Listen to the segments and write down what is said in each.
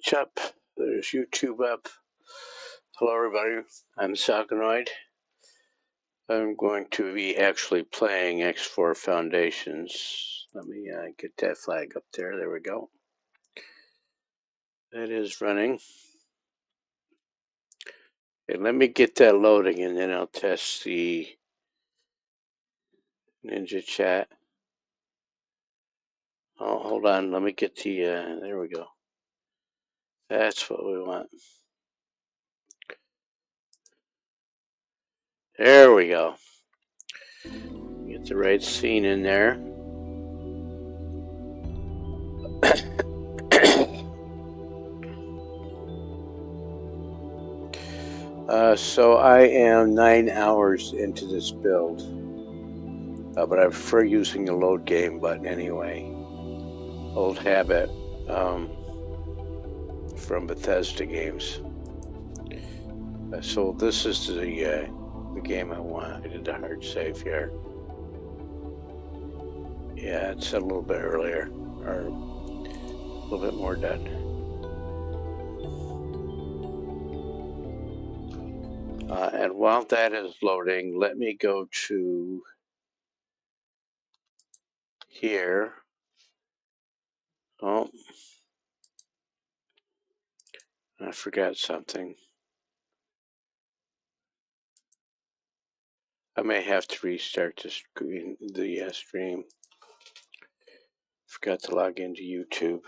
Chup, there's YouTube up. Hello everybody, I'm Sakanoid. I'm going to be actually playing X4 Foundations. Let me get that flag up there. There we go. That is running. And let me get that loading and then I'll test the Ninja chat. Oh, hold on. Let me get the, there we go. That's what we want. There we go. Get the right scene in there. So I am 9 hours into this build, but I prefer using the load game button anyway. Old habit from Bethesda games. So this is the game I want. I did the hard save here. Yeah, it's a little bit earlier, or a little bit more done. And while that is loading, let me go to here. Oh, I forgot something. I may have to restart the stream. Forgot to log into YouTube.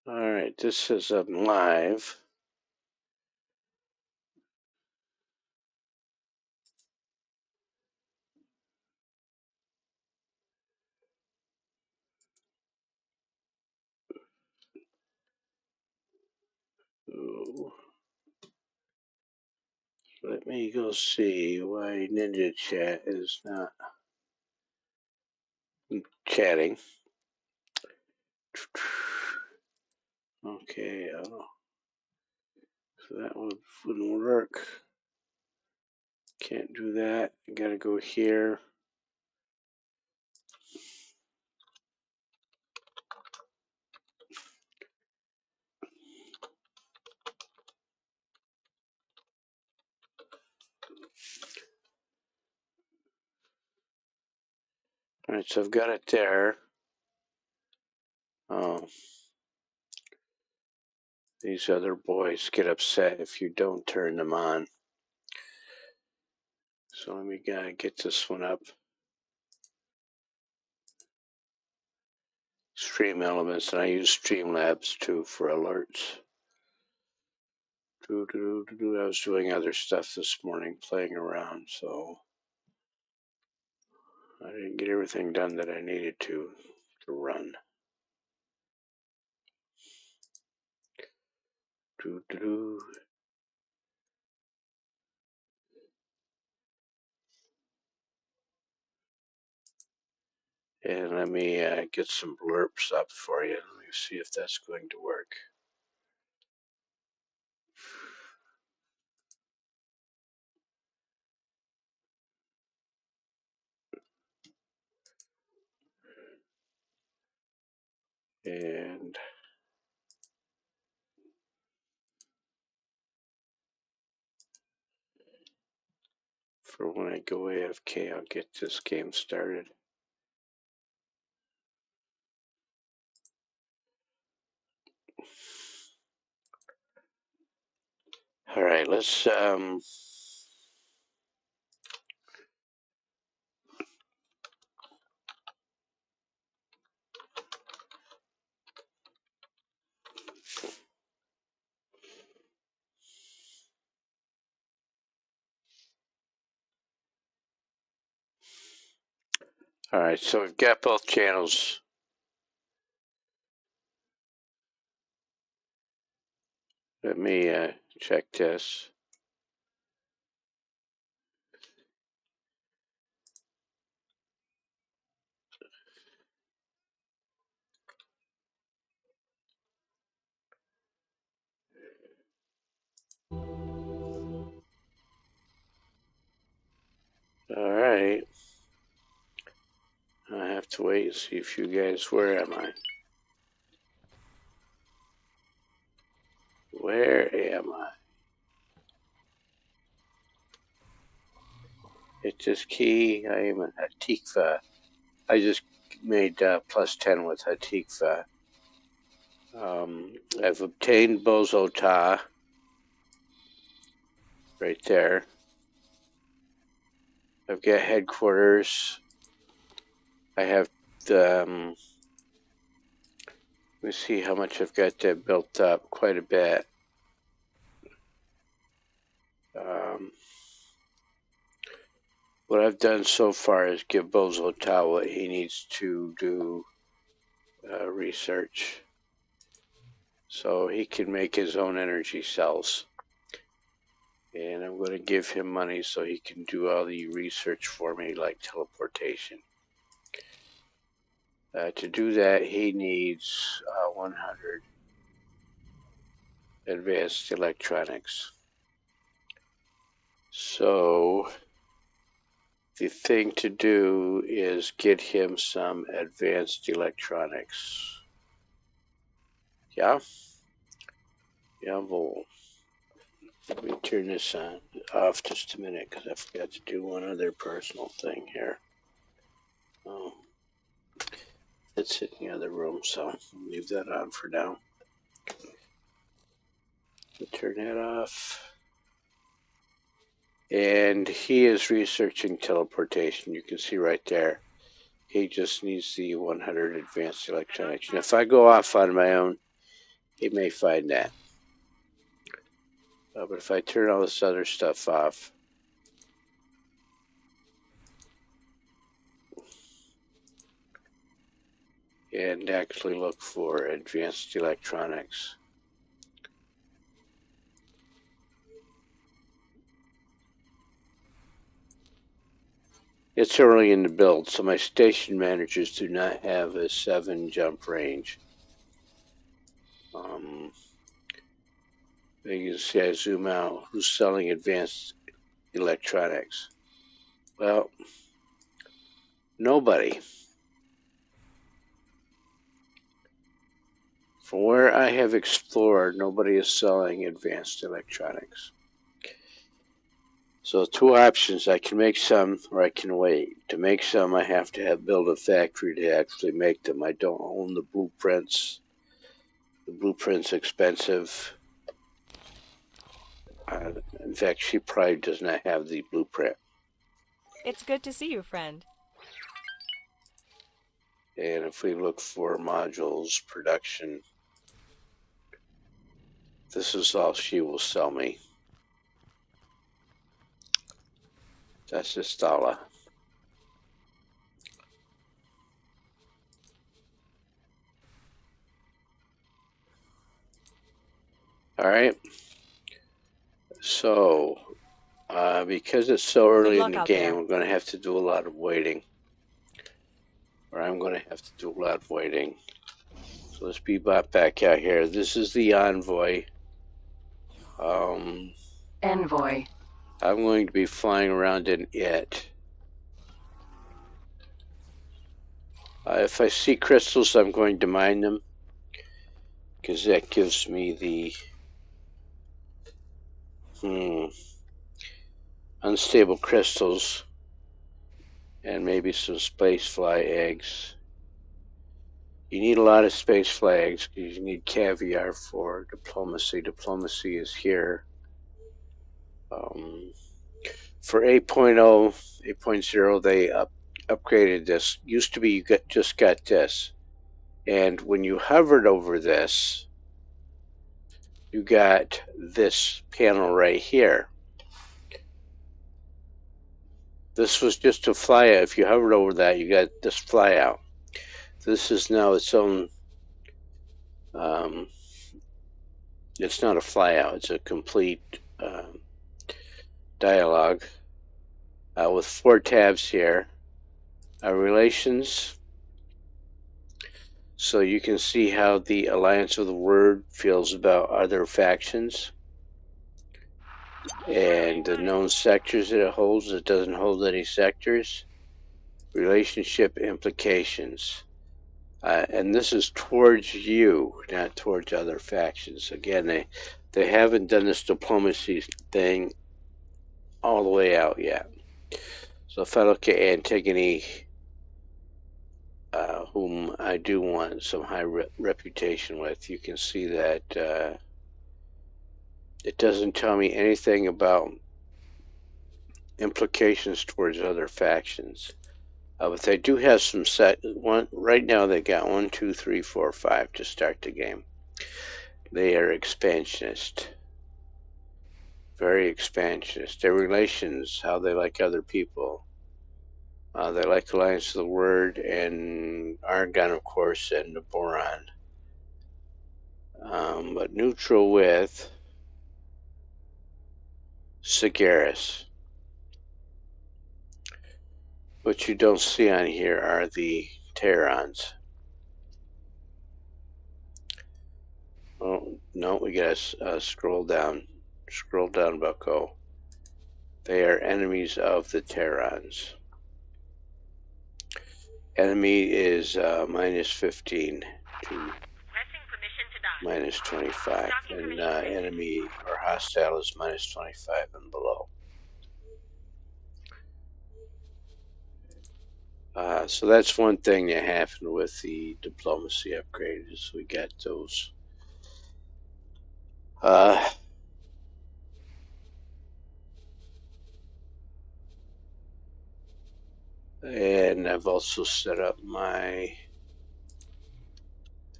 All right, this says I'm live. Ooh. Let me go see why Ninja Chat is not chatting. Okay, so that one wouldn't work. Can't do that. I gotta go here. All right, so I've got it there. Oh, these other boys get upset if you don't turn them on. So let me get this one up. Stream Elements, and I use Streamlabs too for alerts. I was doing other stuff this morning, playing around, so I didn't get everything done that I needed to run. And let me get some blurps up for you. Let me see if that's going to work. And for when I go AFK, I'll get this game started. All right, let's all right, so we've got both channels. Let me check this. All right. I have to wait and see if you guys, where am I? Where am I? Hit this key. I am in Hatikva. I just made plus 10 with Hatikva. I've obtained Bozo Ta. Right there. I've got headquarters. I have the, let me see how much I've got that built up. Quite a bit. What I've done so far is give Bozo Ta what he needs to do research. So he can make his own energy cells. And I'm going to give him money so he can do all the research for me, like teleportation. To do that, he needs 100 advanced electronics. So the thing to do is get him some advanced electronics. Yeah? Yeah, well, let me turn this on off just a minute because I forgot to do one other personal thing here. Oh, it's in the other room, so I'll leave that on for now. Turn that off. And he is researching teleportation. You can see right there. He just needs the 100 advanced electronics. And if I go off on my own, he may find that. But if I turn all this other stuff off, and actually look for advanced electronics. It's early in the build, so my station managers do not have a 7 jump range. You can see I zoom out. Who's selling advanced electronics? Well, nobody. From where I have explored, nobody is selling advanced electronics. So 2 options, I can make some or I can wait. To make some, I have to build a factory to actually make them. I don't own the blueprints. The blueprint's expensive. In fact, she probably does not have the blueprint. It's good to see you, friend. And if we look for modules, production, this is all she will sell me. That's Istala. All right. So, because it's so early in the game, we're going to have to do a lot of waiting. Or I'm going to have to do a lot of waiting. So let's be back out here. This is the Envoy. Envoy. I'm going to be flying around in it. If I see crystals, I'm going to mine them. Because that gives me the unstable crystals. And maybe some spacefly eggs. You need a lot of spacefly eggs because you need caviar for diplomacy. Diplomacy is here. For 8.0, 8.0, they upgraded this. Used to be you just got this, and when you hovered over this, you got this panel right here. This was just a flyout. If you hovered over that, you got this flyout. This is now its own. It's not a flyout. It's a complete dialogue with 4 tabs here. Relations. So you can see how the Alliance of the Word feels about other factions. And the known sectors that it holds. It doesn't hold any sectors. Relationship implications. And this is towards you, not towards other factions. Again, they haven't done this diplomacy thing all the way out yet. So if I look at Antigone, whom I do want some high reputation with, you can see that it doesn't tell me anything about implications towards other factions. But they do have some right now they got 1, 2, 3, 4, 5 to start the game. They are expansionist. Very expansionist. Their relations, how they like other people. They like Alliance of the Word and Argon, of course, and the Boron. But neutral with Sigaris. What you don't see on here are the Terrans. Oh, no, we gotta scroll down. Scroll down, bucko. They are enemies of the Terrans. Enemy is minus 15 to minus 25, and enemy or hostile is minus 25 and below. So that's one thing that happened with the diplomacy upgrade is we got those. And I've also set up my.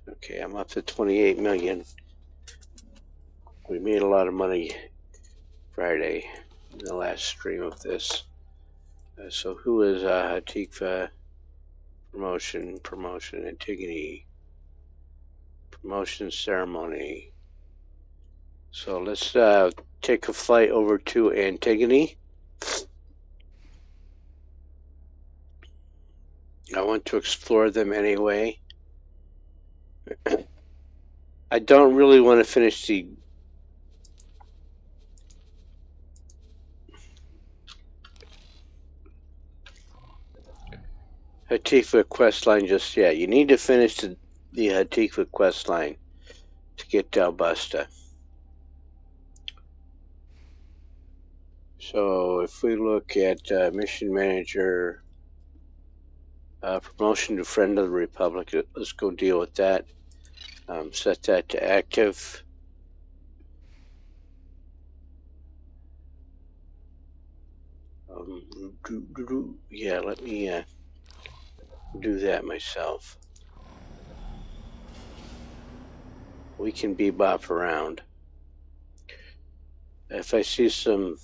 Okay, I'm up to 28 million. We made a lot of money Friday in the last stream of this. So who is Hatikva? Promotion, Antigone. Promotion ceremony. So let's take a flight over to Antigone. I want to explore them anyway. I don't really want to finish the Hatikva quest line just yet. You need to finish the Hatikva quest line to get Dalbusta. So if we look at mission manager, promotion to friend of the Republic, let's go deal with that. Set that to active. Yeah, let me do that myself. We can bebop around. If I see some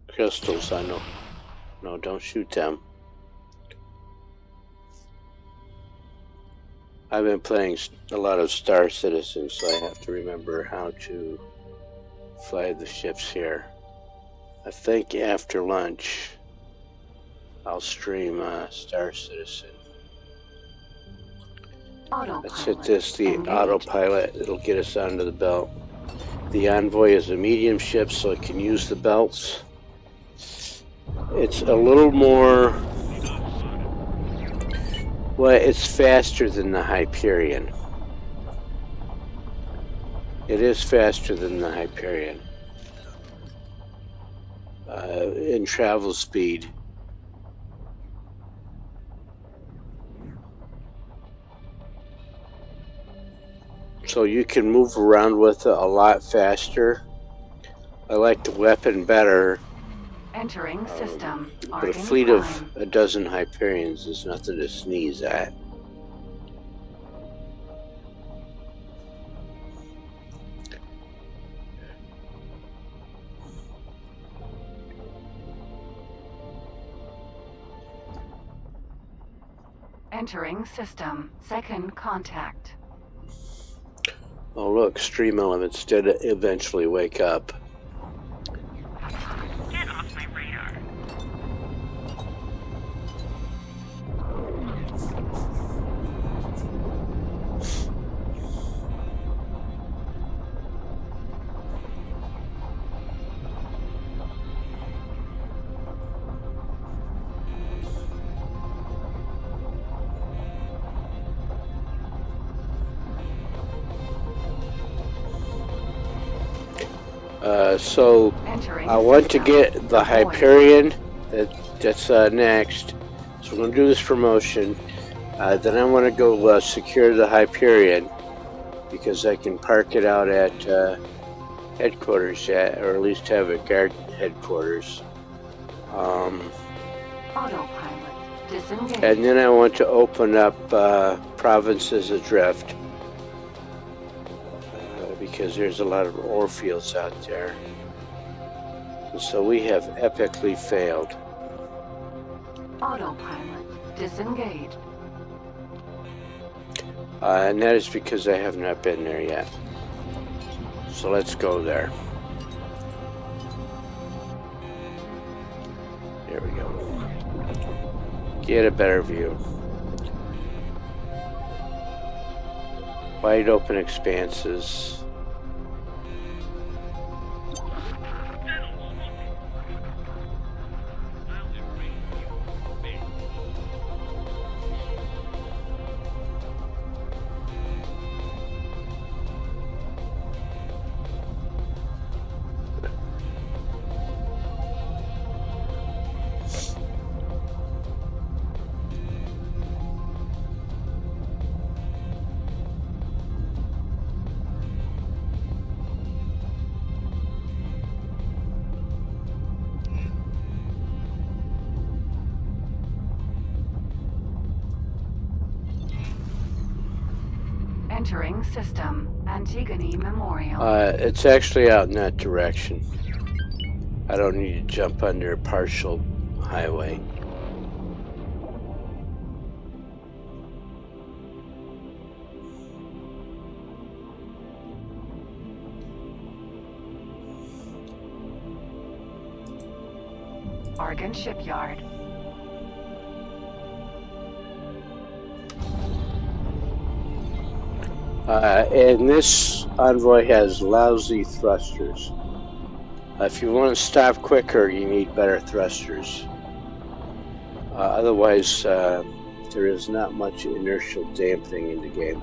crystals, I know. No, don't shoot them. I've been playing a lot of Star Citizen, so I have to remember how to fly the ships here. I think after lunch, I'll stream Star Citizen. Let's hit this, the autopilot. It'll get us onto the belt. The Envoy is a medium ship, so it can use the belts. It's a little more... Well, it's faster than the Hyperion. It is faster than the Hyperion. In travel speed. So you can move around with it a lot faster. I like the weapon better. Entering system. But a fleet of a dozen Hyperions is nothing to sneeze at. Entering system. Second contact. Oh look, stream elements did eventually wake up. Get off my radar. So I want to get the Hyperion. That's next. So we're going to do this promotion. Then I want to go secure the Hyperion because I can park it out at headquarters, or at least have a guard headquarters. Autopilot disengaged. And then I want to open up Provinces Adrift. Because there's a lot of ore fields out there. So we have epically failed. Autopilot disengaged. And that is because I have not been there yet. So let's go there. There we go. Get a better view. Wide open expanses. Entering system. Antigone Memorial. It's actually out in that direction. I don't need to jump under a partial highway. Argon Shipyard. And this Envoy has lousy thrusters. If you want to stop quicker, you need better thrusters. Otherwise, there is not much inertial dampening in the game.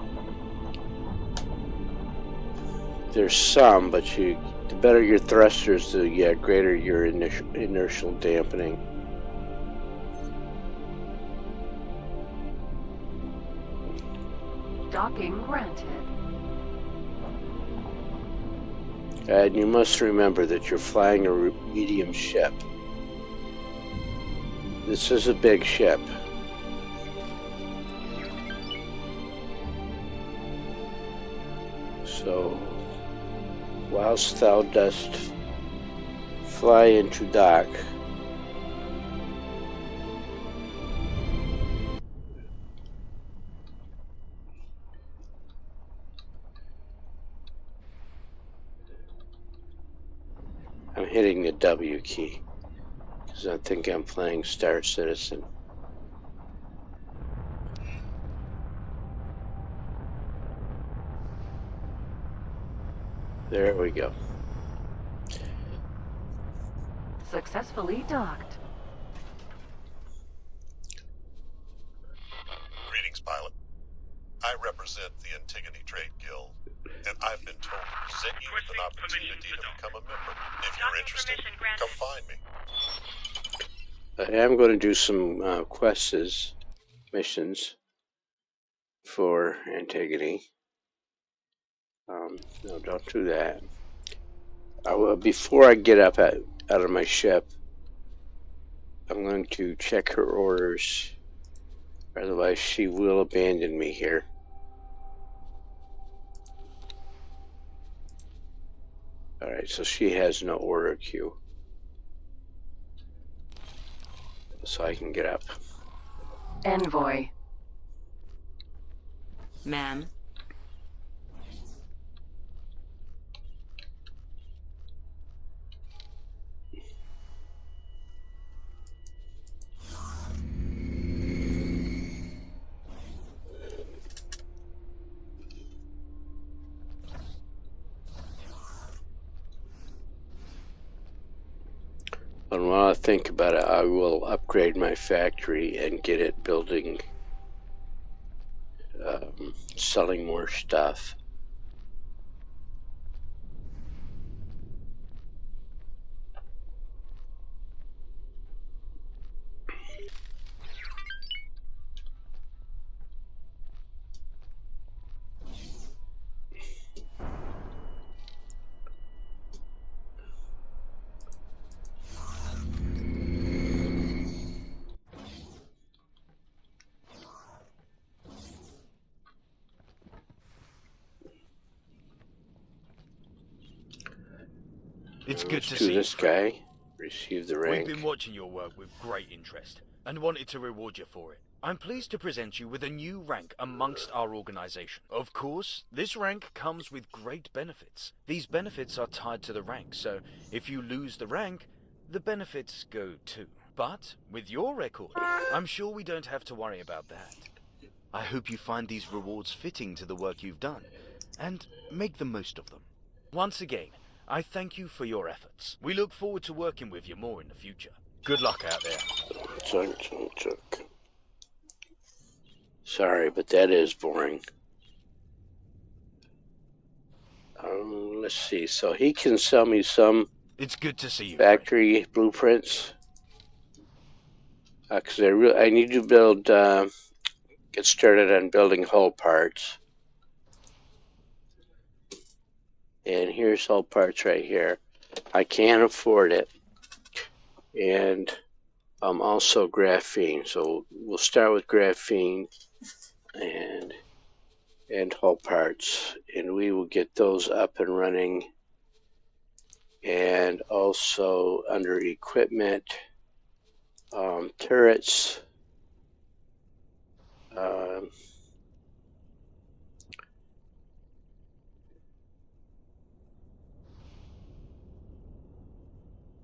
There's some, but the better your thrusters, the greater your inertial dampening. Docking granted. And you must remember that you're flying a medium ship. This is a big ship. So, whilst thou dost fly into dock, I'm hitting the W key because I think I'm playing Star Citizen. There we go. Successfully docked. Greetings, pilot. I represent the Antigone Trade Guild, and I've been told to present you with an opportunity to become a member. If you're interested, come find me. I am going to do some missions for Antigone. No, don't do that. Before I get up out of my ship, I'm going to check her orders. Otherwise, she will abandon me here. Alright, so she has no order queue. So I can get up. Envoy. Ma'am. And while I think about it, I will upgrade my factory and get it building, selling more stuff. It's good Let's to do see this you, friend. guy. Receive the We've rank. been watching your work with great interest and wanted to reward you for it. I'm pleased to present you with a new rank amongst our organization. Of course, this rank comes with great benefits. These benefits are tied to the rank, so if you lose the rank, the benefits go too. But with your record, I'm sure we don't have to worry about that. I hope you find these rewards fitting to the work you've done, and make the most of them. Once again, I thank you for your efforts. We look forward to working with you more in the future. Good luck out there. Chunk. Sorry, but that is boring. Let's see. So he can sell me some It's good to see you, factory blueprints. Because I need to build, get started on building hull parts. And here's hull parts right here. I can't afford it. And also graphene. So we'll start with graphene and hull parts. And we will get those up and running. And also under equipment, turrets,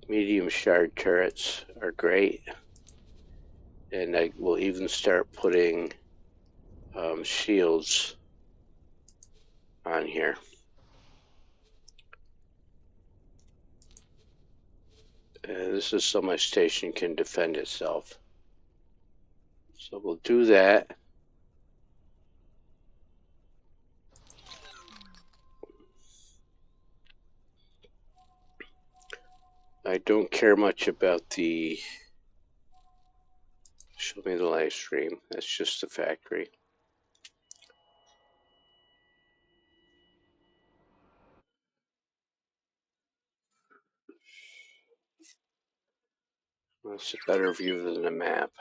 medium shard turrets are great. And I will even start putting shields on here. This is so my station can defend itself. So we'll do that. I don't care much about the show me the live stream. That's just the factory. That's a better view than the map.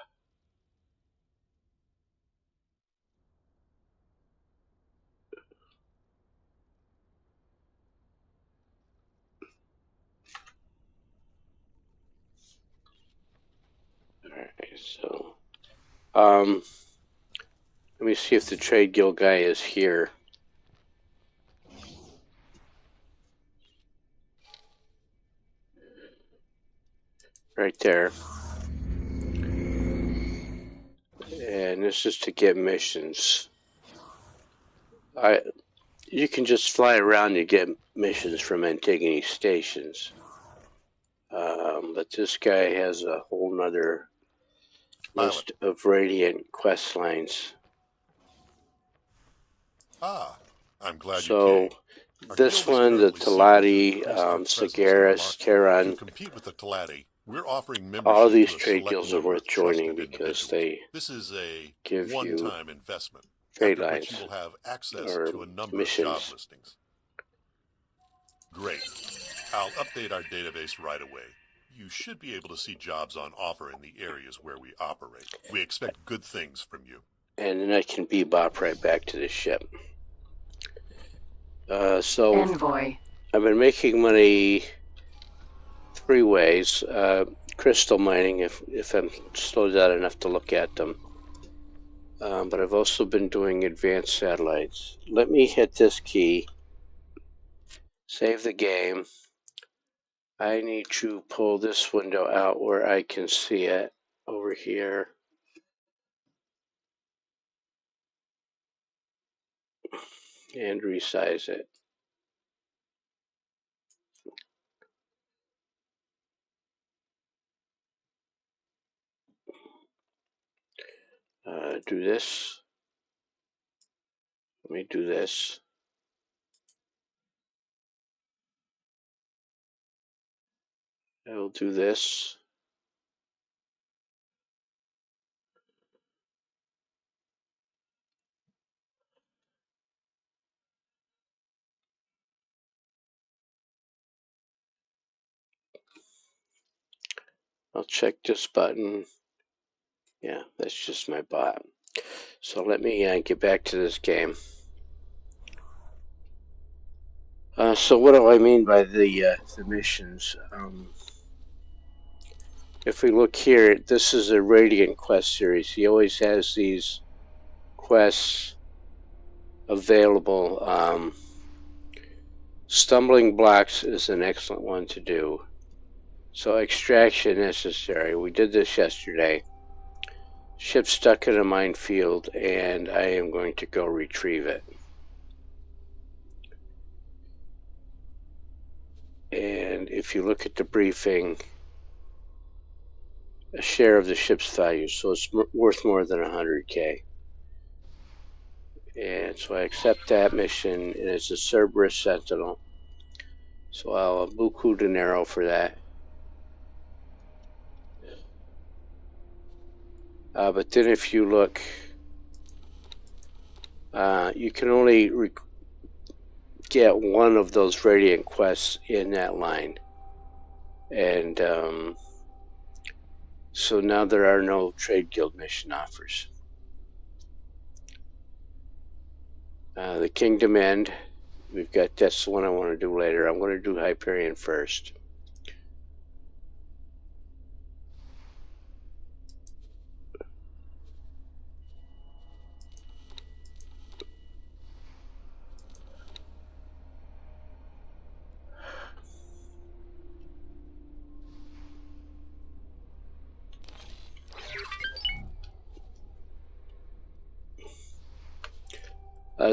Alright, so let me see if the trade guild guy is here. Right there. And this is to get missions. You can just fly around and get missions from Antigone stations. But this guy has a whole nother list of Radiant quest lines. I'm glad so you came. This one, the Talati, Sagaris, Terran, to compete with the Talati, we're offering membership all these to a trade select guilds are number worth of joining trusted because individuals. they This is a give you one-time investment, trade after lines which you will have access or to a number missions. of job listings. Great. I'll update our database right away. You should be able to see jobs on offer in the areas where we operate. We expect good things from you. And then I can bebop right back to the ship. So Envoy. I've been making money 3 ways. Crystal mining, if I'm slowed down enough to look at them. But I've also been doing advanced satellites. Let me hit this key. Save the game. I need to pull this window out where I can see it over here. And resize it. Do this. Let me do this. I will do this. I'll check this button. Yeah, that's just my bot. So let me get back to this game. So what do I mean by the missions? If we look here, this is a Radiant quest series. He always has these quests available. Stumbling blocks is an excellent one to do. So extraction necessary. We did this yesterday. Ship stuck in a minefield, and I am going to go retrieve it. And if you look at the briefing, a share of the ship's value, so it's worth more than 100K. And so I accept that mission, and it's a Cerberus Sentinel. So I'll buku dinero for that. But then if you look, you can only get one of those Radiant quests in that line. And so now there are no Trade Guild mission offers. The Kingdom End, we've got, that's the one I want to do later. I'm going to do Hyperion first.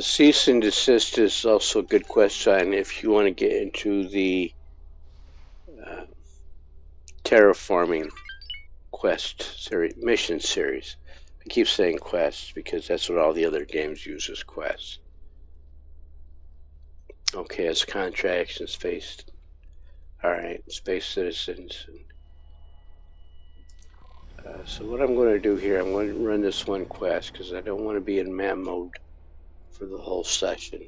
Cease and Desist is also a good quest sign if you want to get into the terraforming quest series, mission series. I keep saying quests because that's what all the other games use as quests. Okay, it's contracts and space. Alright, space citizens. So what I'm going to do here, I'm going to run this one quest because I don't want to be in map mode for the whole session.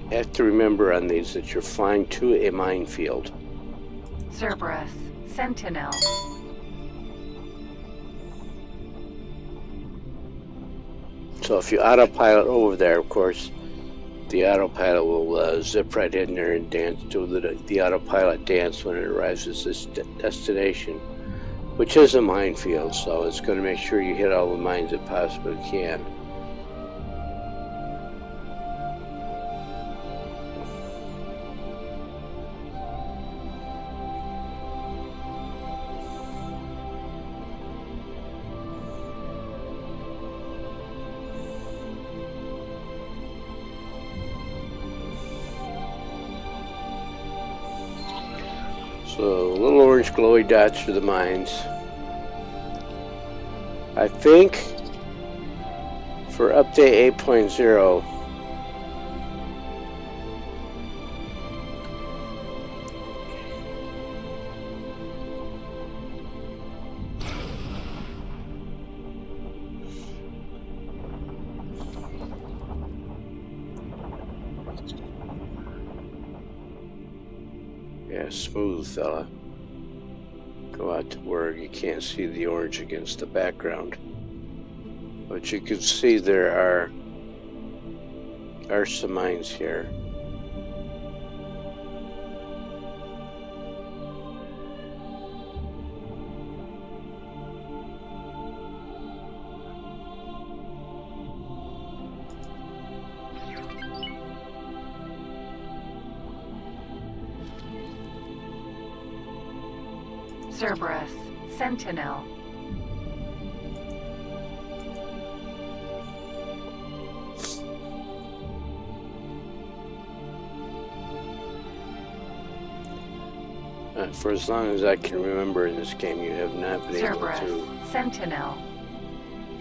You have to remember on these that you're flying to a minefield. Cerberus. Sentinel. So if you autopilot over there, of course, the autopilot will zip right in there and dance, do the autopilot dance when it arrives at this destination, which is a minefield, so it's going to make sure you hit all the mines it possibly can. So little orange glowy dots for the mines. I think for update 8.0 Yeah, smooth fella. Go out to where you can't see the orange against the background. But you can see there are some mines here. Cerberus, Sentinel. For as long as I can remember in this game, you have not been Cerberus, able to Sentinel.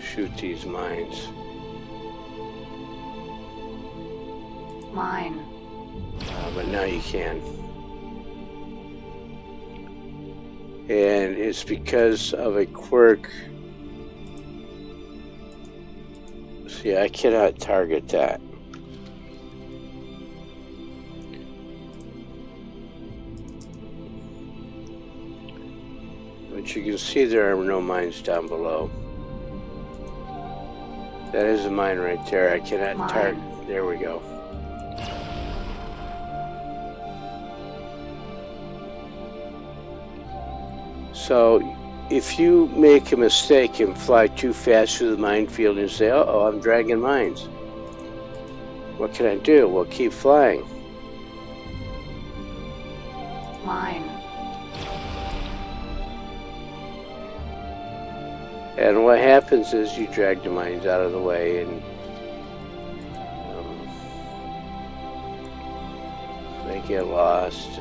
shoot these mines. Mine. But now you can. And it's because of a quirk. See, I cannot target that. But you can see there are no mines down below. That is a mine right there. I cannot target. There we go. So, if you make a mistake and fly too fast through the minefield and say, uh-oh, I'm dragging mines, what can I do? Well, keep flying. Mine. And what happens is you drag the mines out of the way and they get lost.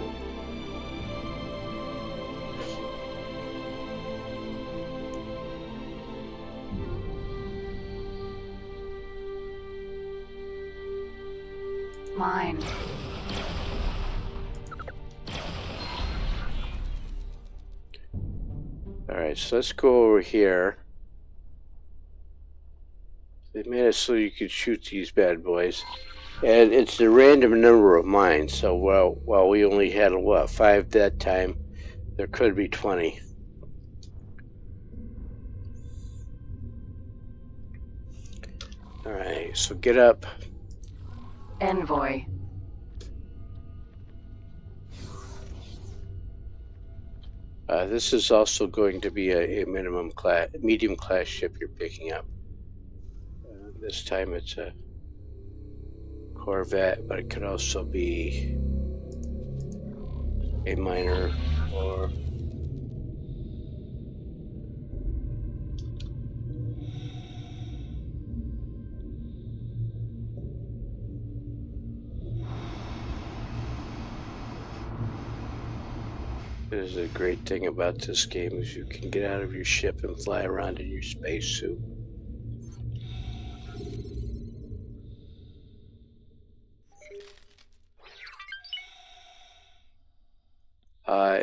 Mine. Alright, so let's go over here. They made it so you could shoot these bad boys. And it's a random number of mines, so while we only had, what, 5 that time, there could be 20. Alright, so get up. Envoy. This is also going to be a medium class ship you're picking up. This time it's a Corvette, but it could also be a miner or This is a great thing about this game is you can get out of your ship and fly around in your spacesuit.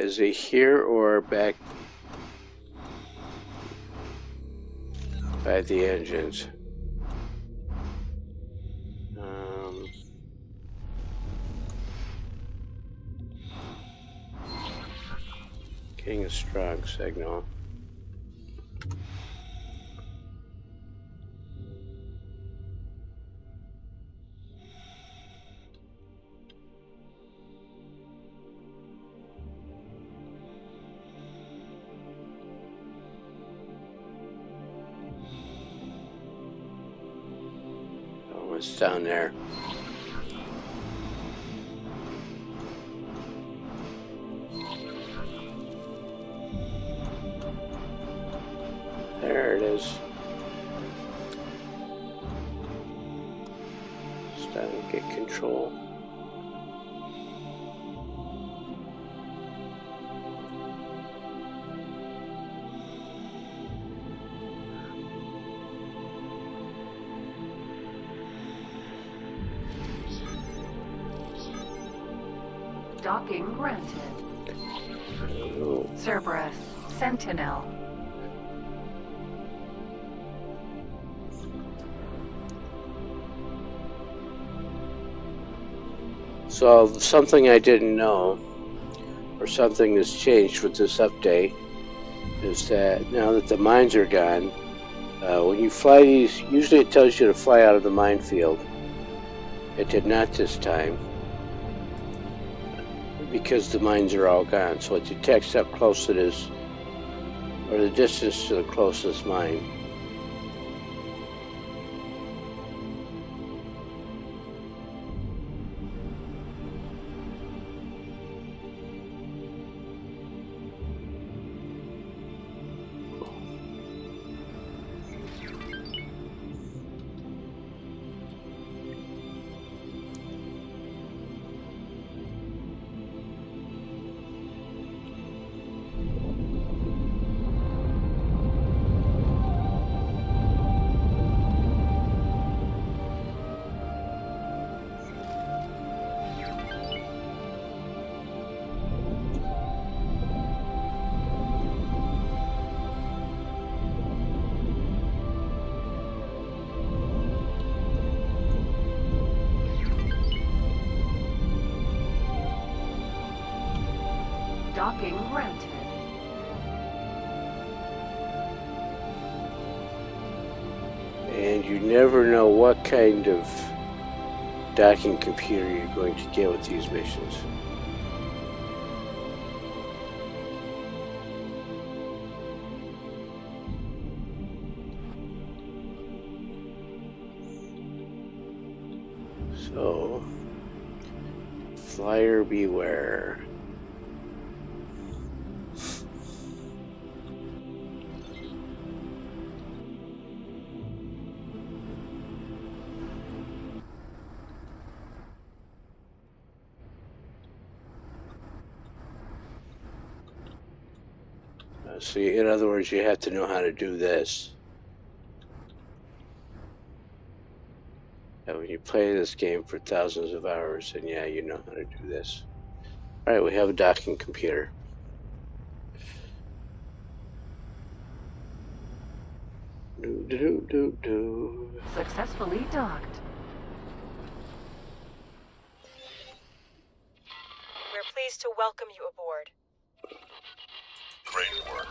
Is it here or back by the engines? Getting a strong signal. Oh, it's down there. There it is. It's time to get control. Docking granted. Oh. Cerberus, Sentinel. So something I didn't know, or something that's changed with this update, is that now that the mines are gone, when you fly these, usually it tells you to fly out of the minefield. It did not this time, because the mines are all gone. So it detects how close it is, or the distance to the closest mine. Docking granted. And you never know what kind of docking computer you're going to get with these missions. So, flyer beware. So in other words, you have to know how to do this. And when you play this game for thousands of hours, then yeah, you know how to do this. Alright, we have a docking computer. Successfully docked. We're pleased to welcome you aboard. Great work.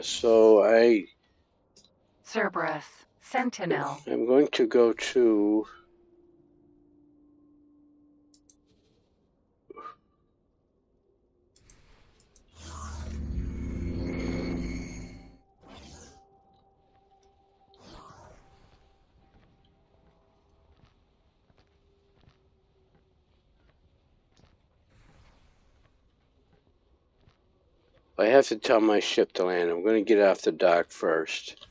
So Cerberus. Sentinel. I'm going to go to I have to tell my ship to land. I'm going to get off the dock first.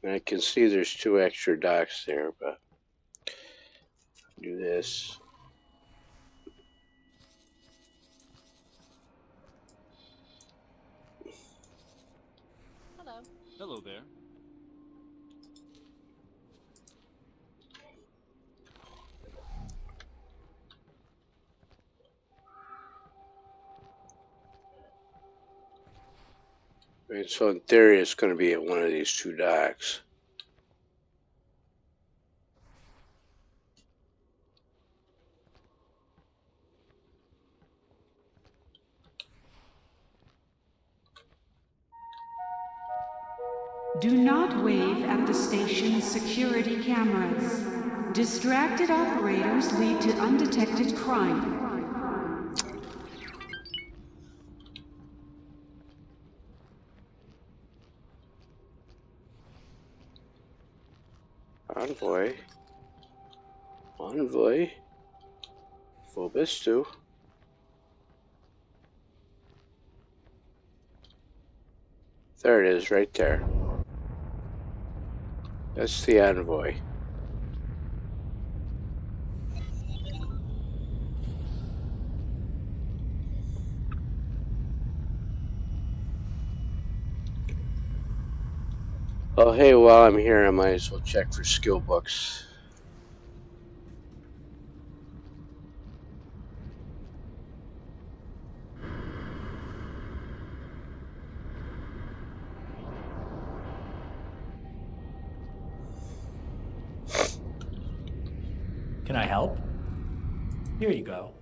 And I can see there's 2 extra docks there, but do this. Hello. Hello there. Right, so in theory, it's going to be at one of these 2 docks. Do not wave at the station's security cameras. Distracted operators lead to undetected crime. Envoy. Envoy. Phobistu. There it is, right there. That's the Envoy. Oh, hey, while I'm here, I might as well check for skill books. Can I help? Here you go.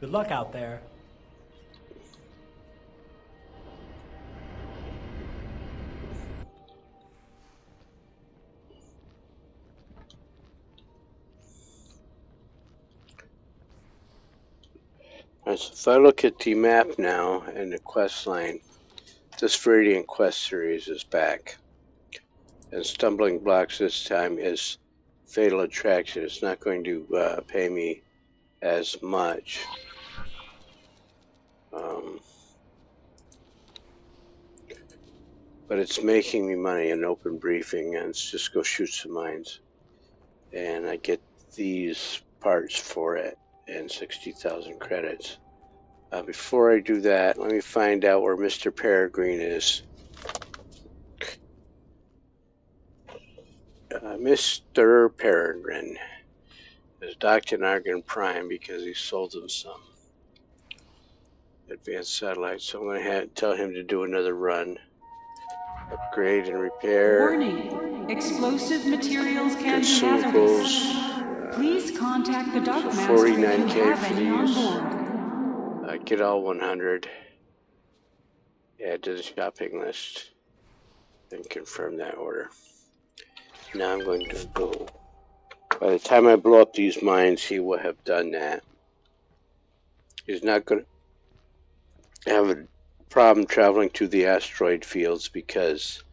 Good luck out there. Alright, so if I look at the map now and the quest line, this Viridian quest series is back. And Stumbling Blocks this time is Fatal Attraction. It's not going to pay me as much. But it's making me money in open briefing, and it's just go shoot some mines. And I get these parts for it and 60,000 credits. Before I do that, let me find out where Mr. Peregrine is. Mr. Peregrine is docked in Argon Prime because he sold them some advanced satellites. So I'm going to tell him to do another run. Upgrade and repair. Warning. Explosive materials can be hazardous. Consumables. Please contact the dock So master if you 49K have for any on these. board. Get all 100. Add to the shopping list. Then confirm that order. Now I'm going to go. By the time I blow up these mines, he will have done that. He's not going to have a problem traveling to the asteroid fields because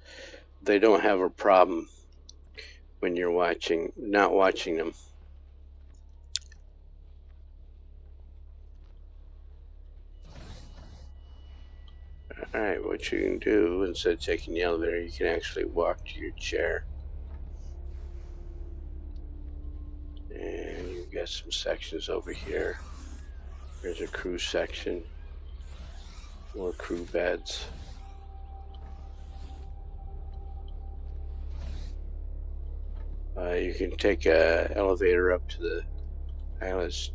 they don't have a problem when you're not watching them. Alright, what you can do, instead of taking the elevator, you can actually walk to your chair. And you've got some sections over here. There's a crew section. More crew beds. You can take an elevator up to the pilot's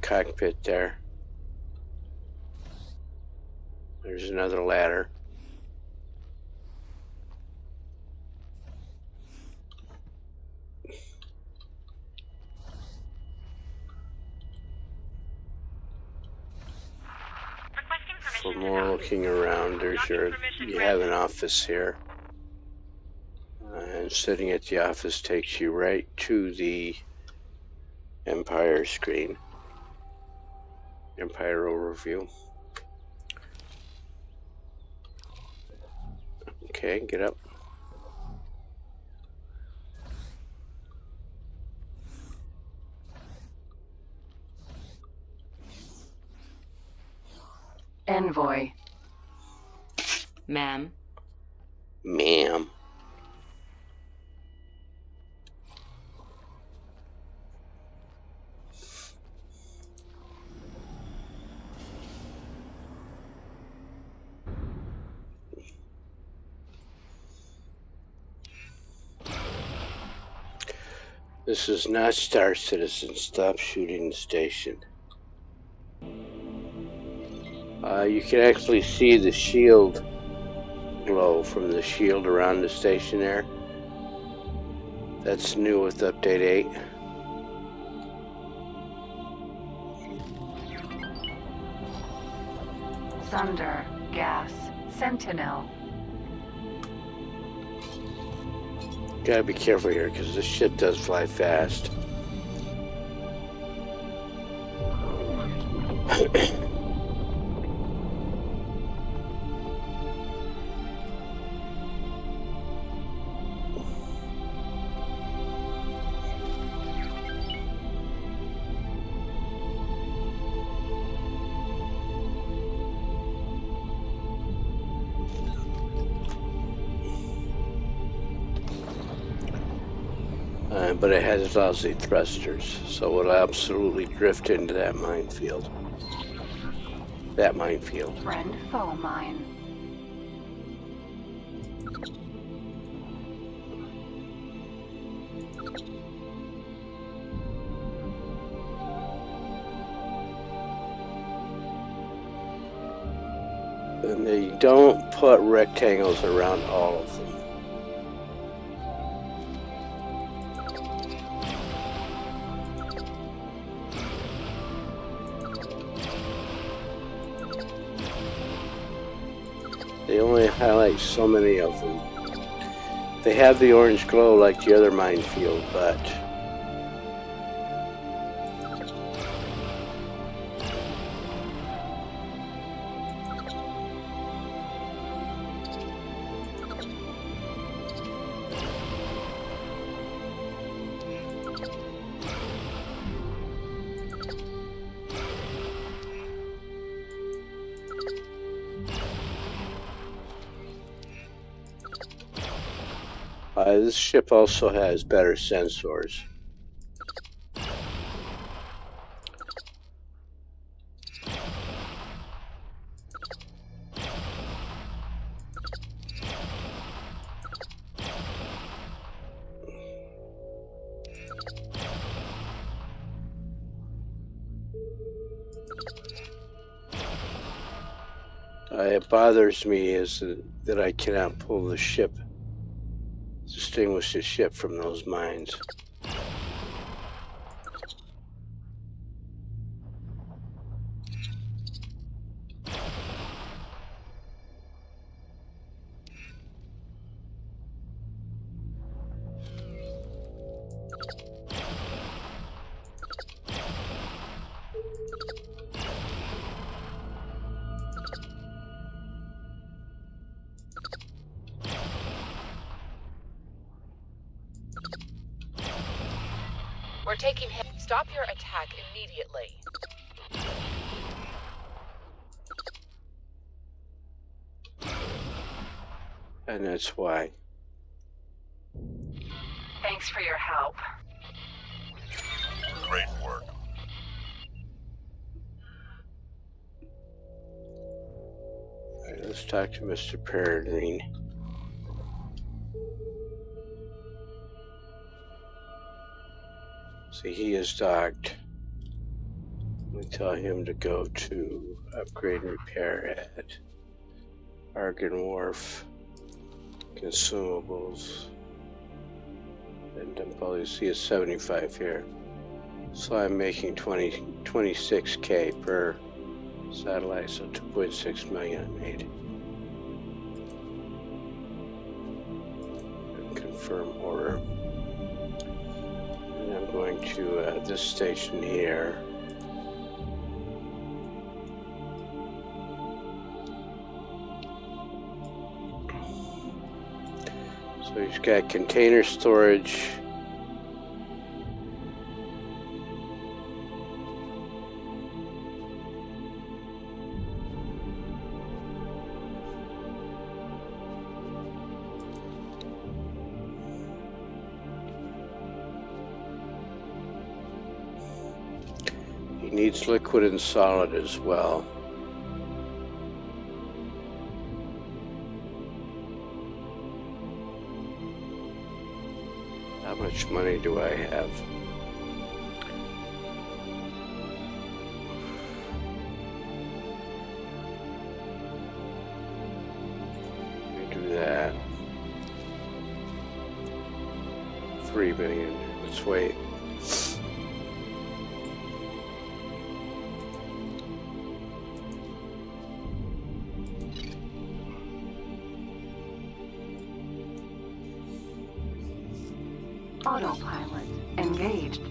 cockpit there. There's another ladder. For more looking around, you have an office here. And sitting at the office takes you right to the Empire screen. Empire overview. Okay, get up. Envoy. Ma'am. Ma'am. This is not Star Citizen. Stop shooting the station. You can actually see the shield glow from the shield around the station there. That's new with update 8. Thunder. Gas. Sentinel. Gotta be careful here because this ship does fly fast. but it has lousy thrusters, so we'll absolutely drift into that minefield. Friend foe mine. And they don't put rectangles around all of them. They only highlight so many of them. They have the orange glow like the other minefield, but this ship also has better sensors. It bothers me is that I cannot pull the ship, distinguish the ship from those mines. We're taking him. Stop your attack immediately. And that's why. Thanks for your help. Great work. All right, let's talk to Mr. Peregrine. See, he is docked. We tell him to go to upgrade and repair at Argon Wharf, consumables, and dump all you see is 75 here. So I'm making 26K per satellite, so 2.6 million I made. And confirm order. And I'm going to this station here. So he's got container storage. He needs liquid and solid as well. How much money do I have? Let me do that. 3 million. Let's wait. Autopilot engaged.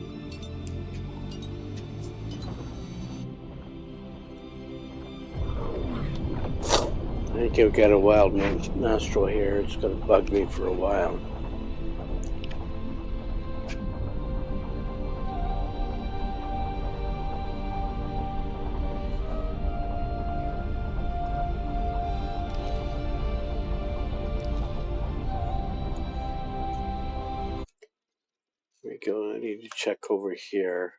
I think I've got a wild nostril here. It's going to bug me for a while. we go. I need to check over here.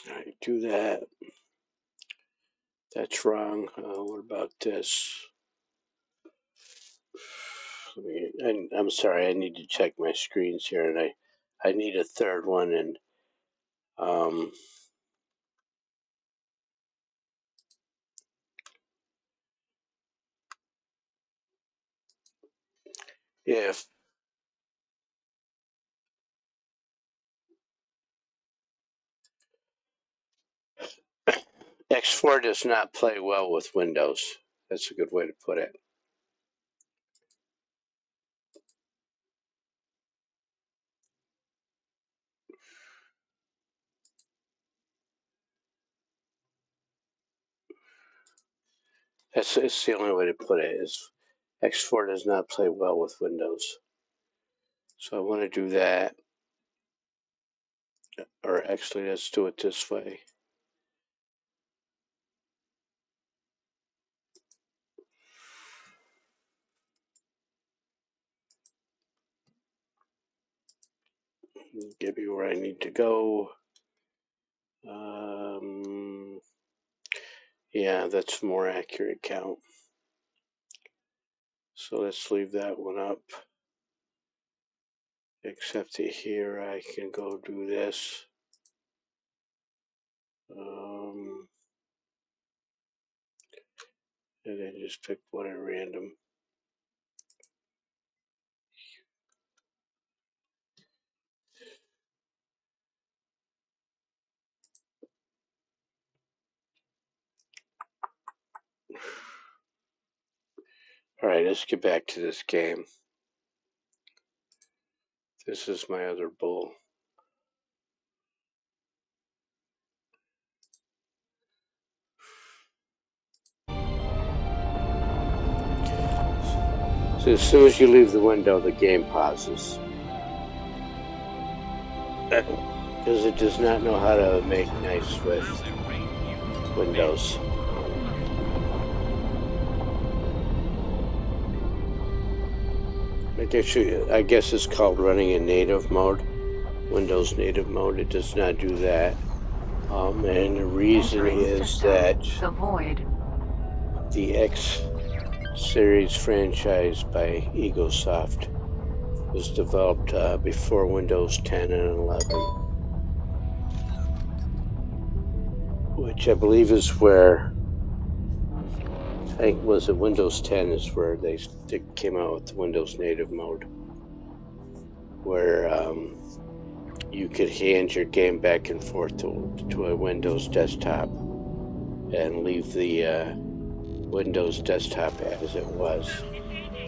All right, do that. That's wrong. What about this? I'm sorry, I need to check my screens here, and I need a third one, and if X4 does not play well with Windows. That's a good way to put it. It's the only way to put it, is X4 does not play well with Windows. So I want to do that. Or actually, let's do it this way. Give me where I need to go. Yeah, that's a more accurate count. So let's leave that one up. Except that here I can go do this. And then just pick one at random. All right, let's get back to this game. This is my other bull. So as soon as you leave the window, the game pauses. Because it does not know how to make nice with Windows. I guess it's called running in native mode, Windows native mode. It does not do that. And the reason is that the X series franchise by Egosoft was developed before Windows 10 and 11, which I believe is where, I think was it Windows 10 is where they came out with the Windows native mode, where you could hand your game back and forth to a Windows desktop and leave the Windows desktop as it was.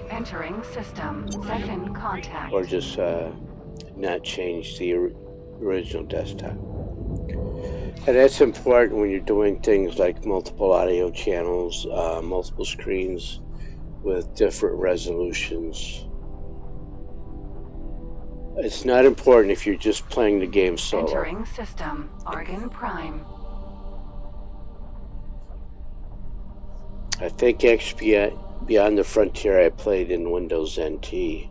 Entering system. Second contact. Or just not change the original desktop. And that's important when you're doing things like multiple audio channels, multiple screens with different resolutions. It's not important if you're just playing the game solo. Entering system. Argon Prime. I think actually Beyond the Frontier I played in Windows NT.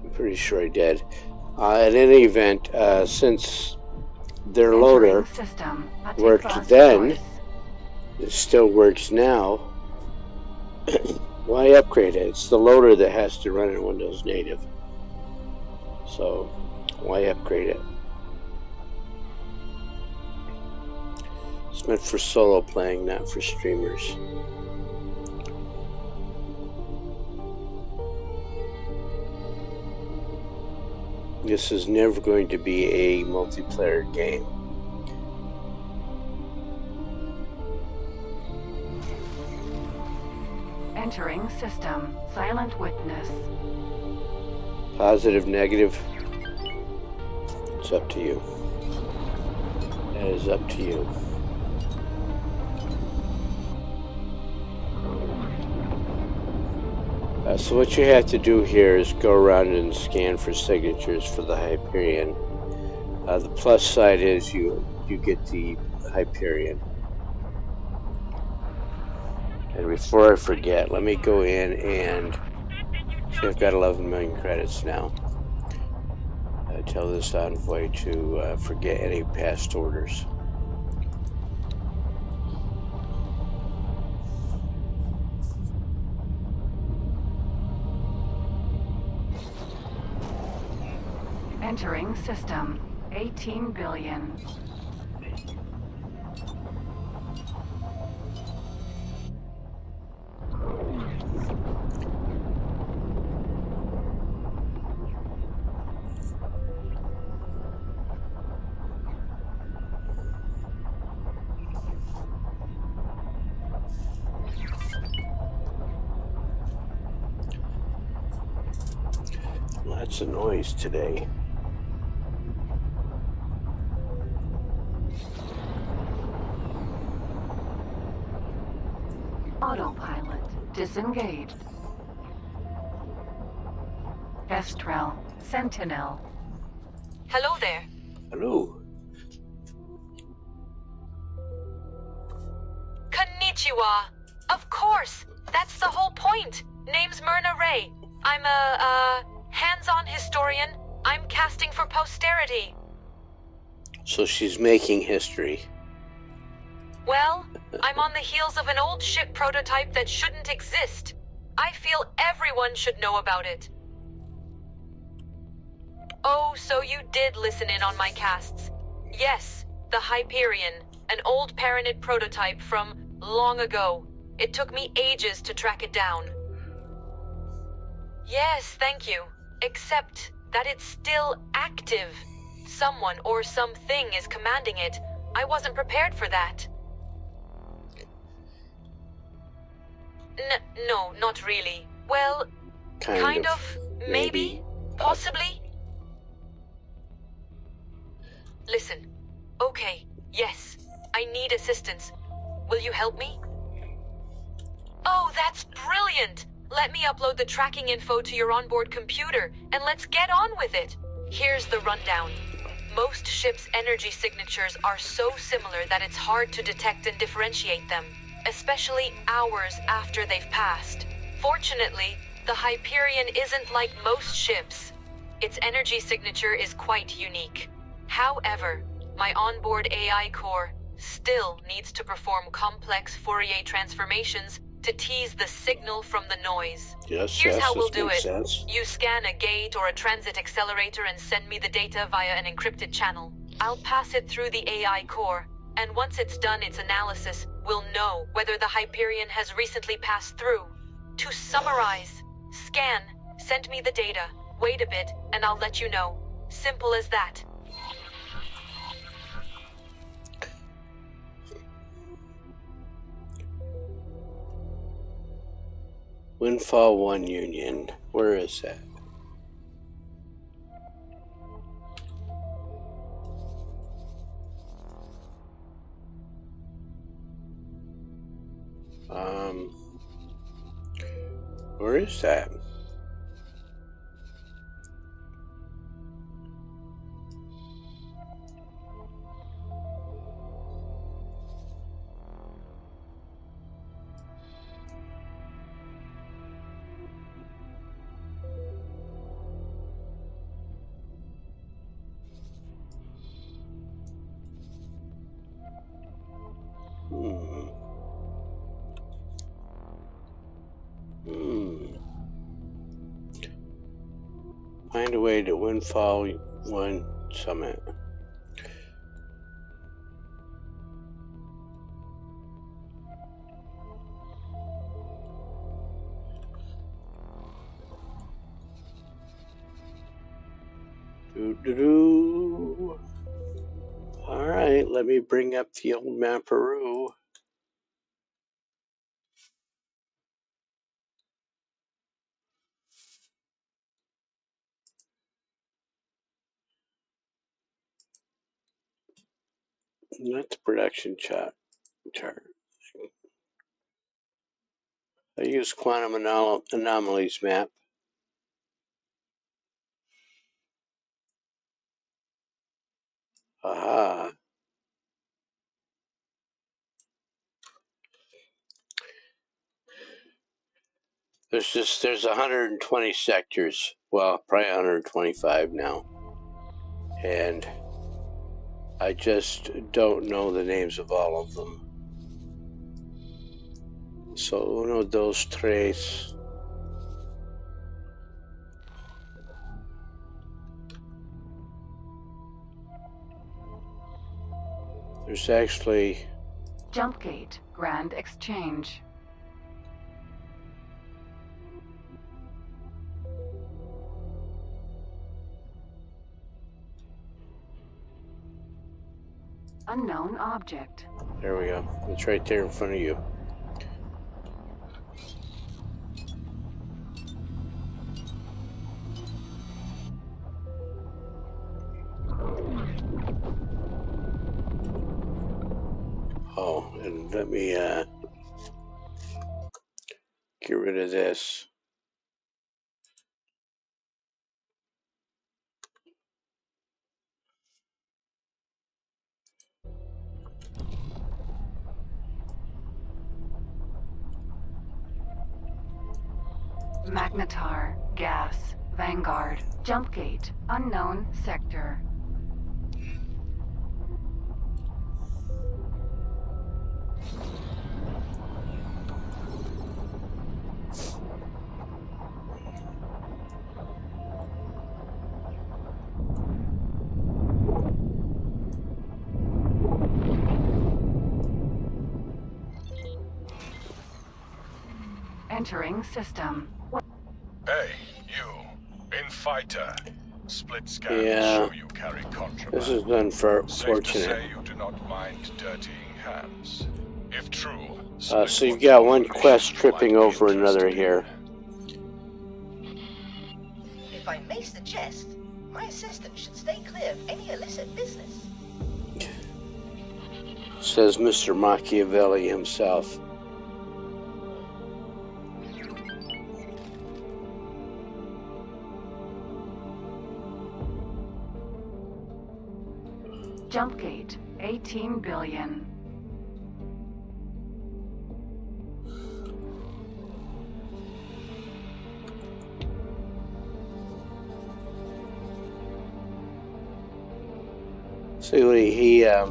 I'm pretty sure I did. In any event, since their loader worked then, it still works now, why upgrade it? It's the loader that has to run in Windows Native. So, why upgrade it? It's meant for solo playing, not for streamers. This is never going to be a multiplayer game. Entering system. Silent witness. Positive, negative, it's up to you. That is up to you. So what you have to do here is go around and scan for signatures for the Hyperion. The plus side is you get the Hyperion. And before I forget, let me go in and see, I've got 11 million credits now. Tell this Envoy to forget any past orders. Entering system. 18 billion. Lots of noise today. Autopilot disengaged. Kestrel. Sentinel. Hello there. Hello. Konnichiwa. Of course. That's the whole point. Name's Myrna Ray. I'm a hands-on historian. I'm casting for posterity. So she's making history. Well, I'm on the heels of an old ship prototype that shouldn't exist. I feel everyone should know about it. Oh, so you did listen in on my casts. Yes, the Hyperion, an old Paranid prototype from long ago. It took me ages to track it down. Yes, thank you. Except that it's still active. Someone or something is commanding it. I wasn't prepared for that. No, not really. Well, kind of, maybe, possibly. Listen, okay, yes, I need assistance. Will you help me? Oh, that's brilliant! Let me upload the tracking info to your onboard computer, and let's get on with it. Here's the rundown. Most ships' energy signatures are so similar that it's hard to detect and differentiate them, especially hours after they've passed. Fortunately, the Hyperion isn't like most ships. Its energy signature is quite unique. However, my onboard AI core still needs to perform complex Fourier transformations to tease the signal from the noise. Here's how we'll do it. Sense. You scan a gate or a transit accelerator and send me the data via an encrypted channel. I'll pass it through the AI core, and once it's done its analysis, we'll know whether the Hyperion has recently passed through. To summarize, scan, send me the data, wait a bit, and I'll let you know. Simple as that. Windfall 1 Union. Where is that? Where is that? Find a way to Windfall 1 Summit. Doo-doo-doo. All right, let me bring up the old Maparoo. Not the production chart. I use quantum anomalies map. Aha. There's 120 sectors. Well, probably 125 now. And I just don't know the names of all of them. So uno, dos, tres. There's actually Jumpgate Grand Exchange. Unknown object. there we go. It's right there in front of you. Oh, and let me get rid of this. Magnetar Gas Vanguard. Jumpgate Unknown Sector. Entering system. Hey, you. Infighter. Split scans Yeah. show you carry contraband. This is Safe to unfortunate. say you do not mind dirtying hands. If true, So you've got one quest tripping over another here. If I may suggest, my assistant should stay clear of any illicit business. Says Mr. Machiavelli himself. Jumpgate 18 billion. See what he let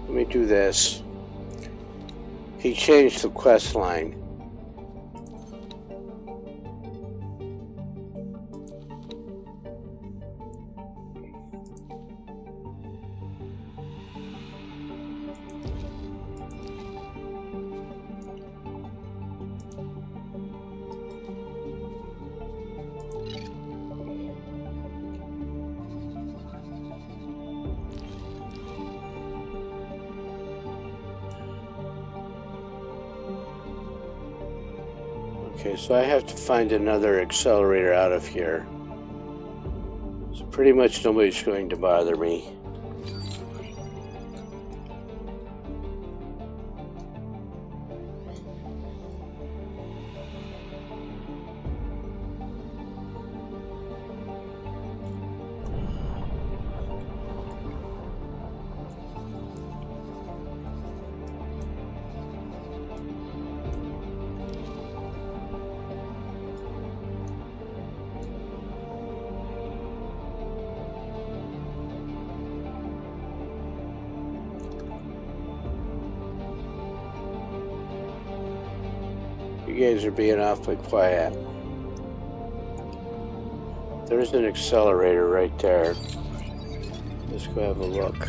me do this. He changed the quest line. Okay, so I have to find another accelerator out of here. So pretty much nobody's going to bother me. You guys are being awfully quiet. There's an accelerator right there. Let's go have a look.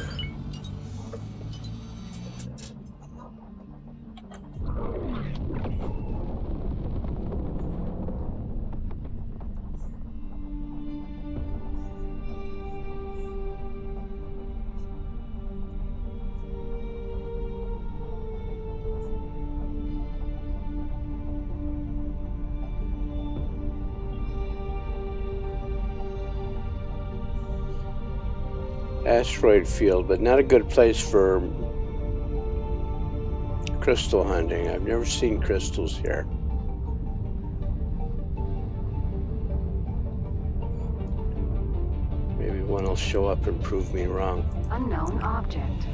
asteroid field, but not a good place for crystal hunting. I've never seen crystals here. Maybe one will show up and prove me wrong. Unknown object.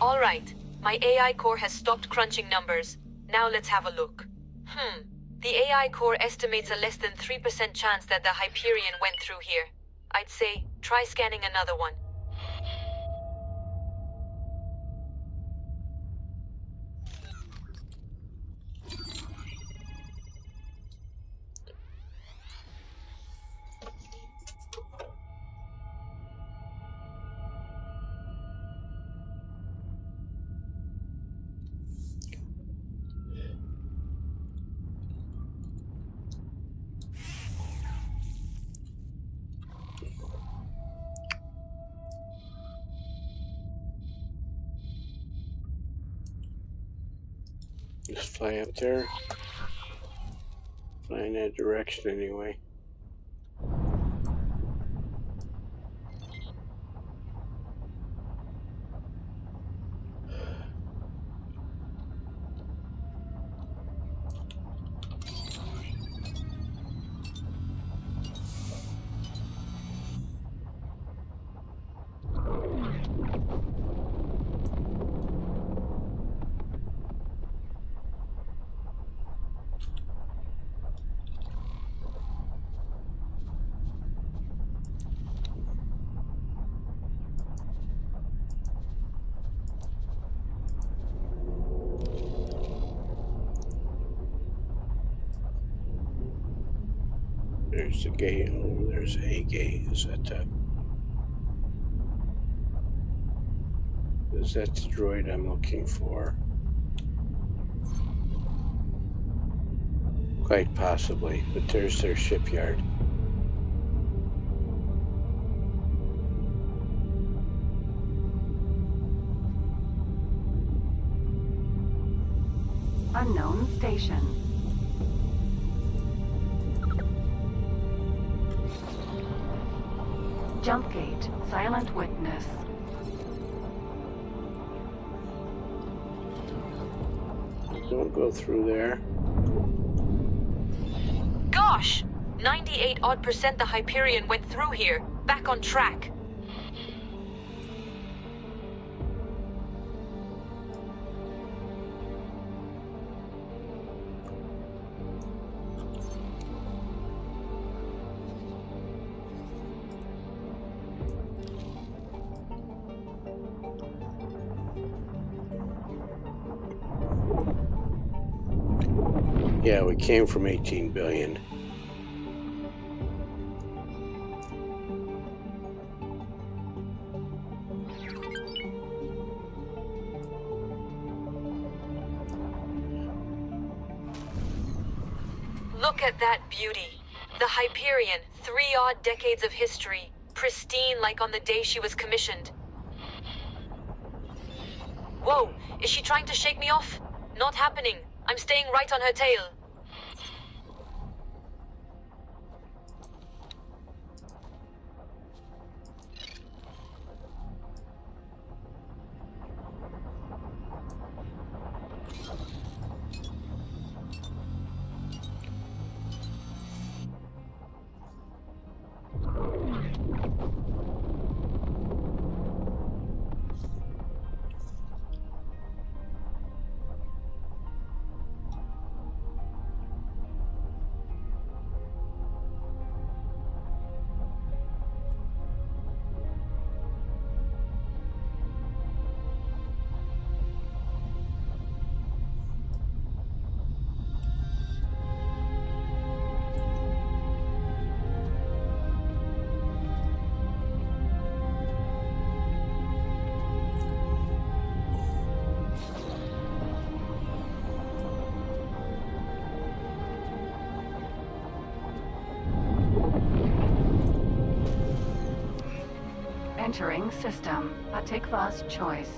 All right, my AI core has stopped crunching numbers. Now let's have a look. The AI core estimates a less than 3% chance that the Hyperion went through here. I'd say, try scanning another one. Just fly up there. Fly in that direction anyway. There's the gate. Oh, there's a gate. Is that the droid I'm looking for? Quite possibly, but there's their shipyard. Unknown station. Jump gate. Silent witness. Don't go through there. Gosh! 98% the Hyperion went through here. Back on track. Yeah, we came from 18 billion. Look at that beauty. The Hyperion, 3 odd decades of history, pristine like on the day she was commissioned. Whoa, is she trying to shake me off? Not happening. I'm staying right on her tail. Entering system. Atikva's choice.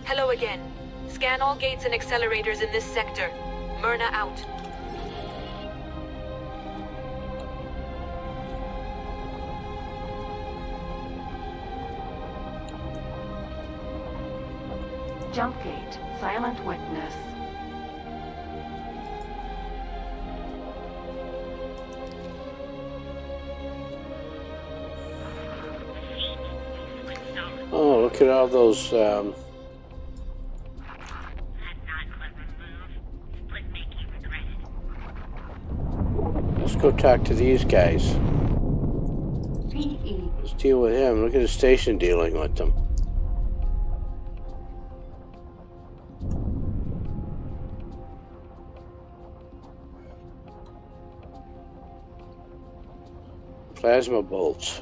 Hello again. Scan all gates and accelerators in this sector. Myrna out. Jump gate. Silent witness. Oh, look at all those. Let's go talk to these guys. PE. Let's deal with him. Look at the station dealing with them. Plasma bolts.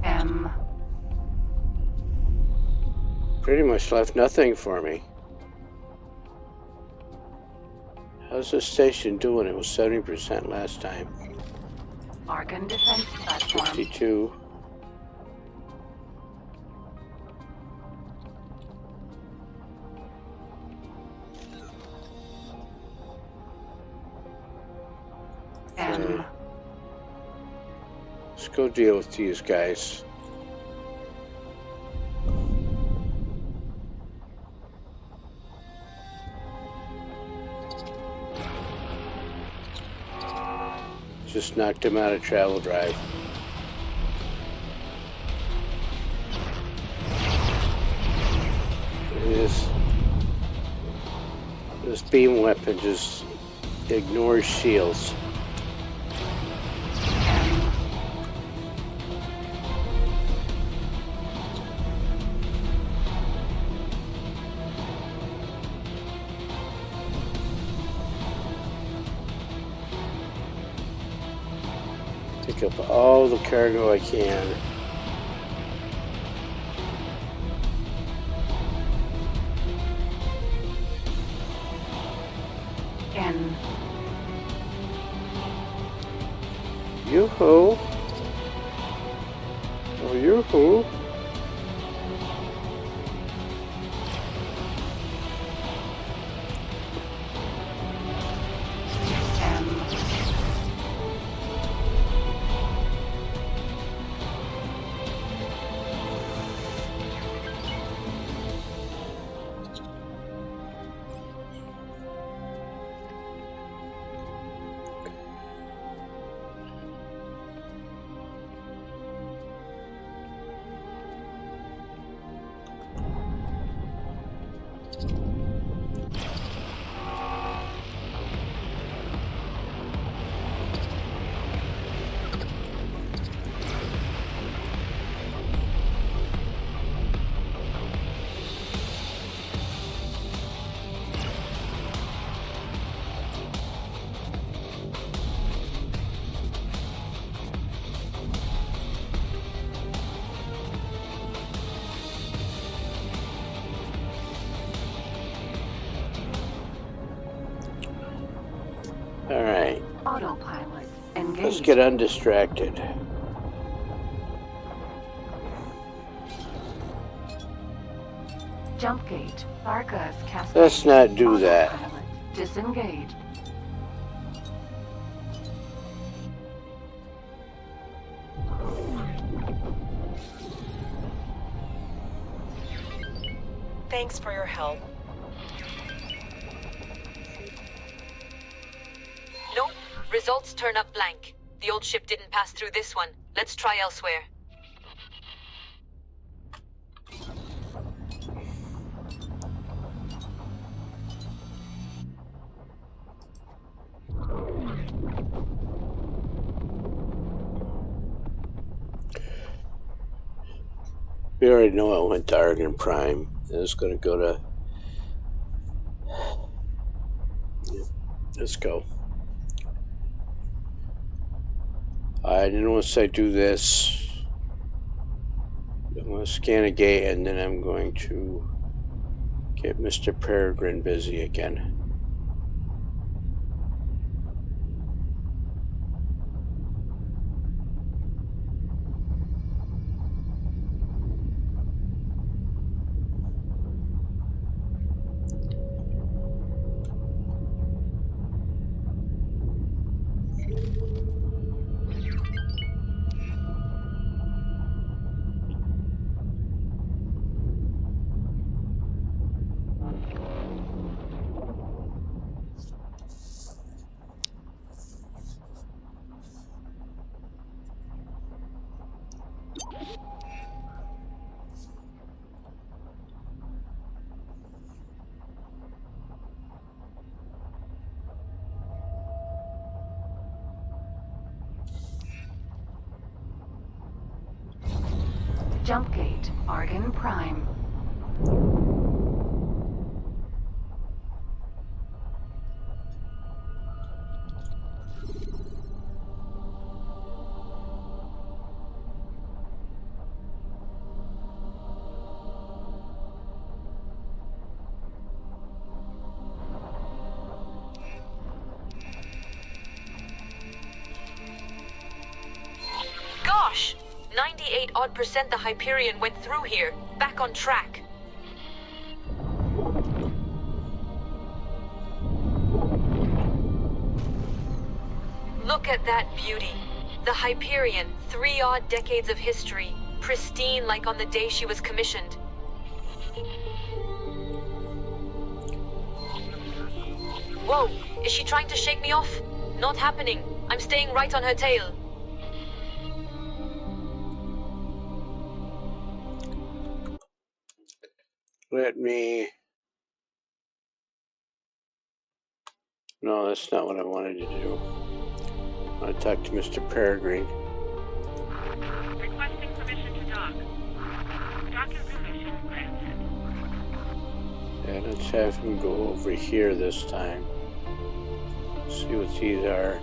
M. Pretty much left nothing for me. How's this station doing? It was 70% last time. Argon defense platform. 62. M. Let's go deal with these guys. Just knocked him out of travel drive. This beam weapon just ignores shields. Pick up all the cargo I can. N. Yoo-hoo. Oh, yoo-hoo. All right. Autopilot. Engage. Let's get undistracted. Jump gate. Barca's cascade. Let's not do that. Autopilot. Disengage. Thanks for your help. Nope. Results turn up blank. The old ship didn't pass through this one. Let's try elsewhere. We already know I went to Argon Prime. It's going to go to... Let's go. And once I do this, I'm going to scan a gate, and then I'm going to get Mr. Peregrine busy again. Jump gate, Argon Prime. Gosh! 98% the Hyperion went through here. Back on track. Look at that beauty. The Hyperion, 3 odd decades of history. Pristine like on the day she was commissioned. Whoa! Is she trying to shake me off? Not happening. I'm staying right on her tail. Let me... No, that's not what I wanted to do. I want to talk to Mr. Peregrine. Requesting permission to dock. Docking permission granted. And let's have him go over here this time. See what these are.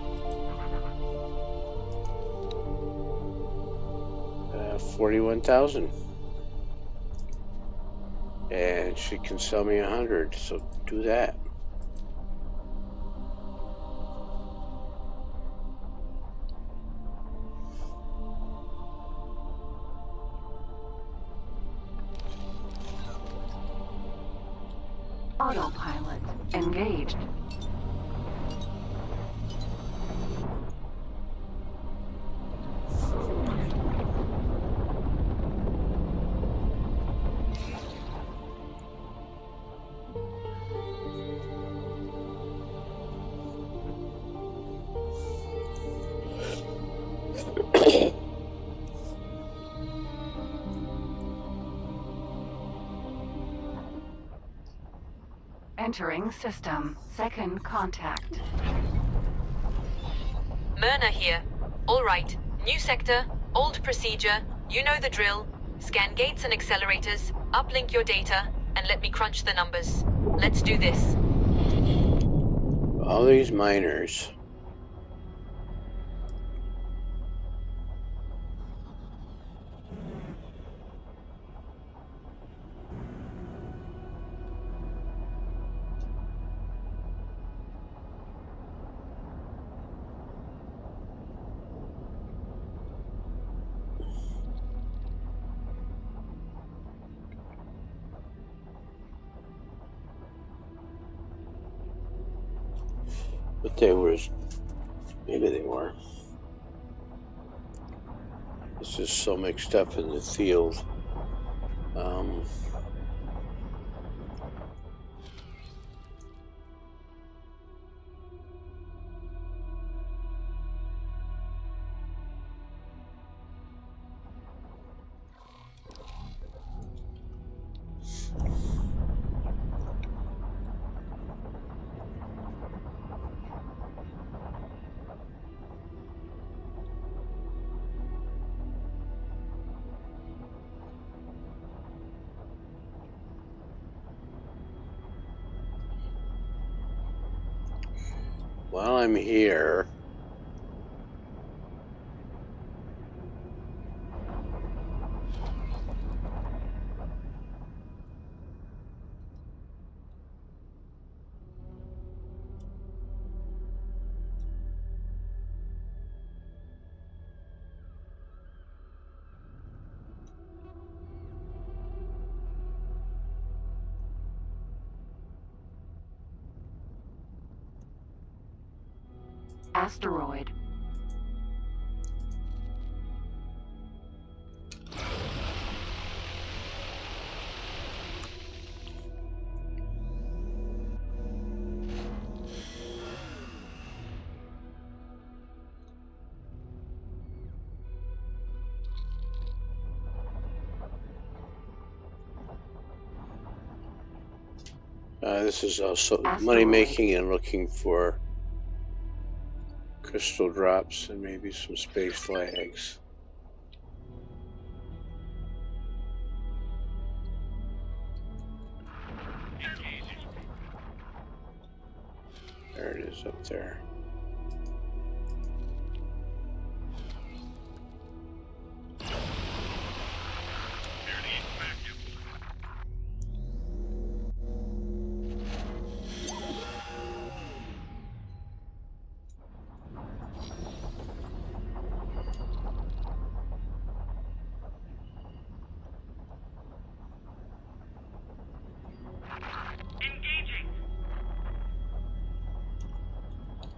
41,000. And she can sell me 100, so do that. Autopilot engaged. Entering system. Second contact. Myrna here. All right. New sector, old procedure. You know the drill. Scan gates and accelerators, uplink your data, and let me crunch the numbers. Let's do this. All these miners. But they were, maybe they were. It's just so mixed up in the field. While I'm here, Asteroid. this is also Asteroid. money making and looking for crystal drops and maybe some space flags. is up there.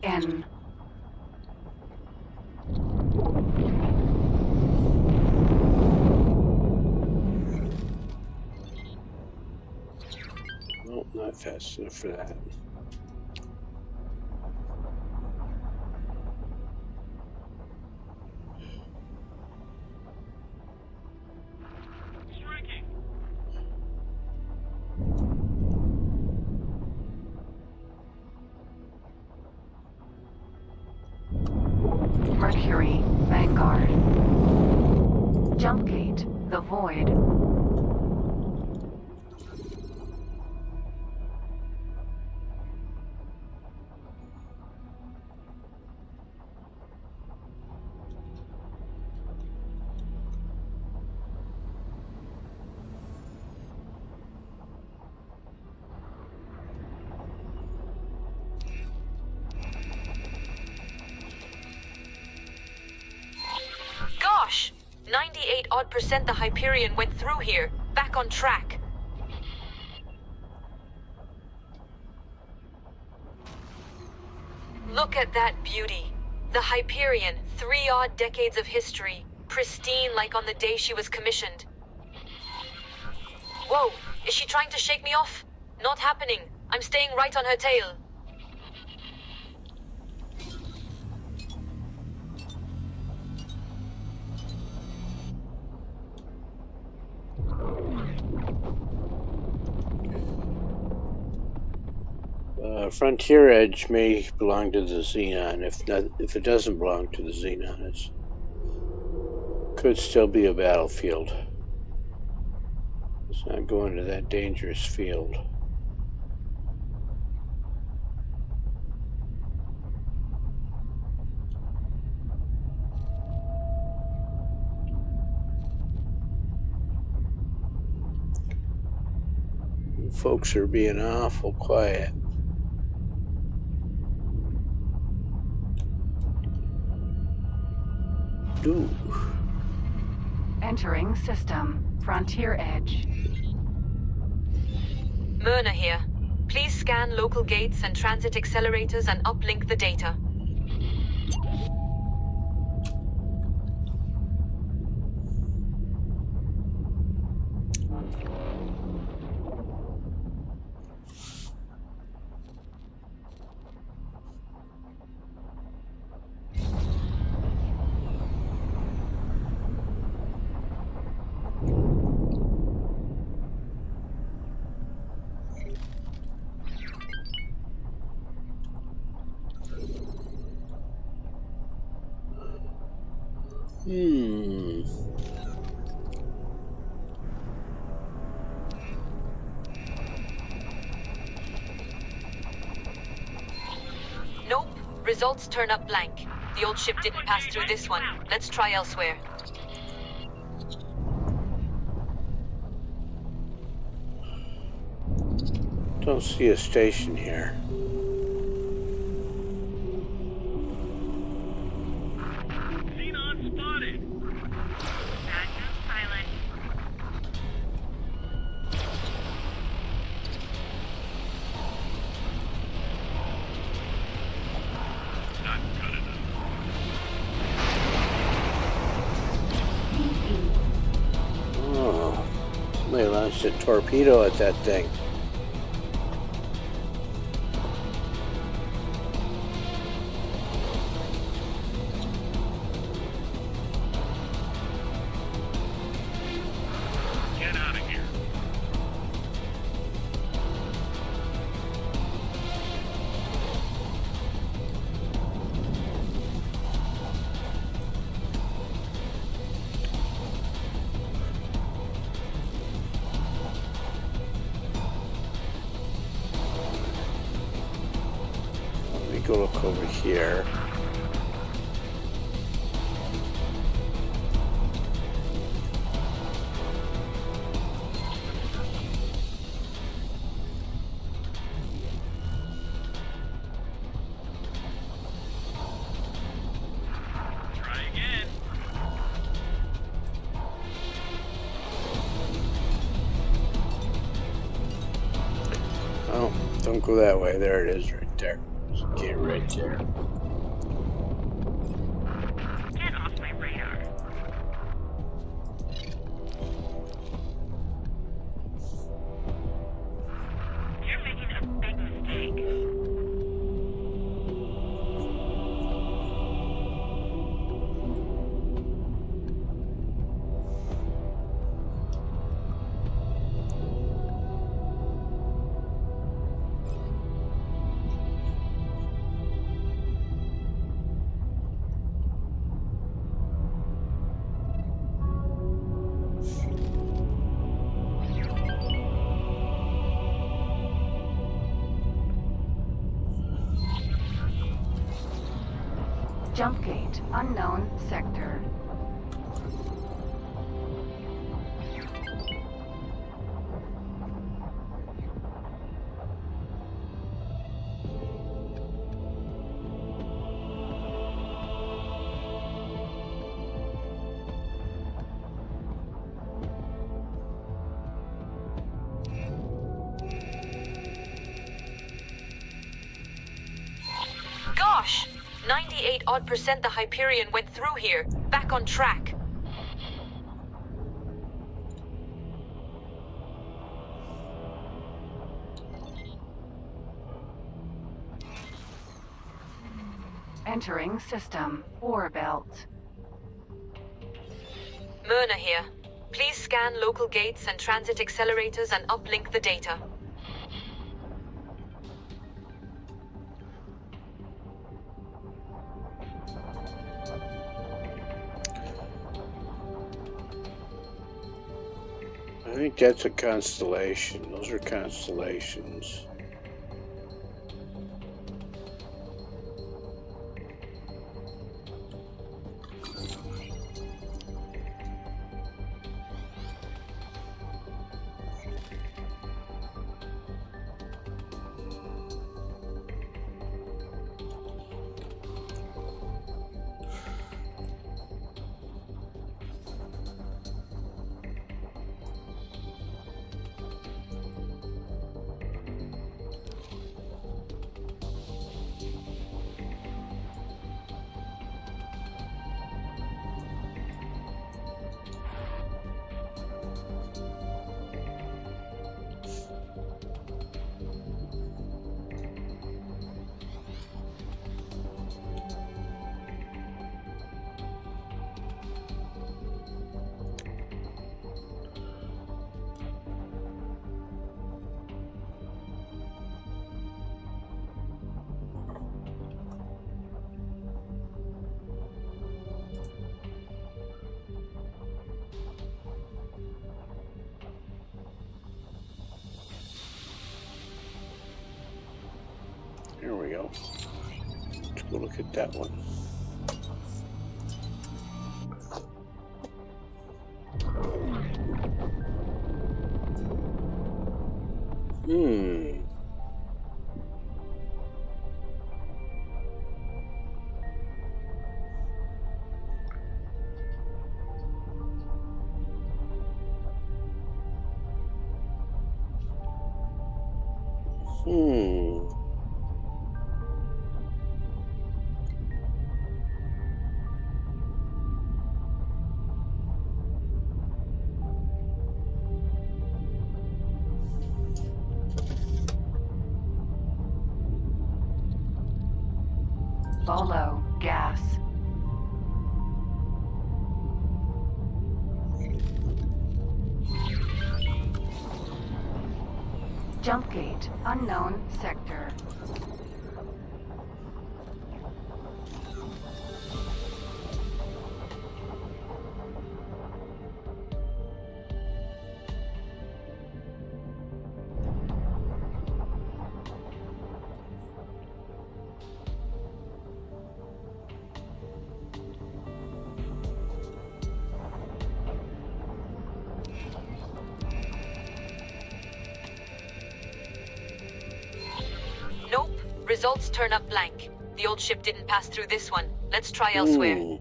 N. Well, not fast enough for that. Mercury, Vanguard. Jump gate, the Void. Gosh! 98% the Hyperion went through here. Back on track. Look at that beauty. The Hyperion, 3-odd decades of history. Pristine like on the day she was commissioned. Whoa! Is she trying to shake me off? Not happening. I'm staying right on her tail. Frontier Edge may belong to the Xenon. If it doesn't belong to the Xenon, it could still be a battlefield. Let's not go into that dangerous field. Folks are being awful quiet. Ooh. Entering system, Frontier Edge. Myrna here. Please scan local gates and transit accelerators and uplink the data. Nope. Results turn up blank. The old ship didn't pass through this one. Let's try elsewhere. Don't see a station here. Xenon spotted. Bad news, pilot. Not good enough. Oh, they launched a torpedo at that thing. Get out of here. go look over here. Oh, don't go that way. There it is right there. There's a gate right there. Get off my radar. You're making a big mistake. Jump gate, unknown sector. Gosh! 98% the Hyperion went through here. Back on track. Entering system. Ore belt. Myrna here. Please scan local gates and transit accelerators and uplink the data. I think that's a constellation. Those are constellations. Here we go. Let's go look at that one. Bolo, gas. Jump gate, unknown sector. Results turn up blank. The old ship didn't pass through this one. Let's try elsewhere.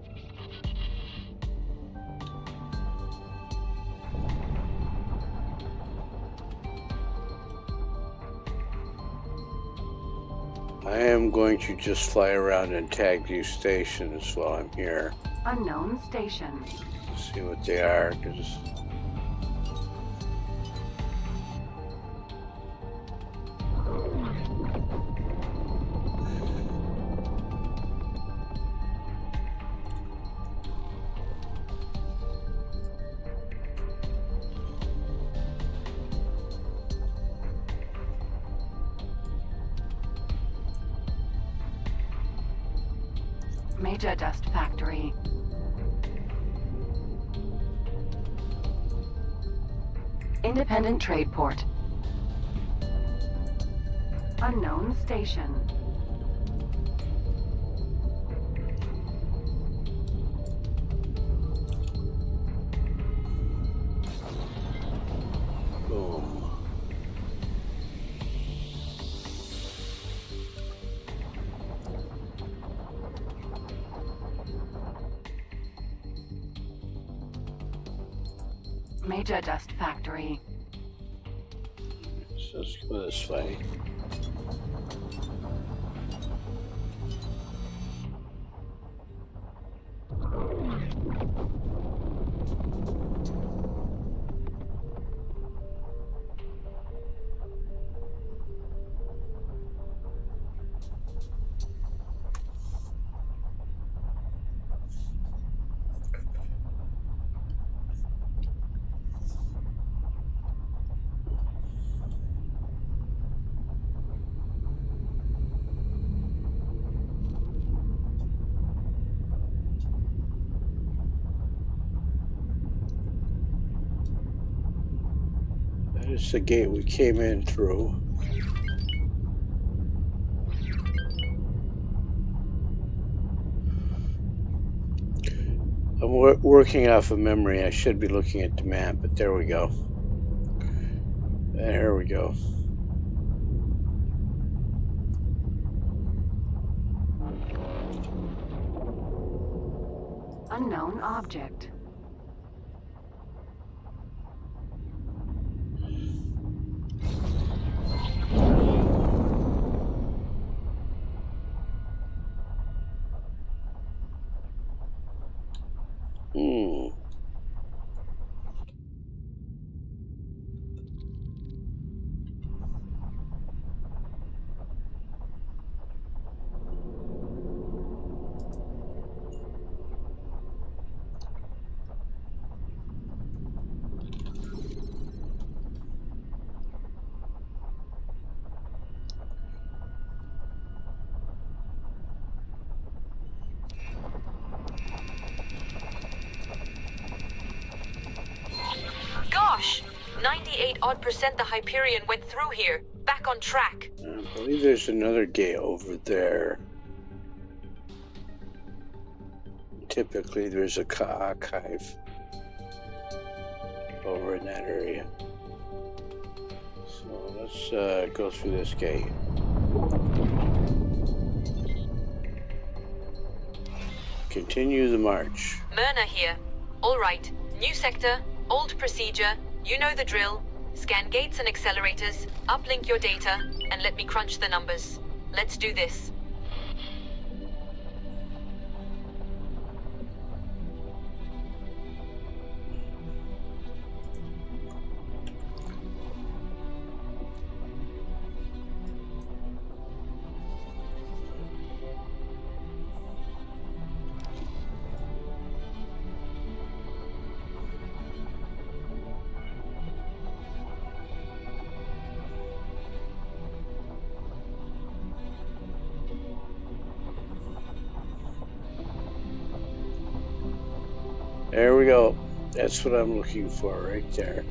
I am going to just fly around and tag these stations while I'm here. Unknown station. See what they are, because Major Dust Factory. Independent Trade Port. Unknown station. boom. Major Dust Factory. So let's go this way. That is the gate we came in through. I'm working off of memory. I should be looking at the map, but there we go. There we go. Unknown object. Gosh! 98% the Hyperion went through here. Back on track. I believe there's another gate over there. Typically there's a archive over in that area. So let's go through this gate. Continue the march. Myrna here. All right. New sector, old procedure. You know the drill. Scan gates and accelerators, uplink your data, and let me crunch the numbers. Let's do this. There we go. That's what I'm looking for right there.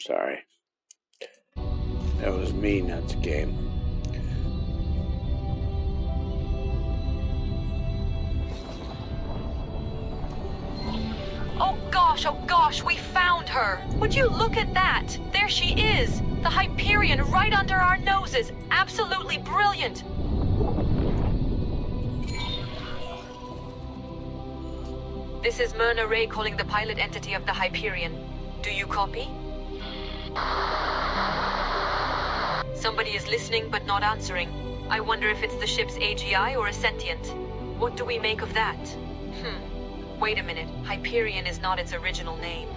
Sorry. That was me, not the game. Oh gosh, we found her! Would you look at that? There she is! The Hyperion right under our noses! Absolutely brilliant! This is Myrna Ray calling the pilot entity of the Hyperion. Do you copy? Somebody is listening but not answering. I wonder if it's the ship's AGI or a sentient. What do we make of that? Wait a minute. Hyperion is not its original name.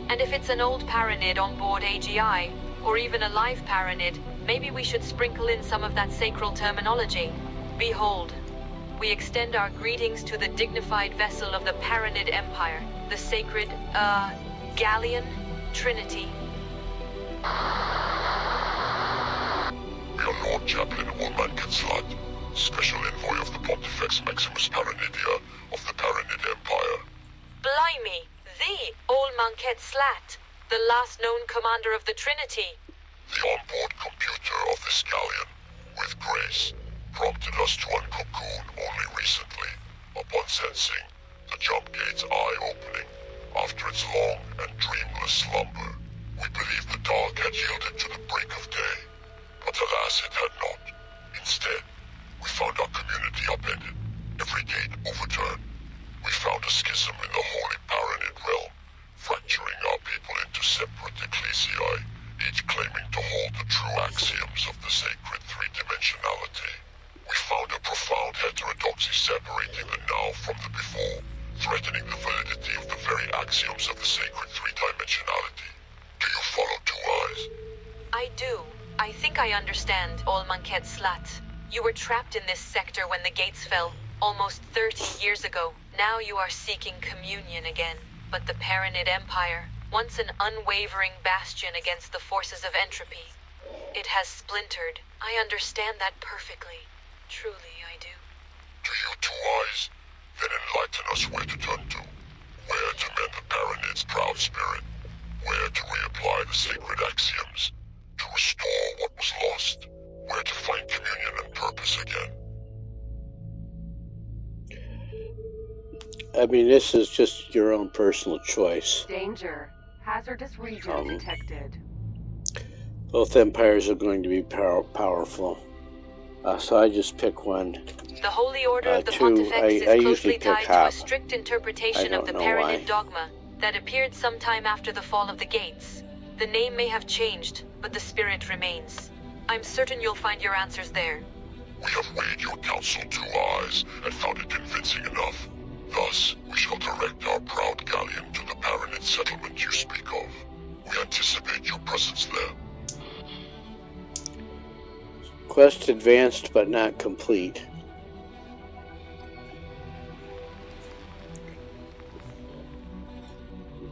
And if it's an old Paranid on board AGI, or even a live Paranid, maybe we should sprinkle in some of that sacral terminology. Behold, we extend our greetings to the dignified vessel of the Paranid Empire, the sacred, Galleon Trinity. We are Lord Chaplain Allman Katslat, Special Envoy of the Pontifex Maximus Paranidia of the Paranid Empire. Blimey, the Allman Katslat, the last known commander of the Trinity. The onboard computer of this galleon, with grace, prompted us to uncocoon only recently, upon sensing the jump gate's eye-opening after its long and dreamless slumber. We believed the dark had yielded to the break of day, but alas it had not. Instead, we found our community upended, every gate overturned. We found a schism in the holy Paranid realm, fracturing our people into separate ecclesiae, each claiming to hold the true axioms of the sacred three-dimensionality. We found a profound heterodoxy separating the now from the before, threatening the validity of the very axioms of the sacred three-dimensionality. Do you follow Two Eyes? I do. I think I understand, Allman Katslat. You were trapped in this sector when the gates fell, almost 30 years ago. Now you are seeking communion again. But the Paranid Empire, once an unwavering bastion against the forces of entropy, it has splintered. I understand that perfectly. Truly, I do. Do you Two Eyes? Then enlighten us where to turn to. Where to mend the Paranid's proud spirit. Where to reapply the sacred axioms. To restore what was lost. Where to find communion and purpose again. I mean, this is just your own personal choice. Danger. Hazardous region detected. Both empires are going to be powerful. So I just pick one. The Holy Order of the Two, Pontifex is I closely usually pick tied to Hop. a strict interpretation of the Paranid dogma that appeared sometime after the fall of the gates. The name may have changed, but the spirit remains. I'm certain you'll find your answers there. We have weighed your counsel 2 eyes and found it convincing enough. Thus, we shall direct our proud galleon to the Paranid settlement you speak of. We anticipate your presence there. Quest advanced but not complete.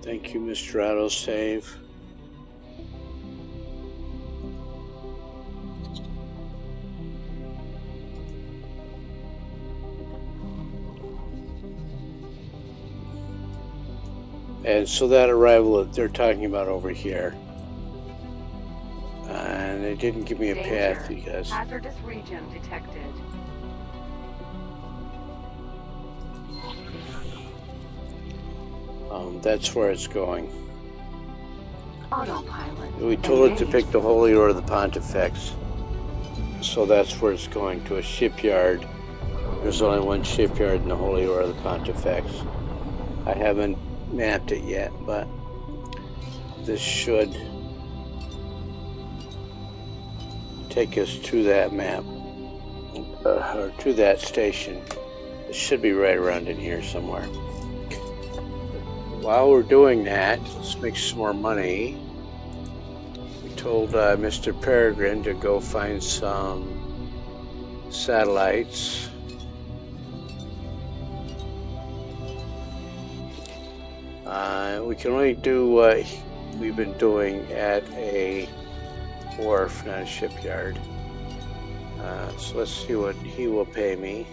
Thank you, Mr. Autosave. And so that arrival that they're talking about over here. And they didn't give me a path because... Hazardous region detected. That's where it's going. Autopilot. We told it to pick the Holy Order of the Pontifex. So that's where it's going, to a shipyard. There's only one shipyard in the Holy Order of the Pontifex. I haven't mapped it yet, but this should take us to that map, or to that station. It should be right around in here somewhere. While we're doing that, let's make some more money. We told Mr. Peregrine to go find some satellites. We can only do what we've been doing at a wharf, not a shipyard. So let's see what he will pay me.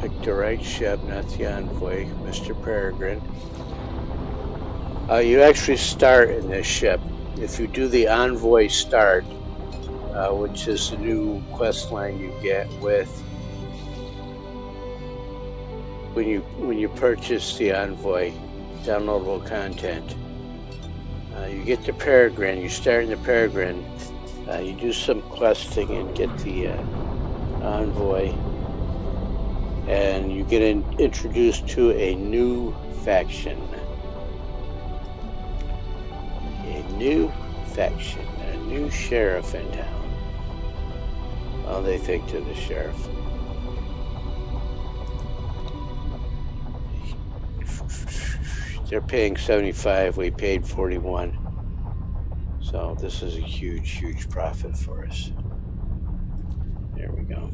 Pick the right ship, not the Envoy, Mr. Peregrine. You actually start in this ship. If you do the Envoy start, which is the new quest line you get with when you purchase the Envoy downloadable content, you get the Peregrine. You start in the Peregrine. You do some questing and get the Envoy, and you get introduced to a new faction. A new faction, a new sheriff in town. Well, they think they're the sheriff. They're paying 75, we paid 41. So this is a huge, huge profit for us. There we go.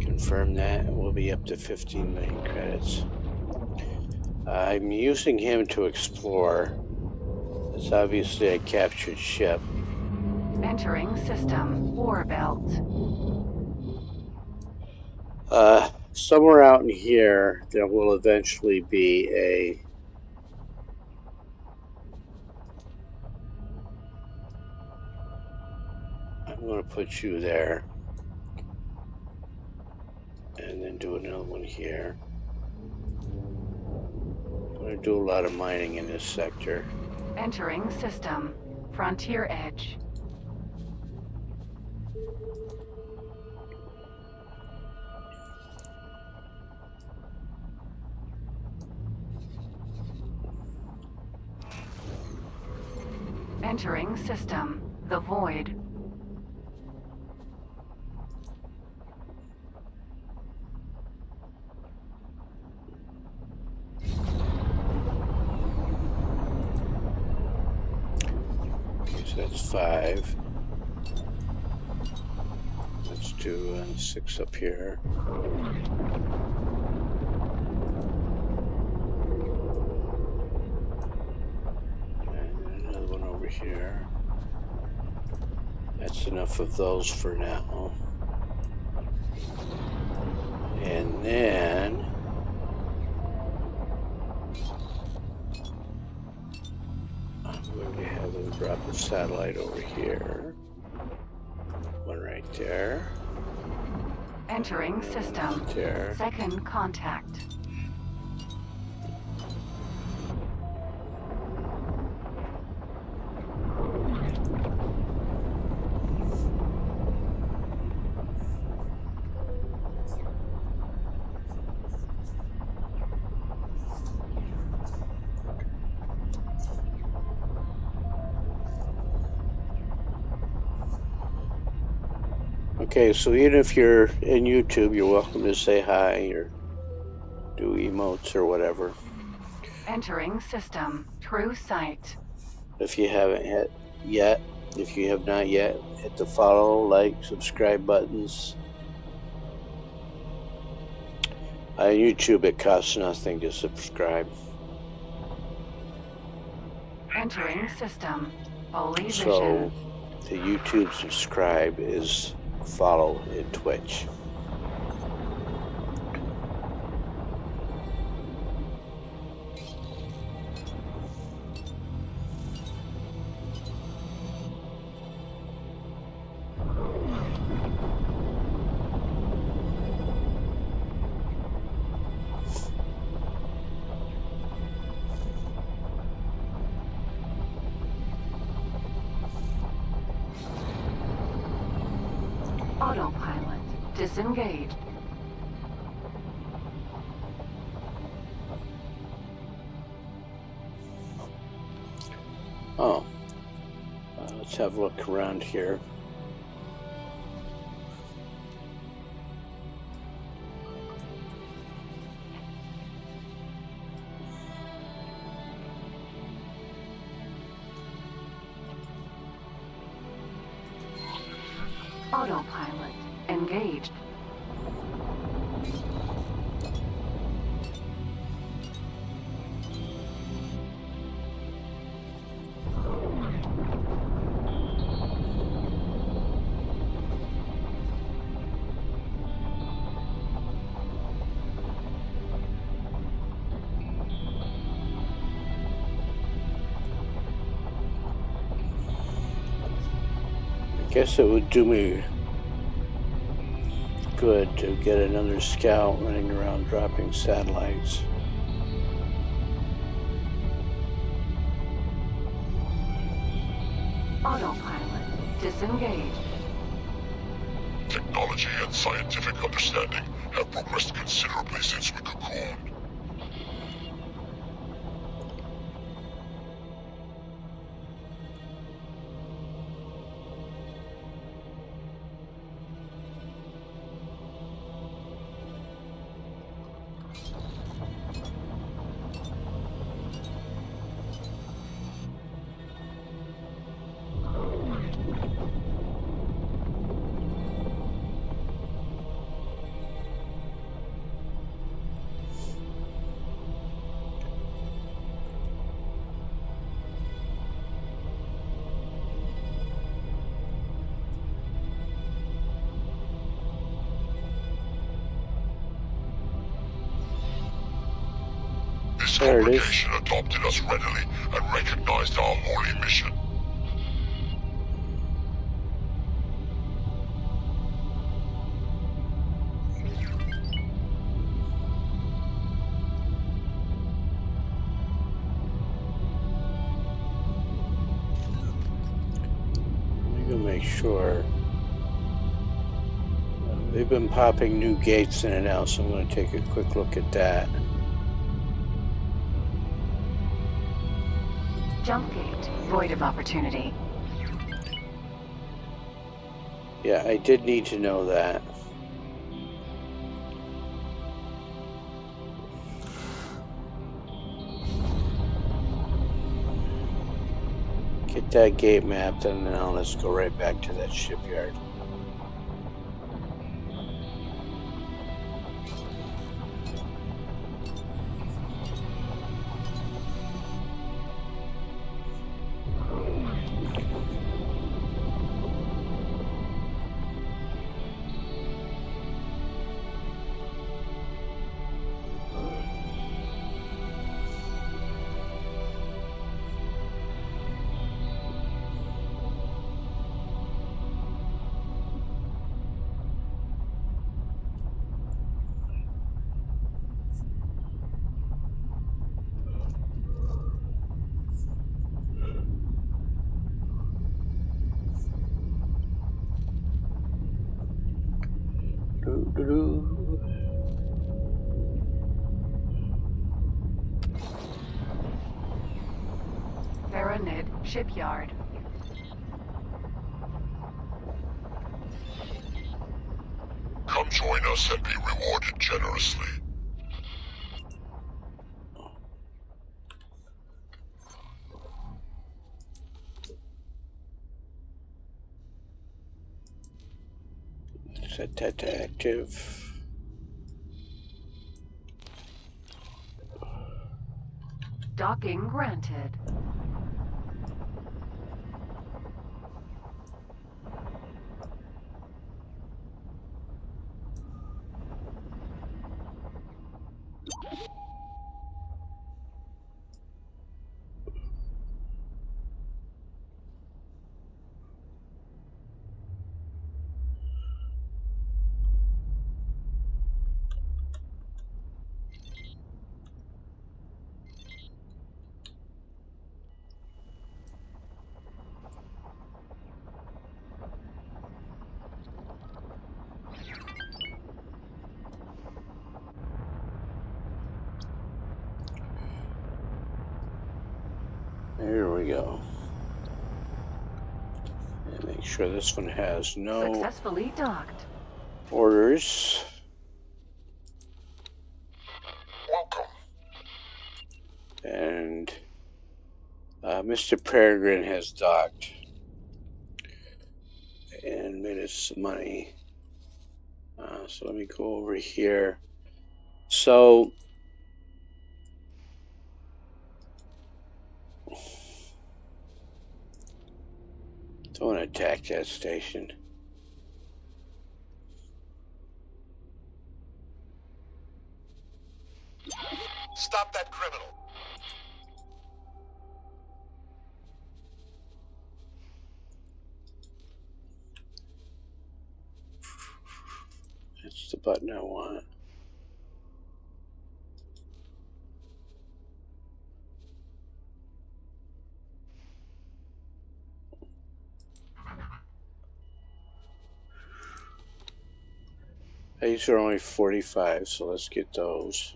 Confirm that, and we'll be up to 15 million credits. I'm using him to explore. It's obviously a captured ship. Entering system. War belt. Somewhere out in here, there will eventually be a... I'm going to put you there. And then do another one here. I'm going to do a lot of mining in this sector. Entering system. Frontier edge. Entering system. The void. So that's 5. Let's do 6 up here. And another one over here. That's enough of those for now. And then I'm going to have them drop a satellite over here. One right there. Entering system. Right there. Second contact. Okay, so even if you're in YouTube, you're welcome to say hi or do emotes or whatever. Entering system. True sight. If you haven't yet, if you have not yet, hit the follow, like, subscribe buttons. On YouTube, it costs nothing to subscribe. Entering system. Holy So, vision. the YouTube subscribe is follow in Twitch. Autopilot. Disengaged. Oh, let's have a look around here. Autopilot. Engaged. Guess it would do me good to get another scout running around dropping satellites. Autopilot disengaged. Technology and scientific understanding have progressed considerably since we cocooned. This congregation adopted us readily and recognized our holy mission. Let me go make sure. They've been popping new gates in and out, so I'm going to take a quick look at that. Jump gate. Void of opportunity. Yeah, I did need to know that. Get that gate mapped, and now let's go right back to that shipyard. Enshrouded shipyard. Come join us and be rewarded generously. Set that to active. Docking granted. There we go. And make sure this one has no Successfully docked. orders. Welcome. And Mr. Peregrine has docked and made us some money. So let me go over here. So don't attack that station. Stop that criminal. It's the button I want. These are only 45, so let's get those.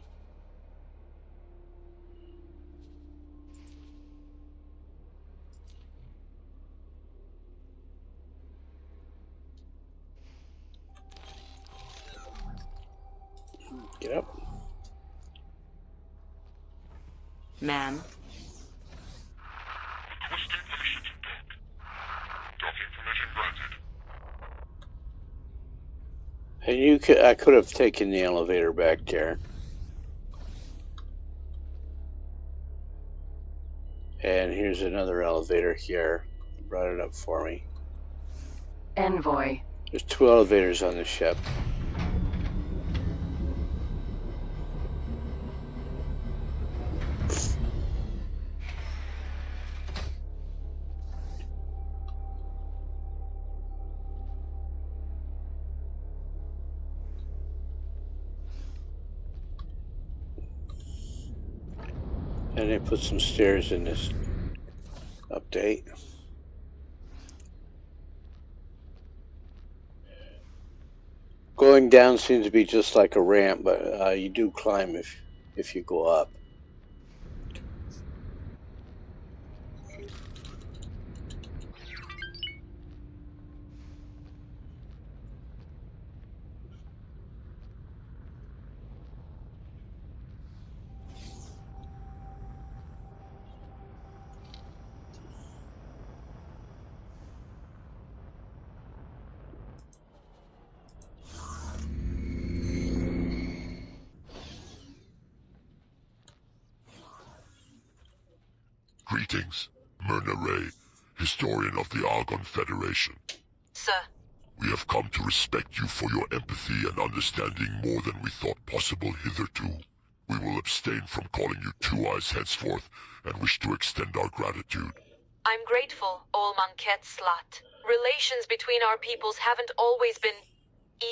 Get up. Ma'am? Requesting efficiency dock. Docking permission granted. And I could have taken the elevator back there. And here's another elevator here. Brought it up for me. Envoy. There's 2 elevators on the ship. And they put some stairs in this update. Going down seems to be just like a ramp, but you do climb if you go up. Greetings, Myrna Ray, historian of the Argon Federation. Sir. We have come to respect you for your empathy and understanding more than we thought possible hitherto. We will abstain from calling you Two Eyes henceforth and wish to extend our gratitude. I'm grateful, Ol Manket Slat. Relations between our peoples haven't always been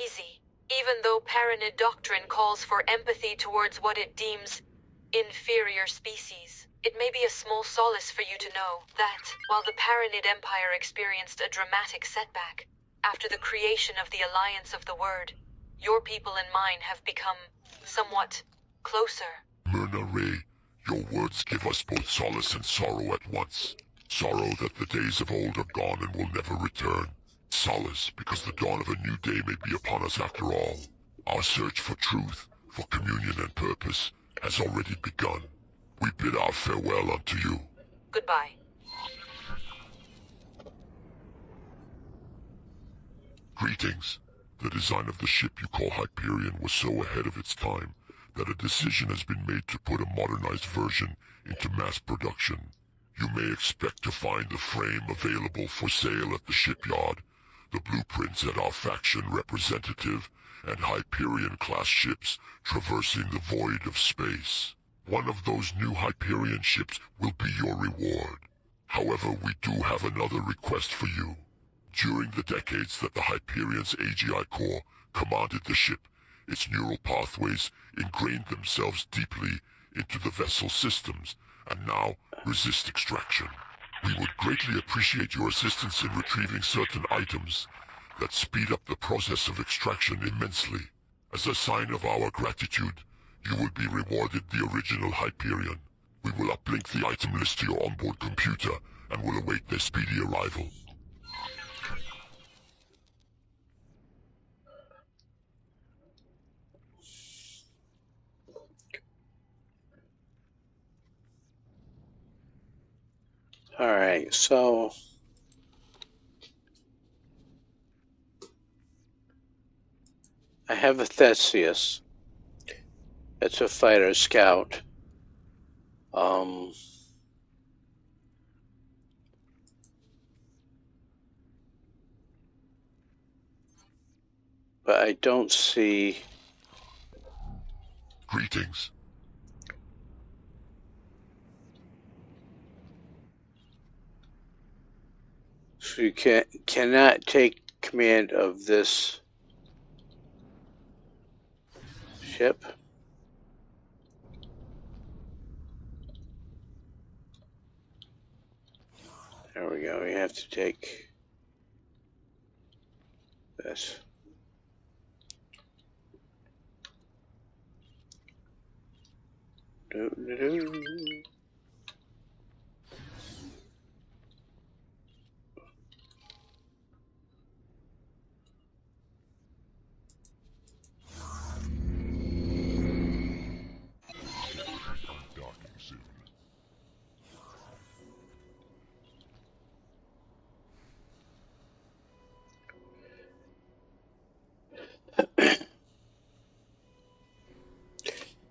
easy, even though Paranid doctrine calls for empathy towards what it deems inferior species. It may be a small solace for you to know that, while the Paranid Empire experienced a dramatic setback after the creation of the Alliance of the Word, your people and mine have become somewhat closer. Myrna Ray, your words give us both solace and sorrow at once. Sorrow that the days of old are gone and will never return. Solace because the dawn of a new day may be upon us after all. Our search for truth, for communion and purpose, has already begun. We bid our farewell unto you. Goodbye. Greetings. The design of the ship you call Hyperion was so ahead of its time that a decision has been made to put a modernized version into mass production. You may expect to find the frame available for sale at the shipyard, the blueprints at our faction representative, and Hyperion-class ships traversing the void of space. One of those new Hyperion ships will be your reward. However, we do have another request for you. During the decades that the Hyperion's AGI core commanded the ship, its neural pathways ingrained themselves deeply into the vessel systems, and now resist extraction. We would greatly appreciate your assistance in retrieving certain items that speed up the process of extraction immensely. As a sign of our gratitude, you will be rewarded the original Hyperion. We will uplink the item list to your onboard computer and will await their speedy arrival. Alright, so I have a Theseus. It's a fighter scout. But I don't see. Greetings. So you cannot take command of this ship. There we go. We have to take this. Doo-doo-doo. Docking soon.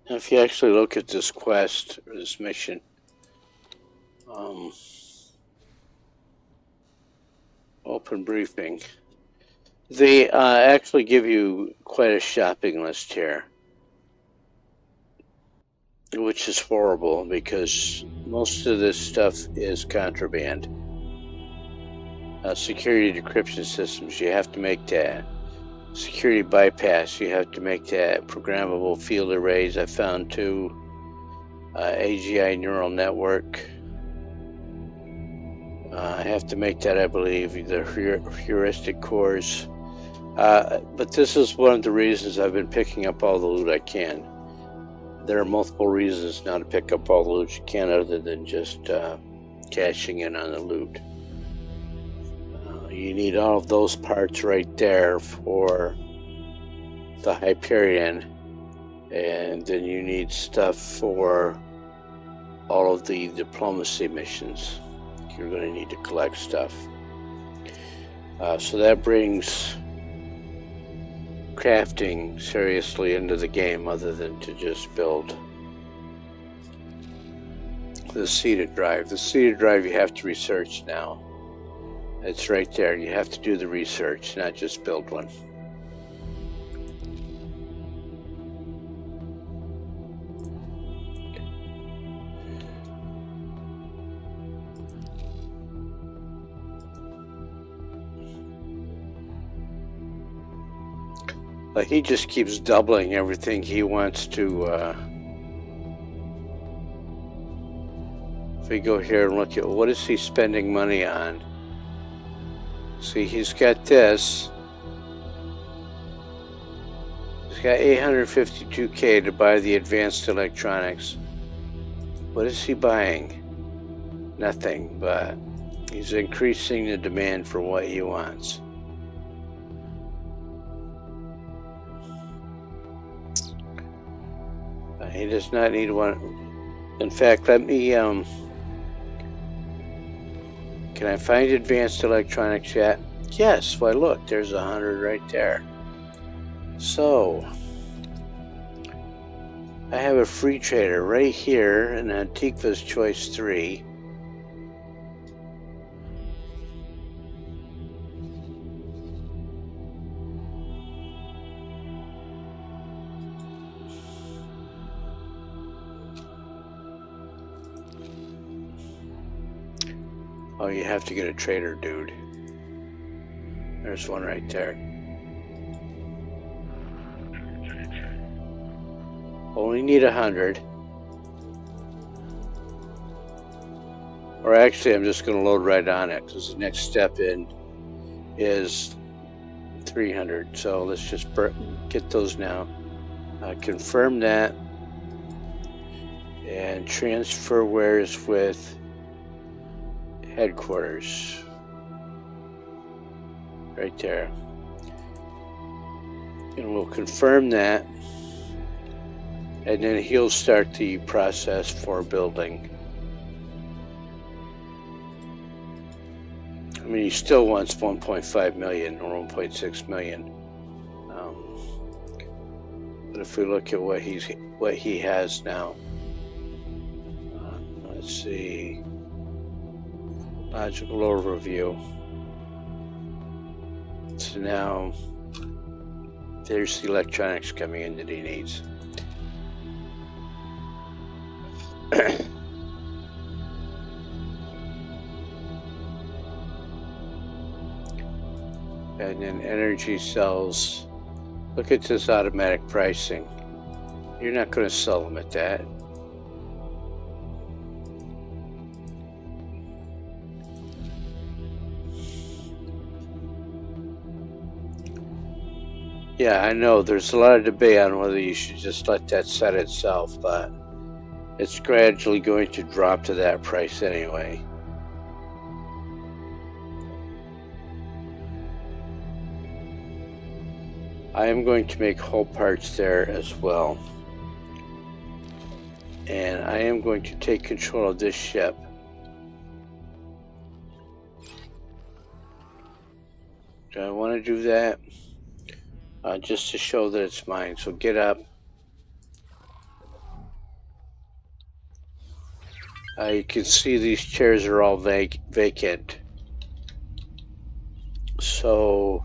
Now, if you actually look at this quest, or this mission, open briefing, they actually give you quite a shopping list here, which is horrible because most of this stuff is contraband. Security decryption systems, you have to make that. Security bypass, you have to make that. Programmable field arrays, I found 2. AGI neural network, I have to make that, I believe. The heuristic cores. But this is one of the reasons I've been picking up all the loot I can. There are multiple reasons now to pick up all the loot you can other than just cashing in on the loot. You need all of those parts right there for the Hyperion, and then you need stuff for all of the diplomacy missions. You're going to need to collect stuff. So that brings crafting seriously into the game other than to just build the seated drive. The seated drive you have to research now. It's right there. You have to do the research, not just build one. He just keeps doubling everything he wants to. If we go here and look at what is he spending money on. See, he's got this. He's got 852K to buy the advanced electronics. What is he buying? Nothing, but he's increasing the demand for what he wants. He does not need one. In fact, let me, can I find advanced electronics yet? Yes, why look, there's 100 right there. So, I have a free trader right here in Antiqua's Choice 3. Oh, you have to get a trader, dude. There's one right there. Only need 100. Or actually, I'm just going to load right on it because the next step in is 300. So let's just get those now. Confirm that. And transfer wares with headquarters. Right there. And we'll confirm that. And then he'll start the process for building. I mean, he still wants 1.5 million or 1.6 million. But if we look at what he has now, let's see. Logical overview. So now there's the electronics coming in that he needs. And then energy cells. Look at this automatic pricing. You're not going to sell them at that. Yeah, I know there's a lot of debate on whether you should just let that set itself, but it's gradually going to drop to that price anyway. I am going to make hull parts there as well. And I am going to take control of this ship. Do I want to do that? Just to show that it's mine. So get up. You can see these chairs are all vacant. So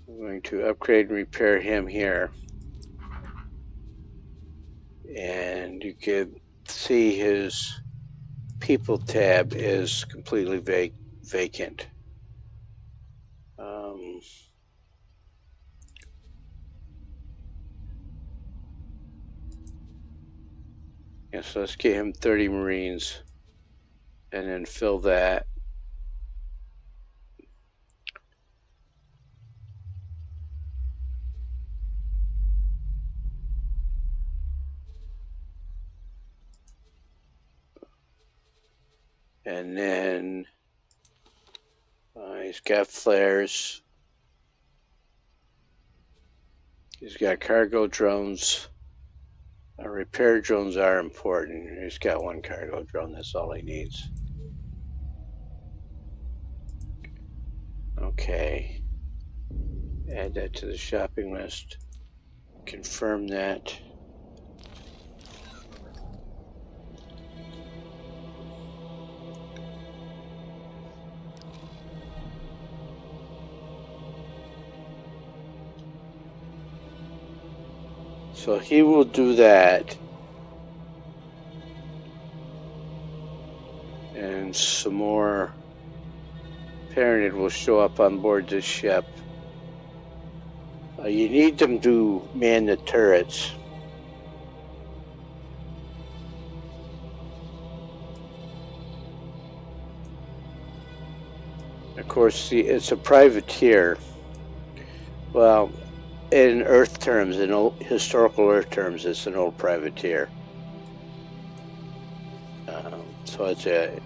I'm going to upgrade and repair him here. And you can see his people tab is completely vacant. Yeah, so let's get him 30 Marines and then fill that. And then he's got flares. He's got cargo drones. Repair drones are important. He's got one cargo drone. That's all he needs. Okay. Add that to the shopping list. Confirm that. So he will do that. And some more Paranid will show up on board this ship. You need them to man the turrets. Of course, it's a privateer. Well, in Earth terms, in old, historical Earth terms, it's an old privateer. So it's a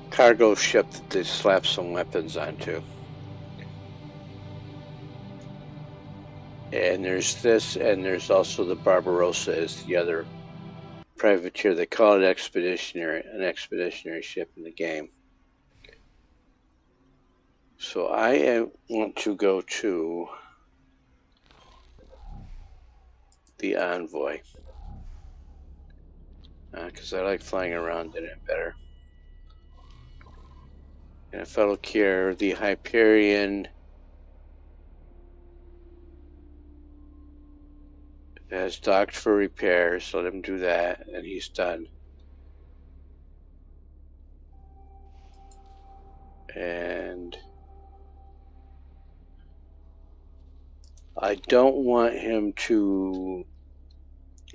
cargo ship that they slap some weapons onto. And there's this, and there's also the Barbarossa is the other privateer. They call it an expeditionary ship in the game. So I want to go to the Envoy. Because I like flying around in it better. And a fellow care, the Hyperion has docked for repairs. Let him do that, and he's done. And I don't want him to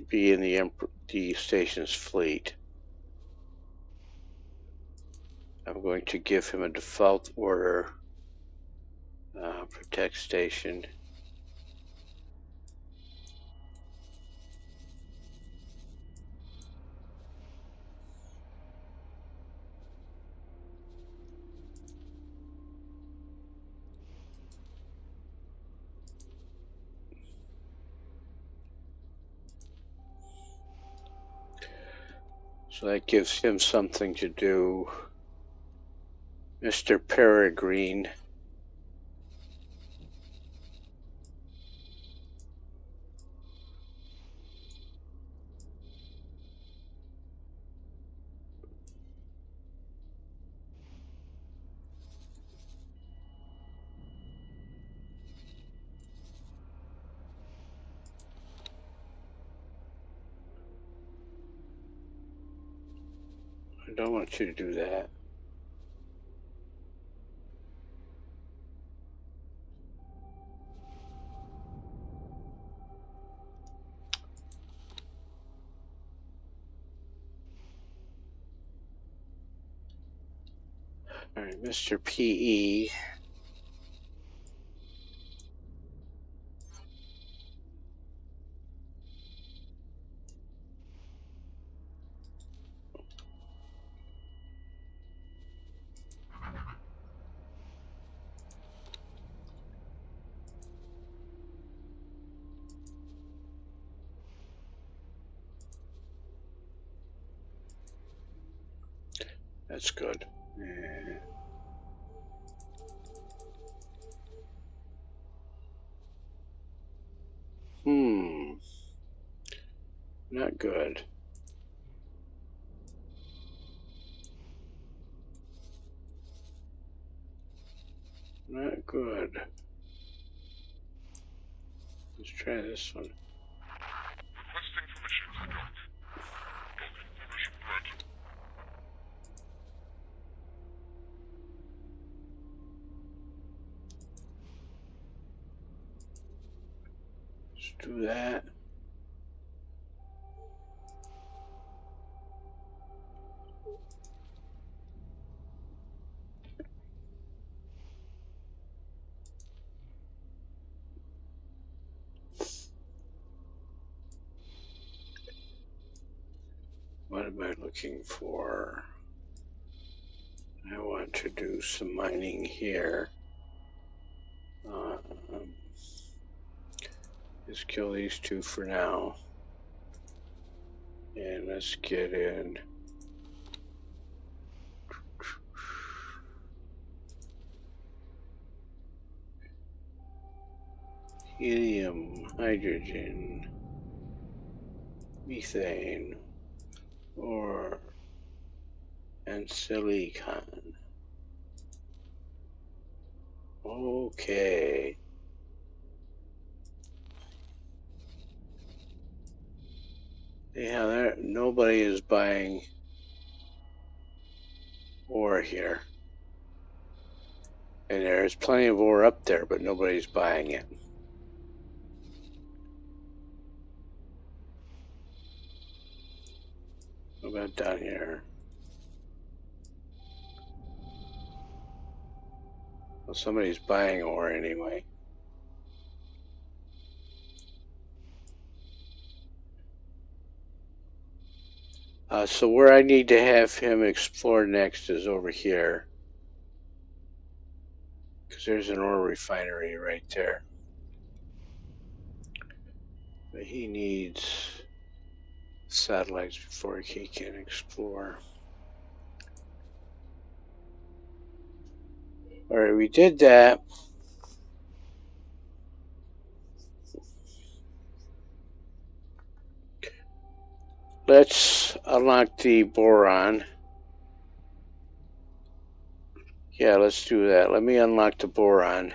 be in the station's fleet. I'm going to give him a default order. Protect station. So that gives him something to do. Mr. Peregrine. don't want you to do that. All right, Mr. PE. That's good. Not good. Not good. Let's try this one. Requesting permission to conduct. Docking permission granted. Let's do that. What am I looking for? I want to do some mining here. Let's kill these two for now. And let's get in. Helium, hydrogen, methane, and silicon. Okay. Yeah, nobody is buying ore here. And there's plenty of ore up there, but nobody's buying it. What about down here? Well, somebody's buying ore anyway. So where I need to have him explore next is over here. Because there's an ore refinery right there. But he needs satellites before he can explore. Alright, we did that. Let's unlock the boron. Yeah, let's do that. Let me unlock the boron.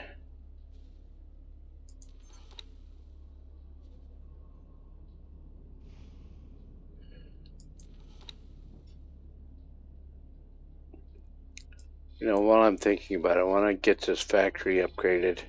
You know, while I'm thinking about it, I want to get this factory upgraded.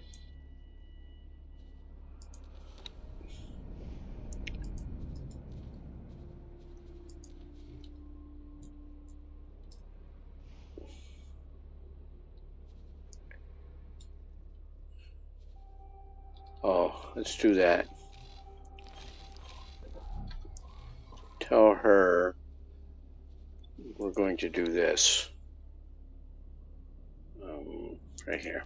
Oh, let's do that. Tell her we're going to do this. Right here.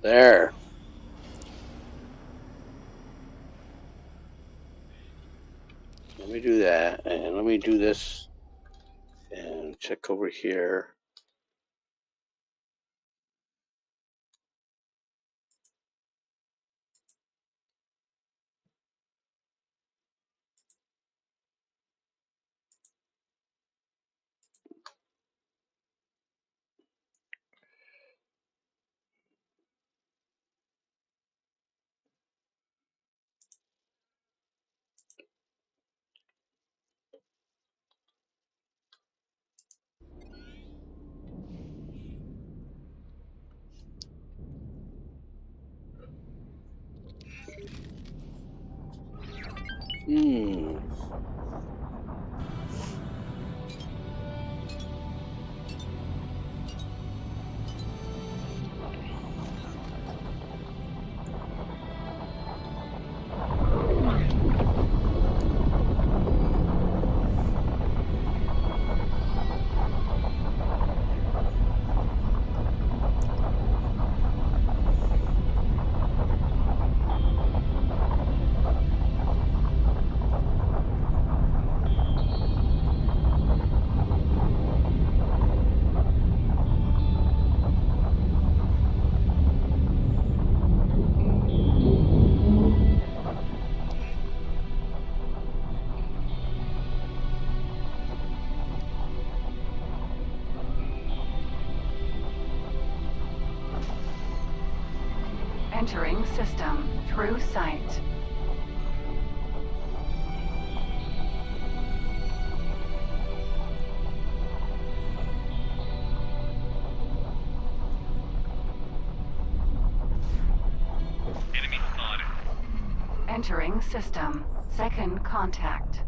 There. Let me do that, and let me do this, and check over here. Hmm. Entering system through sight. Enemy spotted. Entering system. Second contact.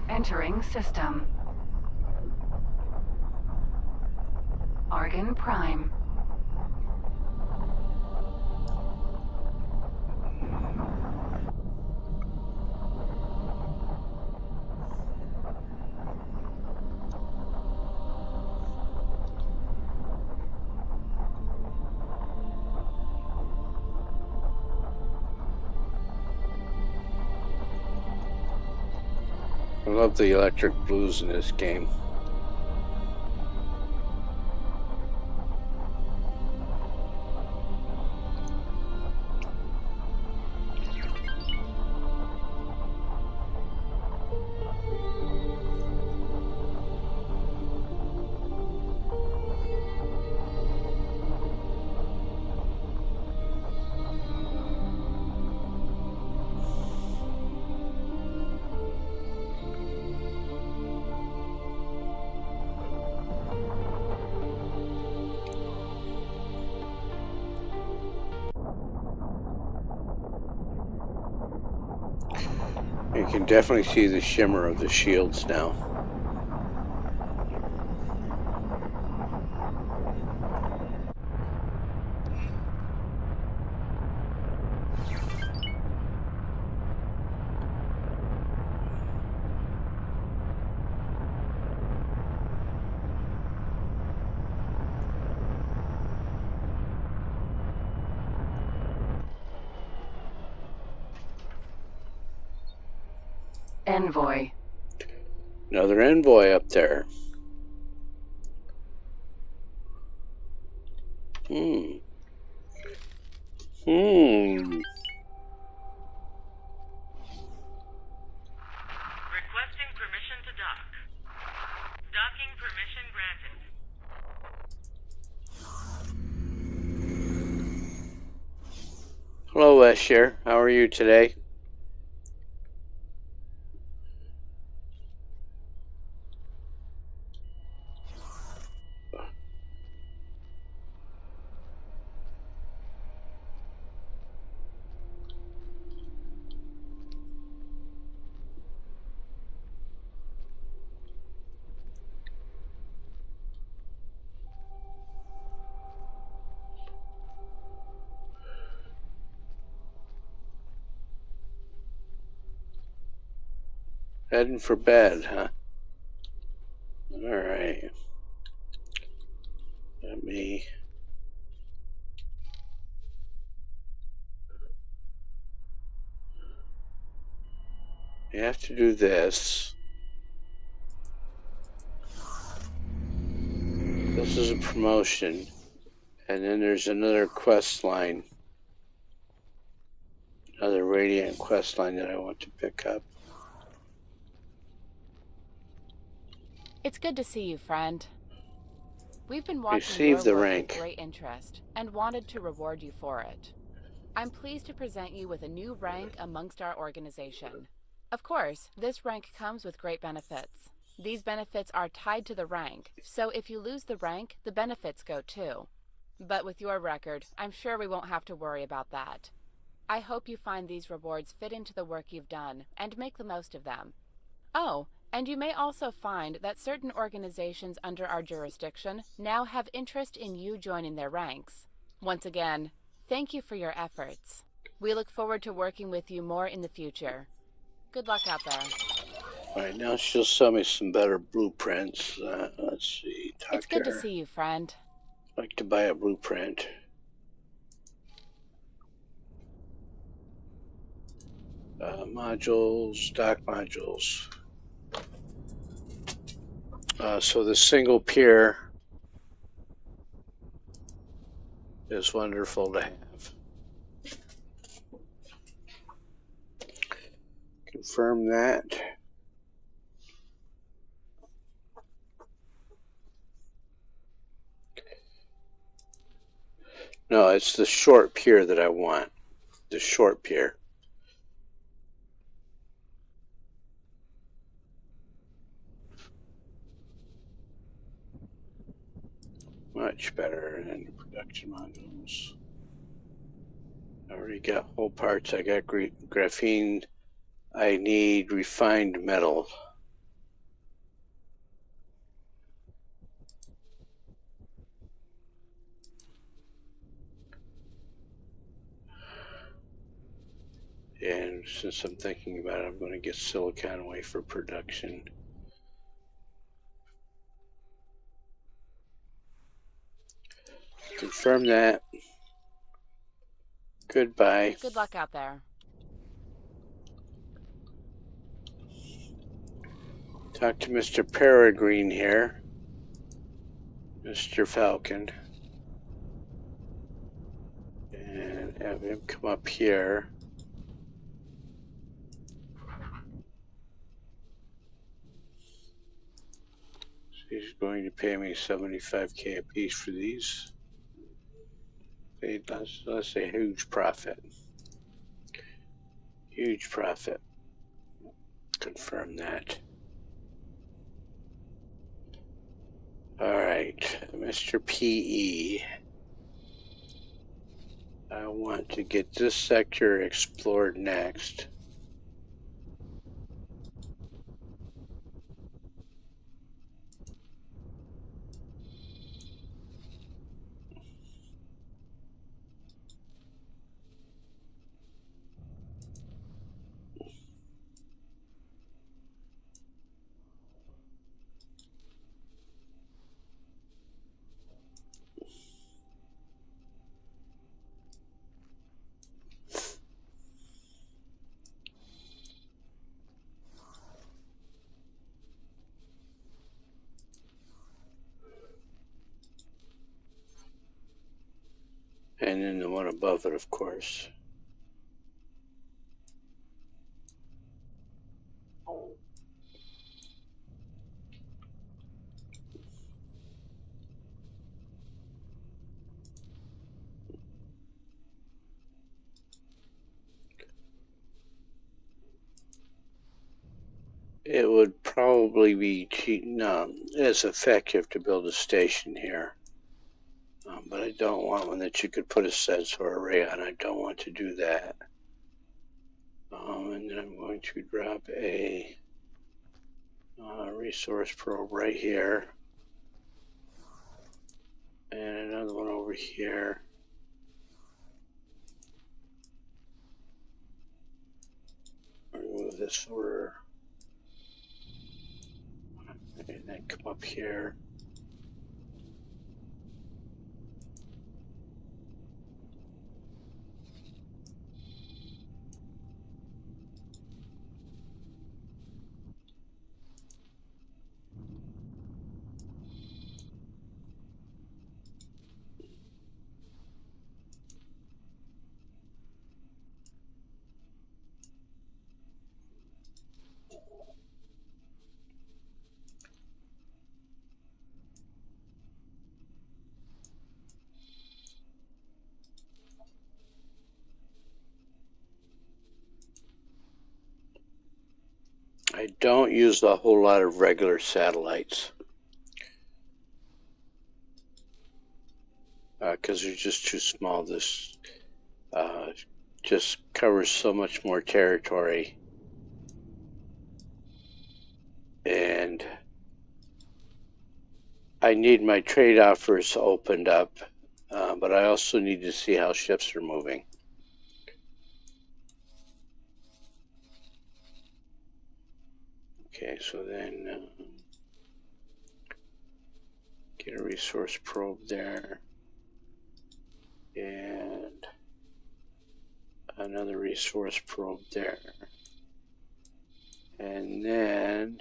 Entering system. Argon Prime. I love the electric blues in this game. You can definitely see the shimmer of the shields now. Envoy. Another envoy up there. Hmm. Requesting permission to dock. Docking permission granted. Hello, Westshare. How are you today? Heading for bed, huh? All right. Let me. You have to do this. This is a promotion. And then there's another quest line. Another Radiant quest line that I want to pick up. It's good to see you, friend. We've been watching Receive your the work rank. with great interest and wanted to reward you for it. I'm pleased to present you with a new rank amongst our organization. Of course, this rank comes with great benefits. These benefits are tied to the rank, so if you lose the rank, the benefits go too. But with your record, I'm sure we won't have to worry about that. I hope you find these rewards fit into the work you've done and make the most of them. Oh, and you may also find that certain organizations under our jurisdiction now have interest in you joining their ranks. Once again, thank you for your efforts. We look forward to working with you more in the future. Good luck out there. Alright, now she'll sell me some better blueprints. Let's see. It's good to see you, friend. I'd like to buy a blueprint. Modules, stock modules. So the single pier is wonderful to have. Confirm that. No, it's the short pier that I want. The short pier. Much better than the production modules. I already got whole parts. I got graphene. I need refined metal. And since I'm thinking about it, I'm going to get silicon wafer production. Confirm that. Goodbye. Good luck out there. Talk to Mr. Peregrine here. Mr. Falcon. And have him come up here. He's going to pay me $75K a piece for these. That's a huge profit. Huge profit. Confirm that. Alright, Mr. PE. I want to get this sector explored next. And then the one above it, of course. It would probably be cheap. No, it's effective to build a station here. But I don't want one that you could put a sensor array on. I don't want to do that. And then I'm going to drop a resource probe right here. And another one over here. Remove this order. And then come up here. I don't use a whole lot of regular satellites because they're just too small. This just covers so much more territory, and I need my trade offers opened up, but I also need to see how ships are moving. Okay, so then get a resource probe there, and another resource probe there, and then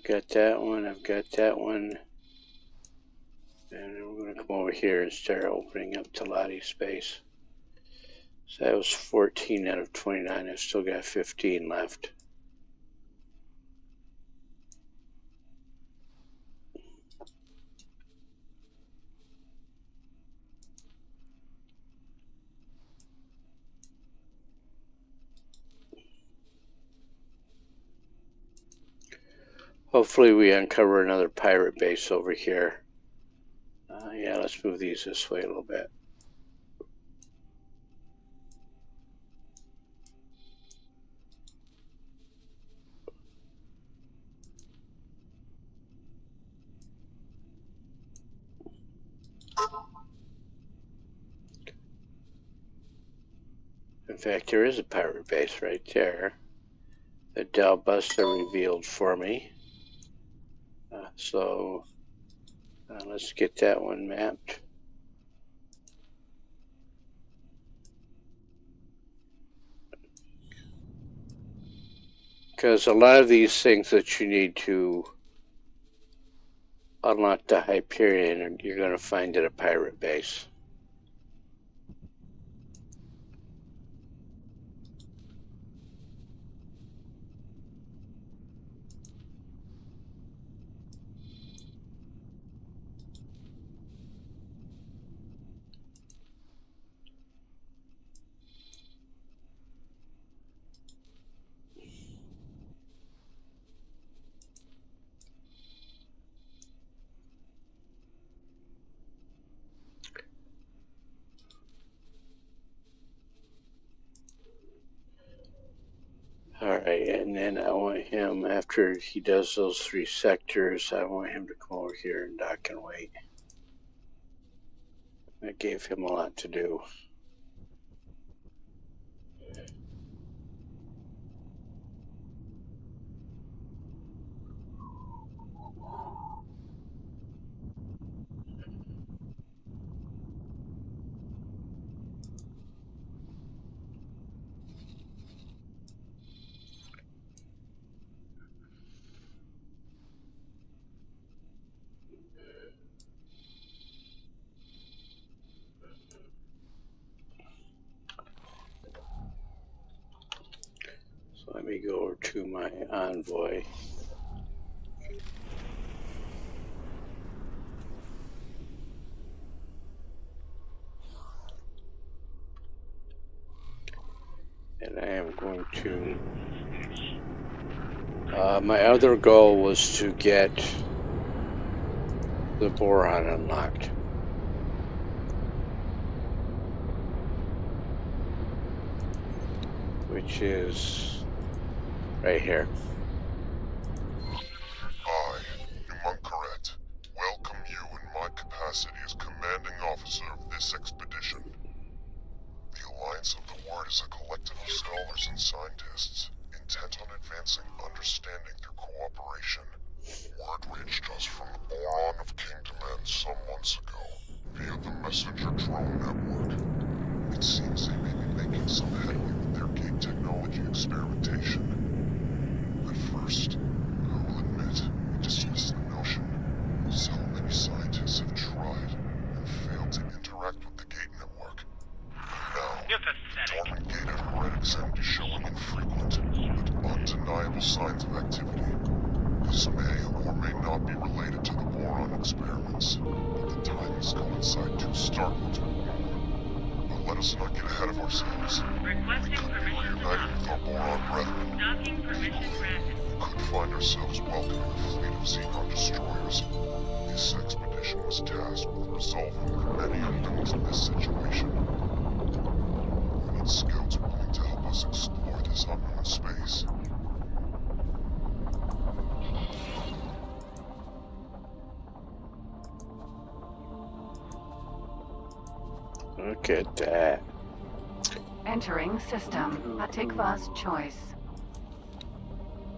got that one, I've got that one, and then we're going to come over here and start opening up Talati space. So that was 14 out of 29. I've still got 15 left. Hopefully we uncover another pirate base over here. Yeah, let's move these this way a little bit. In fact, there is a pirate base right there that Dalbusta revealed for me. So let's get that one mapped. Because a lot of these things that you need to unlock the Hyperion, you're going to find at a pirate base. Alright, and then I want him, after he does those 3 sectors, I want him to come over here and dock and wait. That gave him a lot to do. So let me go over to my Envoy. And I am going to... my other goal was to get the boron unlocked. Which is right here. I, Numunkaret, welcome you in my capacity as commanding officer of this expedition. The Alliance of the Word is a collective of scholars and scientists intent on advancing understanding through cooperation. Word reached us from the Boron of King Demand some months ago via the messenger drone network. It seems they may be making some headway with their gate technology experimentation. At first, I will admit, I dismissed the notion. So many scientists have tried and failed to interact with the gate network. Now, dormant gate at heretics end is showing infrequent but undeniable signs of activity. This may or may not be related to the boron experiments, but the timings coincide too starkly to ignore. But let us not get ahead of ourselves. We could be reunited with our boron brethren ourselves welcoming a fleet of Xenon destroyers. This expedition was tasked with resolving the many unknowns in this situation. We need scouts willing to help us explore this unknown space. Look at that. Entering system. Hatikva's choice.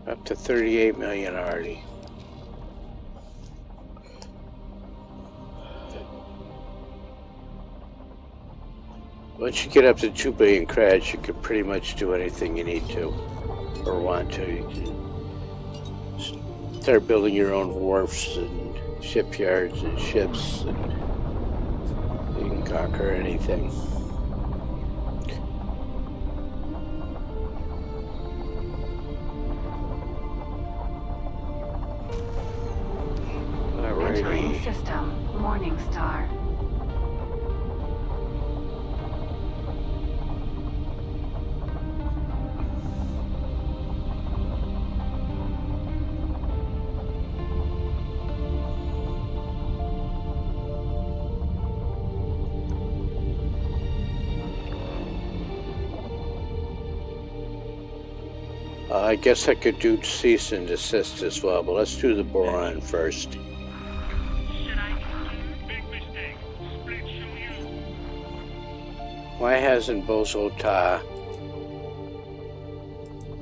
Up to 38 million already. Once you get up to 2 billion credits, you can pretty much do anything you need to or want to. You can start building your own wharfs and shipyards and ships, and you can conquer anything. Entering system. Morningstar. I guess I could do cease and desist as well, but let's do the boron first. Should I continue? Big mistake. Split show you. Why hasn't Bozo Ta?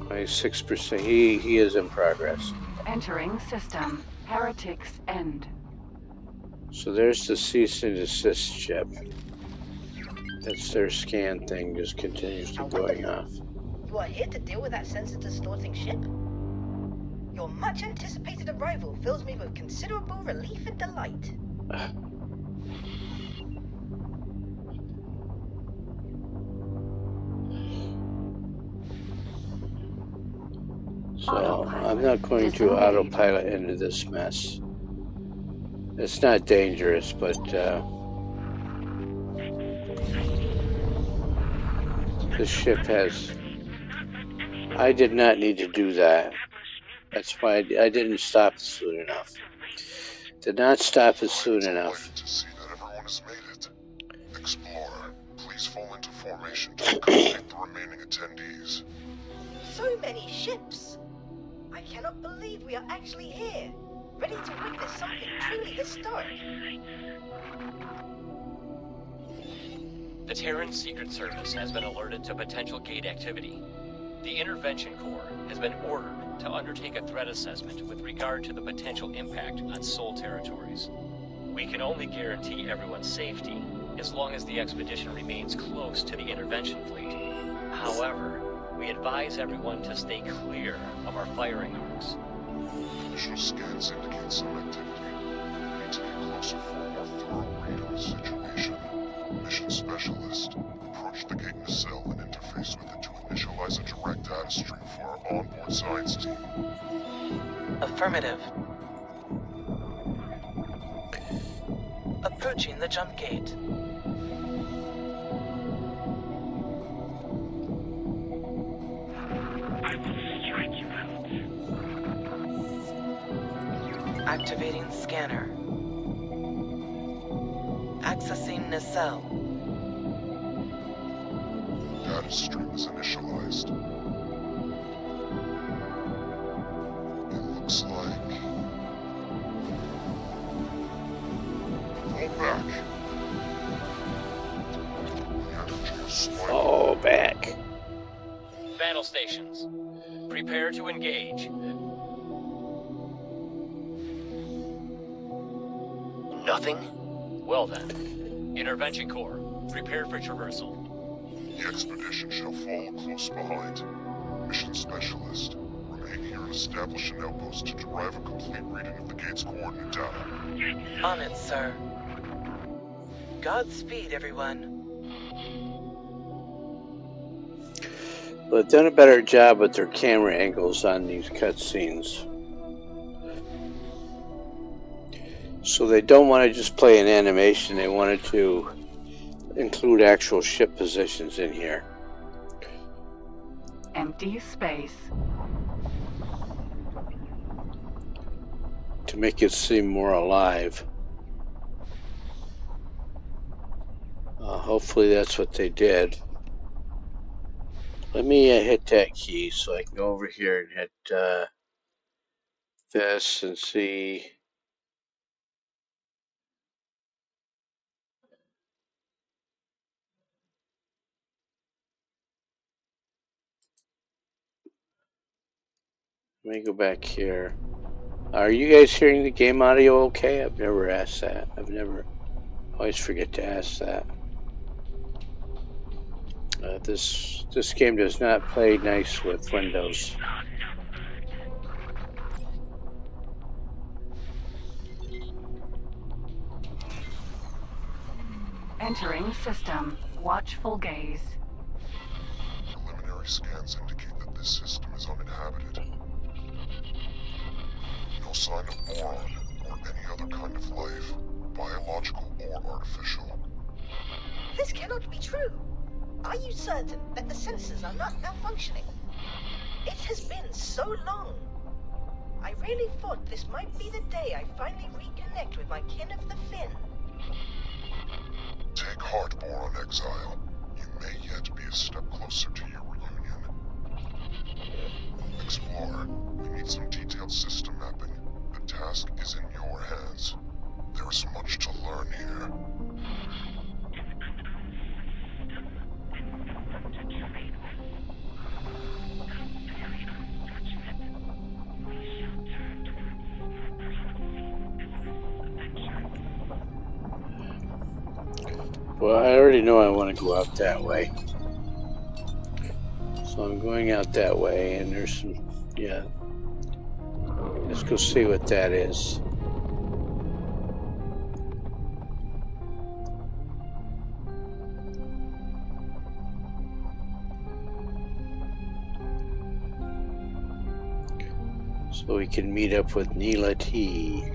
26%. He is in progress. Entering system. Heretics end. So there's the cease and desist ship. That's their scan thing, just continues to going off. You are here to deal with that sensor-distorting ship? Your much-anticipated arrival fills me with considerable relief and delight. So I'm not going to autopilot into this mess. It's not dangerous, but this ship has... I did not need to do that. That's why I didn't stop it soon enough. Did not stop it soon enough. To see that everyone has made it. Explorer, please fall into formation to accommodate the remaining attendees. So many ships! I cannot believe we are actually here, ready to witness something truly historic. The Terran Secret Service has been alerted to potential gate activity. The Intervention Corps has been ordered to undertake a threat assessment with regard to the potential impact on Sol territories. We can only guarantee everyone's safety as long as the expedition remains close to the intervention fleet. However, we advise everyone to stay clear of our firing arcs. Initial scans indicate some activity. We need to get closer for a more thorough read on the situation. Mission Specialist, approach the gate nacelle and interface with it to initialize a direct data stream for our onboard science team. Affirmative. Approaching the jump gate. I will strike you out. Activating scanner. Accessing nacelle. Data stream is initialized. It looks like... Fall back. The energy is slightly... Oh, back. Battle stations, prepare to engage. Nothing? Well then, Intervention Corps, prepare for traversal. The expedition shall follow close behind. Mission Specialist, remain here and establish an outpost to derive a complete reading of the gate's coordinate data. On it, sir. Godspeed, everyone. But they've done a better job with their camera angles on these cutscenes. So they don't want to just play an animation, they wanted to include actual ship positions in here. Empty space. to make it seem more alive. Hopefully that's what they did. Let me hit that key so I can go over here and hit this and see. Let me go back here. Are you guys hearing the game audio okay? I've never asked that. Always forget to ask that. This game does not play nice with Windows. Entering system. Watchful gaze. Preliminary scans indicate that this system is uninhabited. No sign of boron or any other kind of life, biological or artificial. This cannot be true. Are you certain that the sensors are not malfunctioning? It has been so long. I really thought this might be the day I finally reconnect with my kin of the Fin. Take heart, Boron Exile. You may yet be a step closer to your reunion. Explorer, we need some detailed system mapping. The task is in your hands. There is much to learn here. Well, I already know I want to go out that way. So I'm going out that way, and there's some, yeah. Let's go see what that is. So we can meet up with Neela T.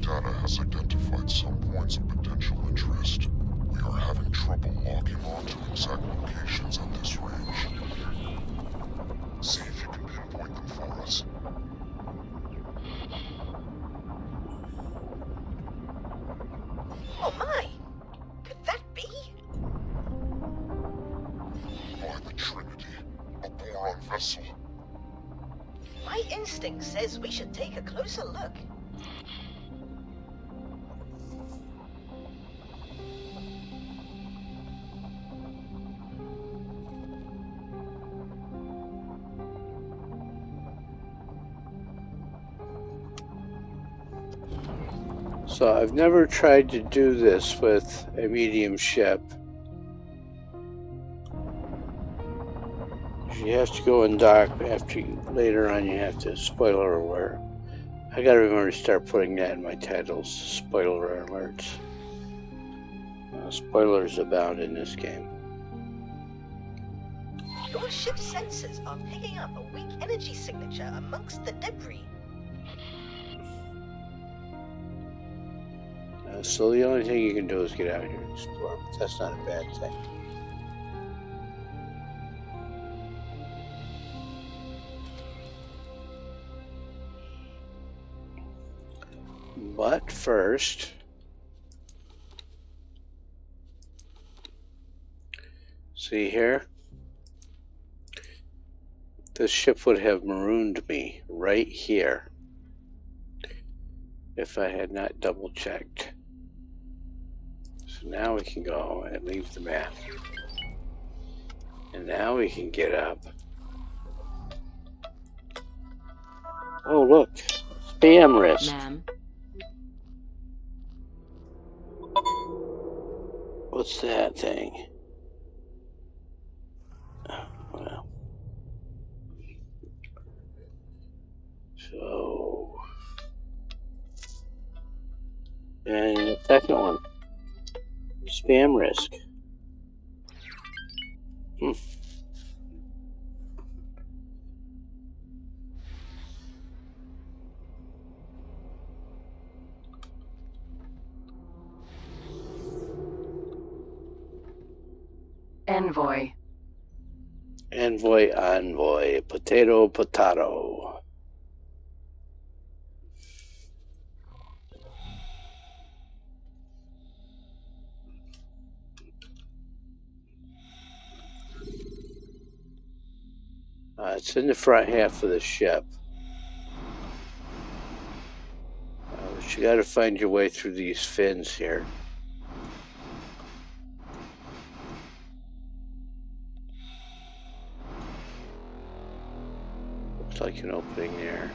Data has identified some points of potential interest. We are having trouble locking on to exact locations at this range. See if you can pinpoint them for us. Oh my! Could that be? By the Trinity, a boron vessel. My instinct says we should take a closer look. So I've never tried to do this with a medium ship. You have to go and dock later on. You have to, spoiler alert. I gotta remember to start putting that in my titles. Spoiler alerts. Spoilers abound in this game. Your ship's sensors are picking up a weak energy signature amongst the debris. So the only thing you can do is get out here and explore, but that's not a bad thing. But first, see here? This ship would have marooned me right here if I had not double checked. So now we can go and leave the map. And now we can get up. Oh, look. Spam risk. Ma'am. What's that thing? Well. second one. Spam risk. Envoy. Envoy. Potato. It's in the front half of the ship. But you gotta find your way through these fins here. Looks like an opening there.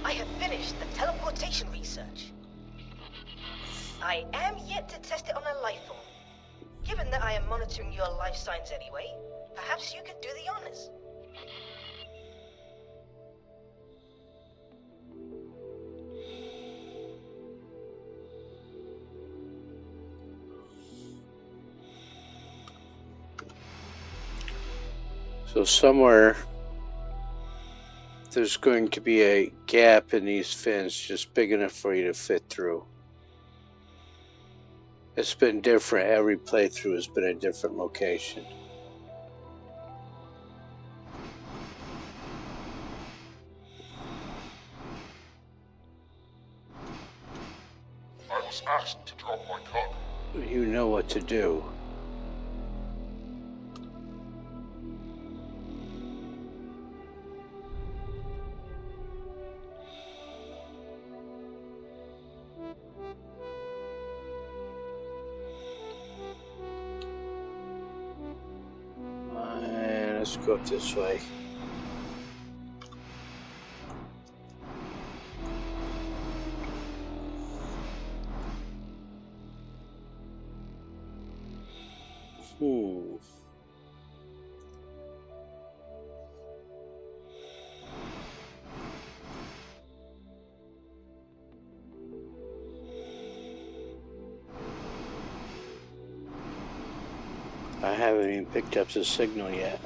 I have finished the teleportation research. I am yet to test it on a life form. Given that I am monitoring your life signs anyway, perhaps you could do the honors. So somewhere there's going to be a gap in these fins just big enough for you to fit through. It's been different. Every playthrough has been a different location. I was asked to drop my code. You know what to do. Let's go up this way. I haven't even picked up the signal yet.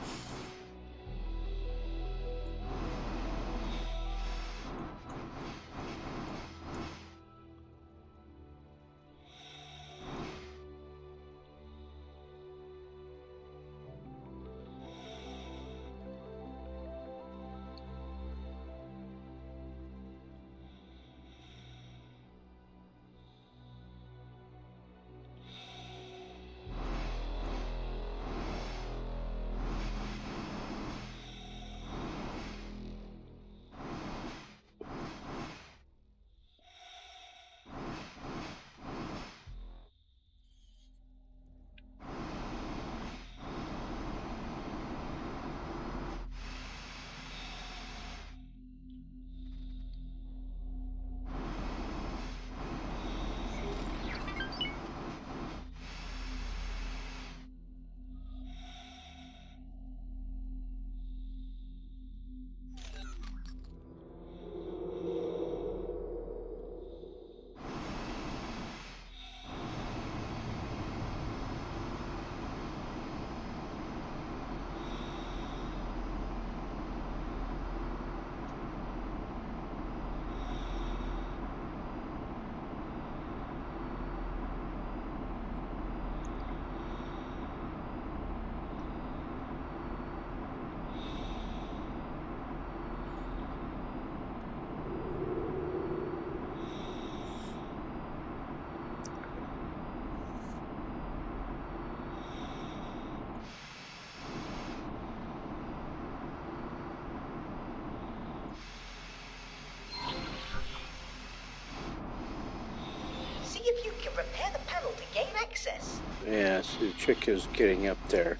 If you can repair the panel to gain access. Yeah, so the trick is getting up there.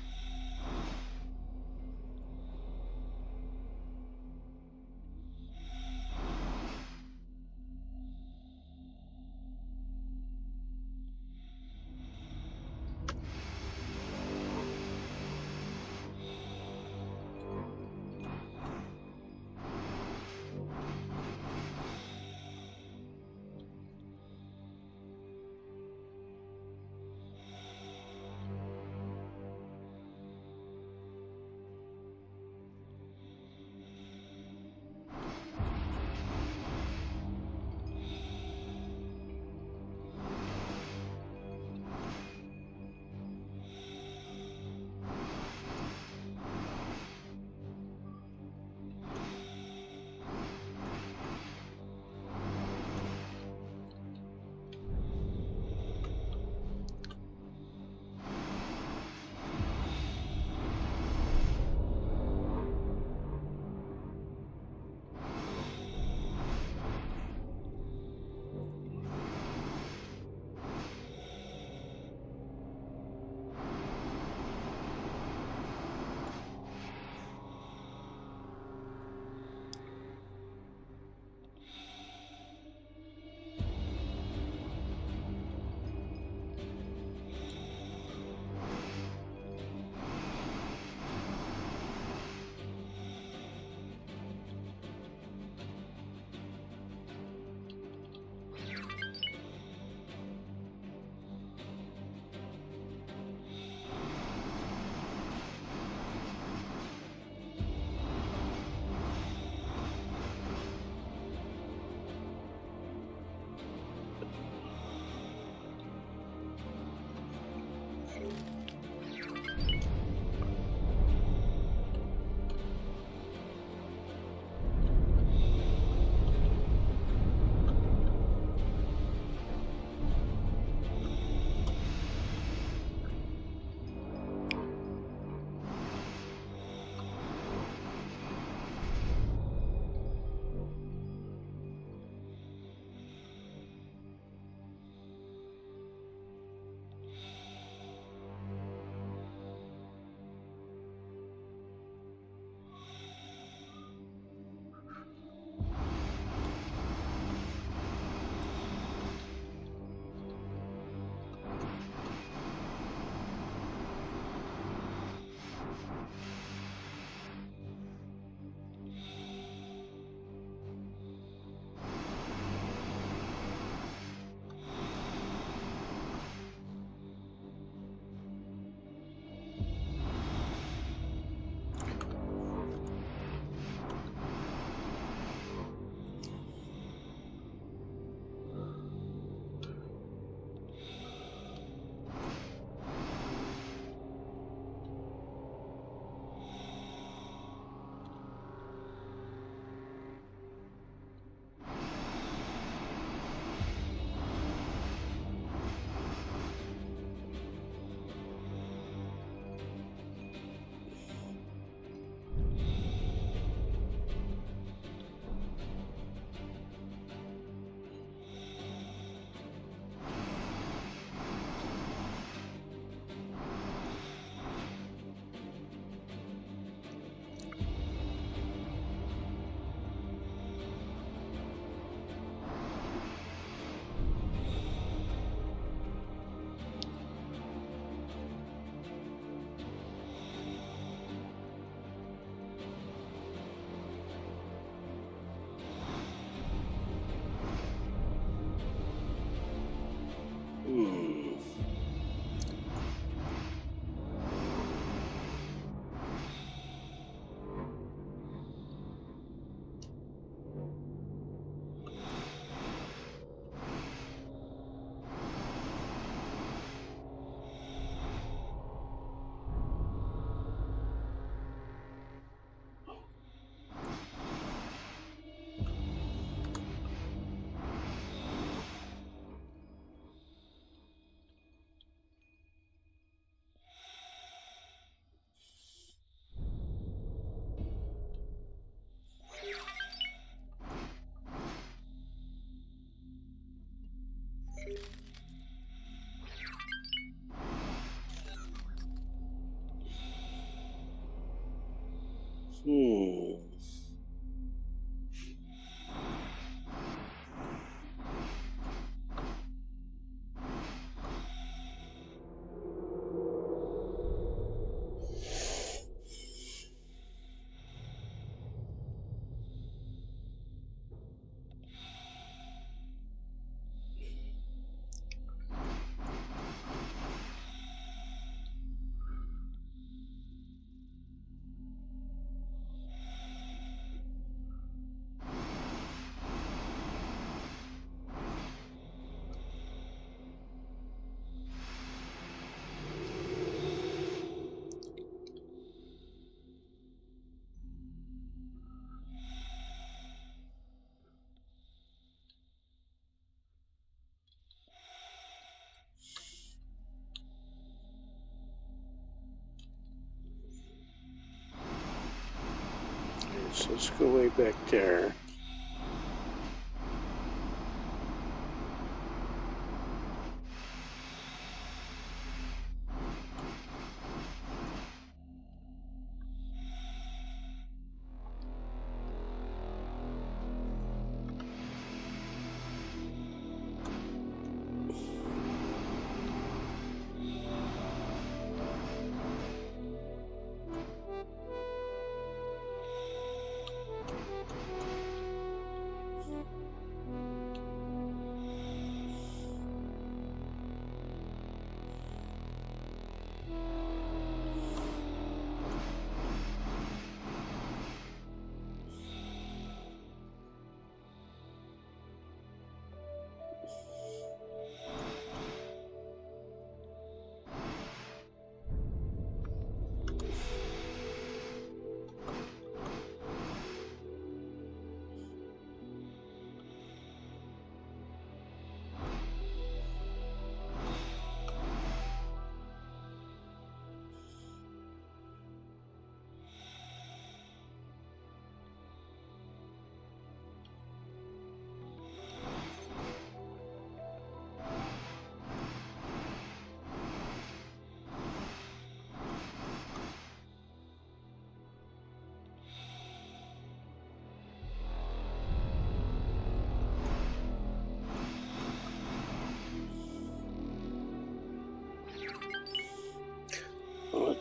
So let's go way back there.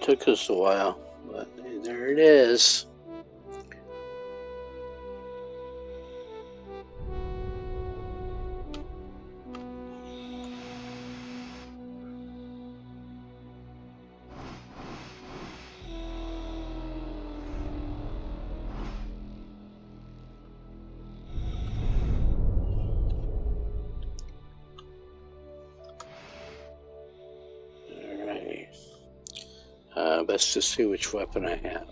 took us a while, but there it is. Best to see which weapon I have.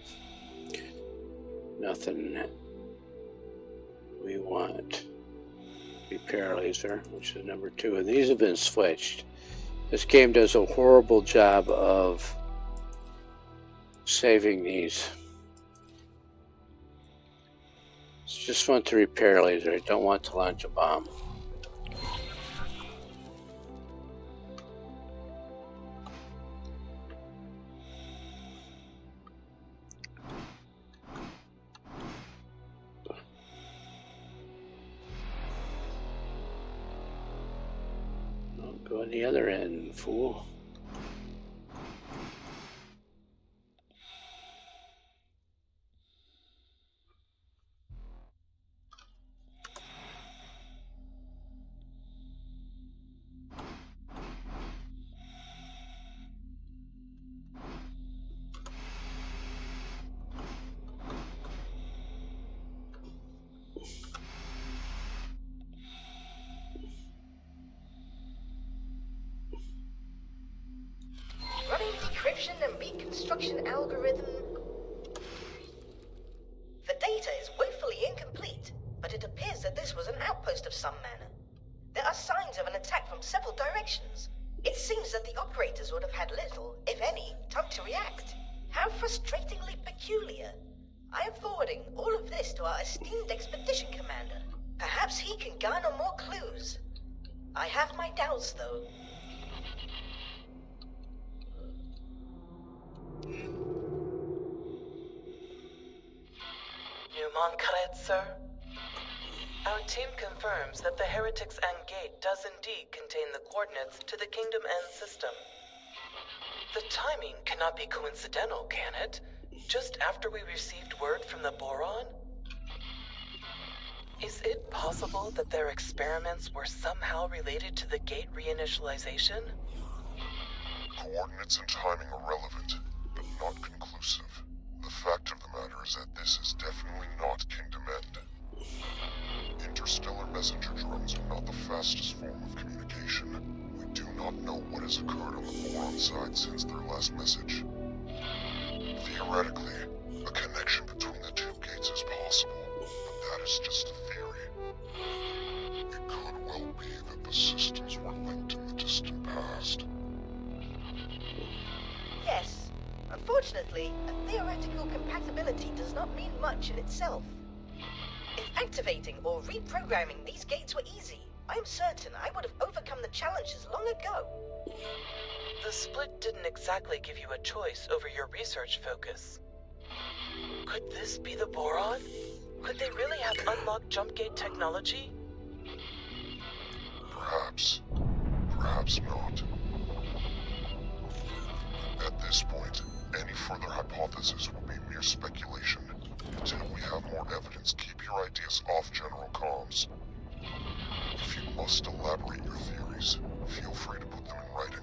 Nothing we want. Repair laser, which is number 2, and these have been switched. This game does a horrible job of saving these. It's just want the repair laser. I don't want to launch a bomb. Go on the other end, fool. Running decryption and reconstruction algorithm. The data is woefully incomplete, but it appears that this was an outpost of some manner. There are signs of an attack from several directions. It seems that the operators would have had little, if any, time to react. How frustratingly peculiar. I am forwarding all of this to our esteemed expedition commander. Perhaps he can garner more clues. I have my doubts, though. Numankret, sir? Our team confirms that the Heretics End Gate does indeed contain the coordinates to the Kingdom End system. The timing cannot be coincidental, can it? Just after we received word from the Boron? Is it possible that their experiments were somehow related to the gate reinitialization? Coordinates and timing are relevant, but not conclusive. The fact of the matter is that this is definitely not Kingdom End. Interstellar messenger drones are not the fastest form of communication. We do not know what has occurred on the Boron side since their last message. Theoretically, a connection between the two gates is possible, but that is just a theory. It could well be that the systems were linked in the distant past. Yes. Unfortunately, a theoretical compatibility does not mean much in itself. If activating or reprogramming these gates were easy, I am certain I would have overcome the challenges long ago. The split didn't exactly give you a choice over your research focus. Could this be the Boron? Could they really have unlocked jump gate technology? Perhaps. Perhaps not. At this point, any further hypothesis will be mere speculation. Until we have more evidence, keep your ideas off general comms. If you must elaborate your theories, feel free to put them in writing.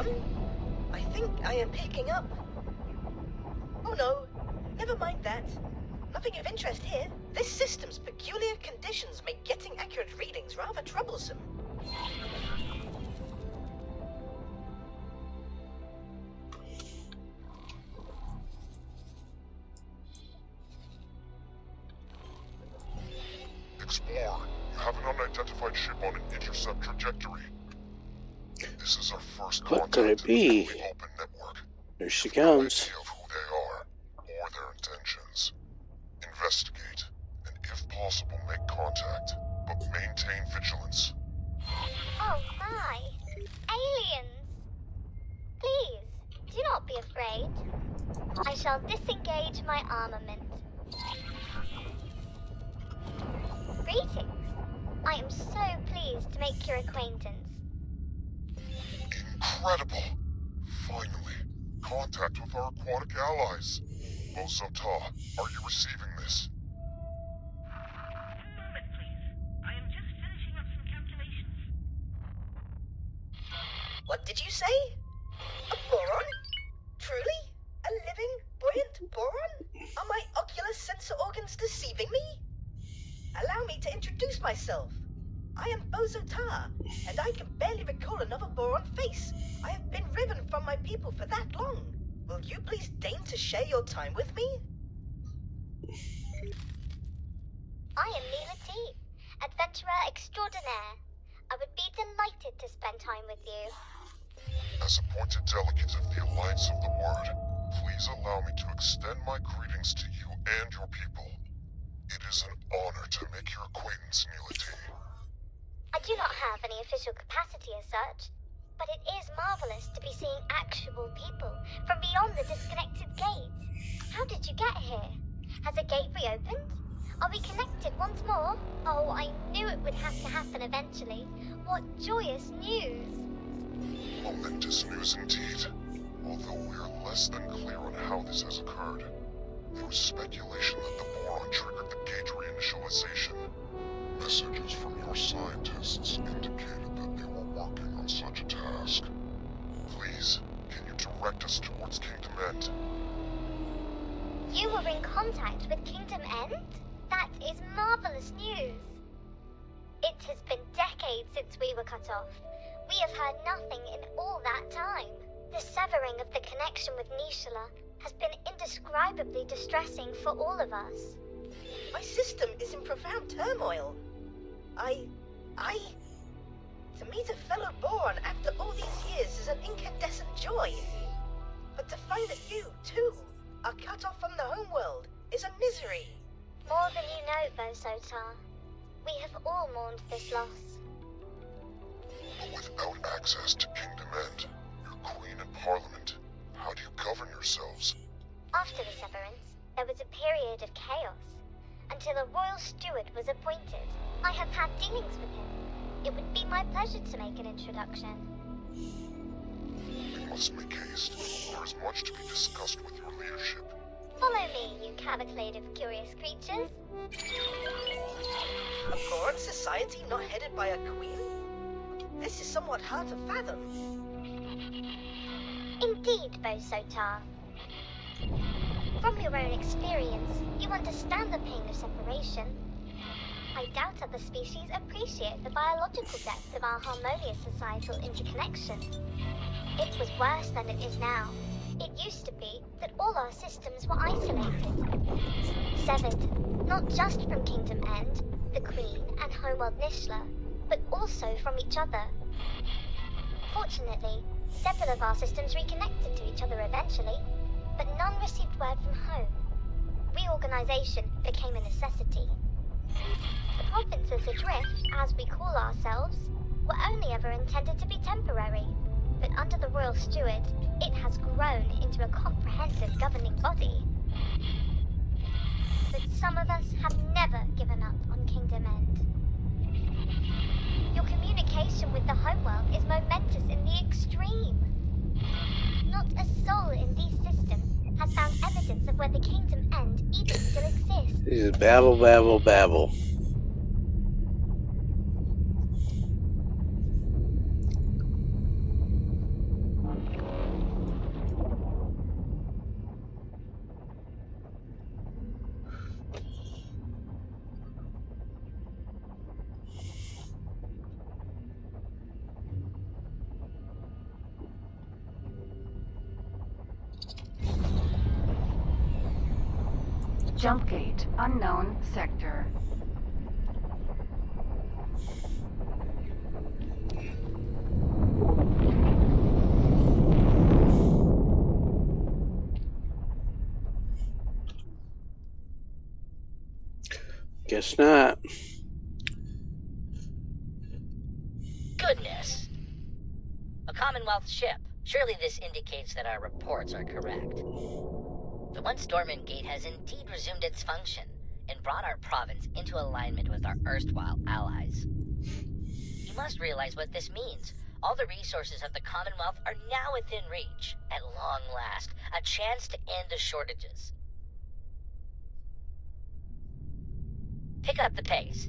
boron? I think I am picking up. Oh no, never mind that. Nothing of interest here. This system's peculiar conditions make getting accurate readings rather troublesome. Explorer, you have an unidentified ship on an intercept trajectory. This is our first What could it contact be? in the open network. There she No comes. idea of who they are or their intentions. Investigate, and if possible, make contact, but maintain vigilance. Oh my! Aliens! Please, do not be afraid. I shall disengage my armament. Greetings. I am so pleased to make your acquaintance. Incredible! Finally, contact with our aquatic allies. Bosota, are you receiving this? One moment, please. I am just finishing up some calculations. What did you say? A boron? Truly? A living, buoyant boron? Are my ocular sensor organs deceiving me? Allow me to introduce myself. I am Bosota, and I can barely recall another boron face. I have been riven from my people for that long. Will you please deign to share your time with me? I am Neela T, adventurer extraordinaire. I would be delighted to spend time with you. As appointed delegate of the Alliance of the Word, please allow me to extend my greetings to you and your people. It is an honor to make your acquaintance, Neela T. I do not have any official capacity as such, but it is marvelous to be seeing actual people from beyond the disconnected gate. How did you get here? Has a gate reopened? Are we connected once more? Oh, I knew it would have to happen eventually. What joyous news! Momentous news indeed. Although we are less than clear on how this has occurred. There was speculation that the boron triggered the gate reinitialization. Messages from your scientists indicated that they were working on such a task. Please, can you direct us towards Kingdom End? You were in contact with Kingdom End? That is marvelous news. It has been decades since we were cut off. We have heard nothing in all that time. The severing of the connection with Nishala has been indescribably distressing for all of us. My system is in profound turmoil. To meet a fellow boron after all these years is an incandescent joy. But to find that you, too, are cut off from the homeworld is a misery. More than you know, Bosota. We have all mourned this loss. But without access to Kingdom End, your Queen and Parliament, how do you govern yourselves? After the severance, there was a period of chaos, until a royal steward was appointed. I have had dealings with him. It would be my pleasure to make an introduction. We must make haste. There is much to be discussed with your leadership. Follow me, you cavalcade of curious creatures. A boron society not headed by a queen? This is somewhat hard to fathom. Indeed, Bosota. From your own experience, you understand the pain of separation. I doubt other species appreciate the biological depth of our harmonious societal interconnection. It was worse than it is now. It used to be that all our systems were isolated. Severed, not just from Kingdom End, the Queen and homeworld Nishala, but also from each other. Fortunately, several of our systems reconnected to each other eventually, but none received word from home. Reorganization became a necessity. The provinces adrift, as we call ourselves, were only ever intended to be temporary, but under the Royal Steward, it has grown into a comprehensive governing body. But some of us have never given up on Kingdom End. Your communication with the homeworld is momentous in the extreme. Not a soul in these systems has found evidence of where the Kingdom End even still exists. This is babble, babble, babble. Jump gate, unknown sector. Guess not. Goodness. A Commonwealth ship. Surely this indicates that our reports are correct. The once dormant gate has indeed resumed its function and brought our province into alignment with our erstwhile allies. You must realize what this means. All the resources of the Commonwealth are now within reach. At long last, a chance to end the shortages. Pick up the pace.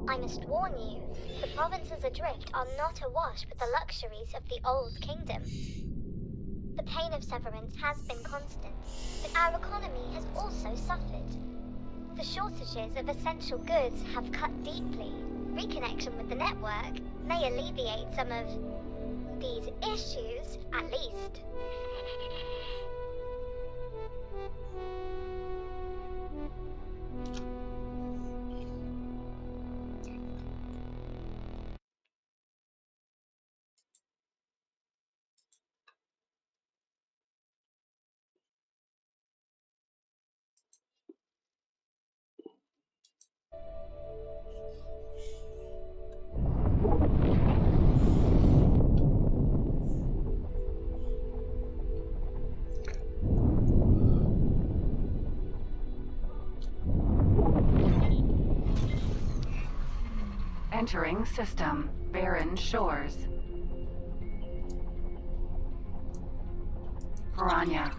I must warn you, the provinces adrift are not awash with the luxuries of the old kingdom. The pain of severance has been constant, but our economy has also suffered. The shortages of essential goods have cut deeply. Reconnection with the network may alleviate some of these issues, at least. Entering system. Barren shores. Piranha.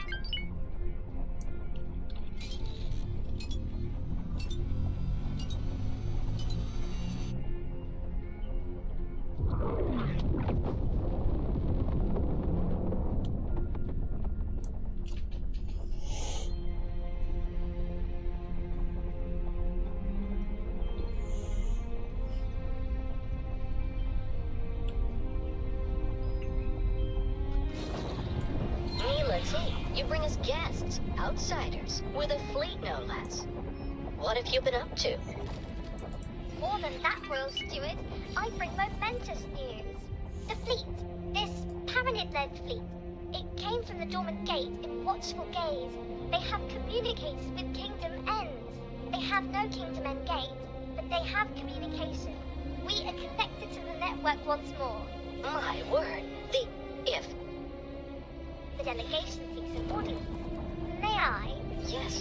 You bring us guests, outsiders, with a fleet no less. What have you been up to? More than that, Royal Steward, I bring momentous news. The fleet, this Paranid-led fleet, it came from the dormant gate in watchful gaze. They have communicated with Kingdom Ends. They have no Kingdom End gate, but they have communication. We are connected to the network once more. My word, The delegation seeks an audience. May I?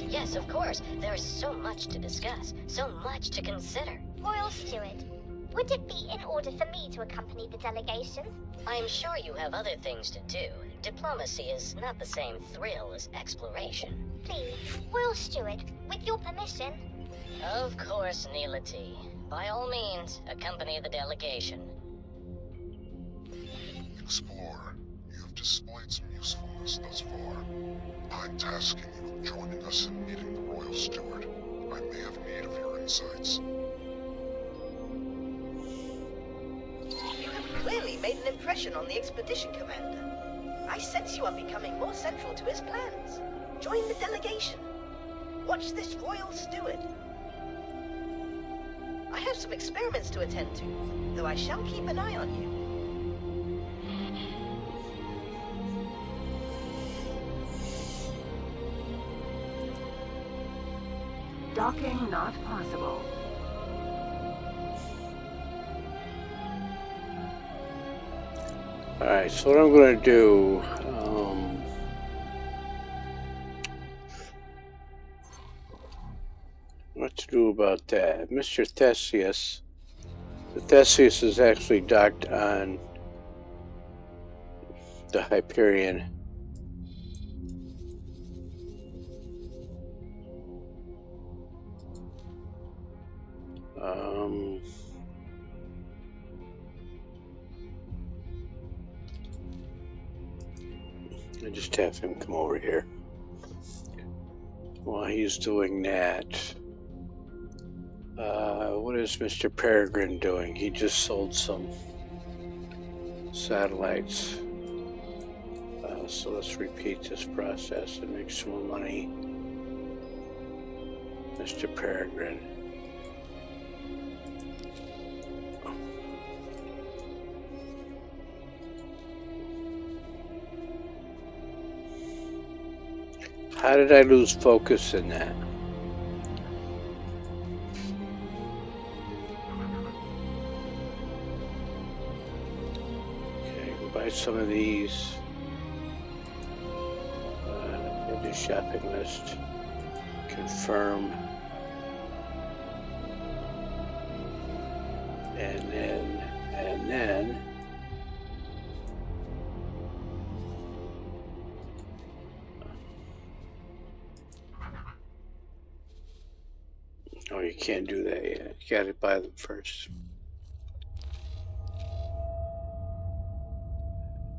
Yes, of course. There is so much to discuss, so much to consider. Royal Steward, would it be in order for me to accompany the delegation? I'm sure you have other things to do. Diplomacy is not the same thrill as exploration. Please, Royal Steward, with your permission. Of course, Neelati. By all means, accompany the delegation. Explorer, you have displayed some usefulness thus far. I'm tasking you with joining us in meeting the Royal Steward. I may have need of your insights. You have clearly made an impression on the expedition commander. I sense you are becoming more central to his plans. Join the delegation. Watch this Royal Steward. I have some experiments to attend to, though I shall keep an eye on you. Docking not possible. Alright, so what I'm going to do, what to do about that? Mr. Theseus. The Theseus is actually docked on the Hyperion. I just have him come over here. While he's doing that, what is Mr. Peregrine doing? He just sold some satellites. So let's repeat this process and make some more money. Mr. Peregrine. How did I lose focus in that? Okay, we'll buy some of these. Into shopping list. Confirm. And then. Oh, you can't do that yet. You gotta buy them first.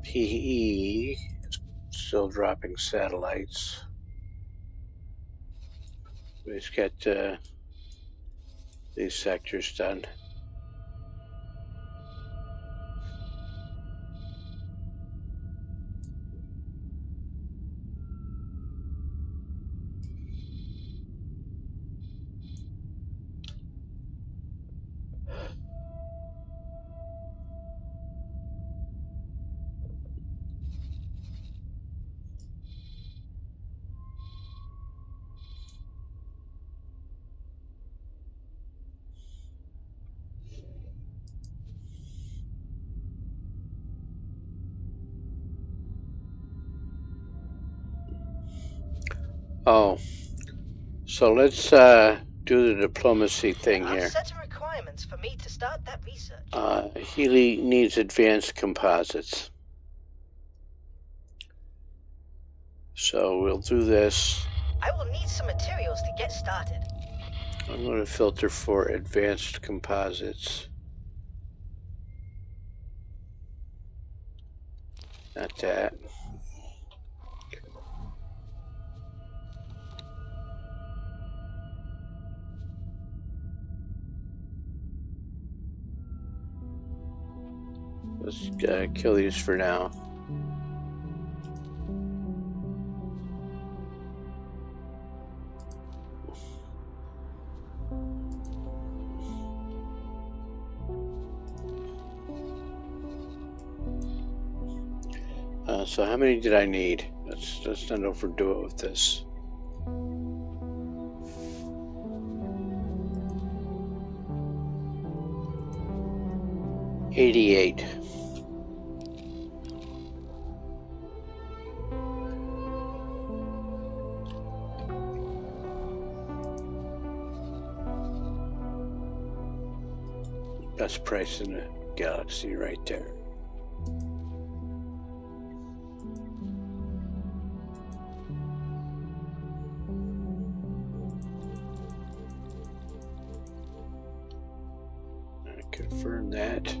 PE, still dropping satellites. Let's get these sectors done. Oh, so let's do the diplomacy thing here. I've set some requirements for me to start that research. Healy needs advanced composites. So we'll do this. I will need some materials to get started. I'm going to filter for advanced composites. Not that. Let's kill these for now. So how many did I need? Let's not overdo it with this. $88. Best price in the galaxy right there. Confirm that.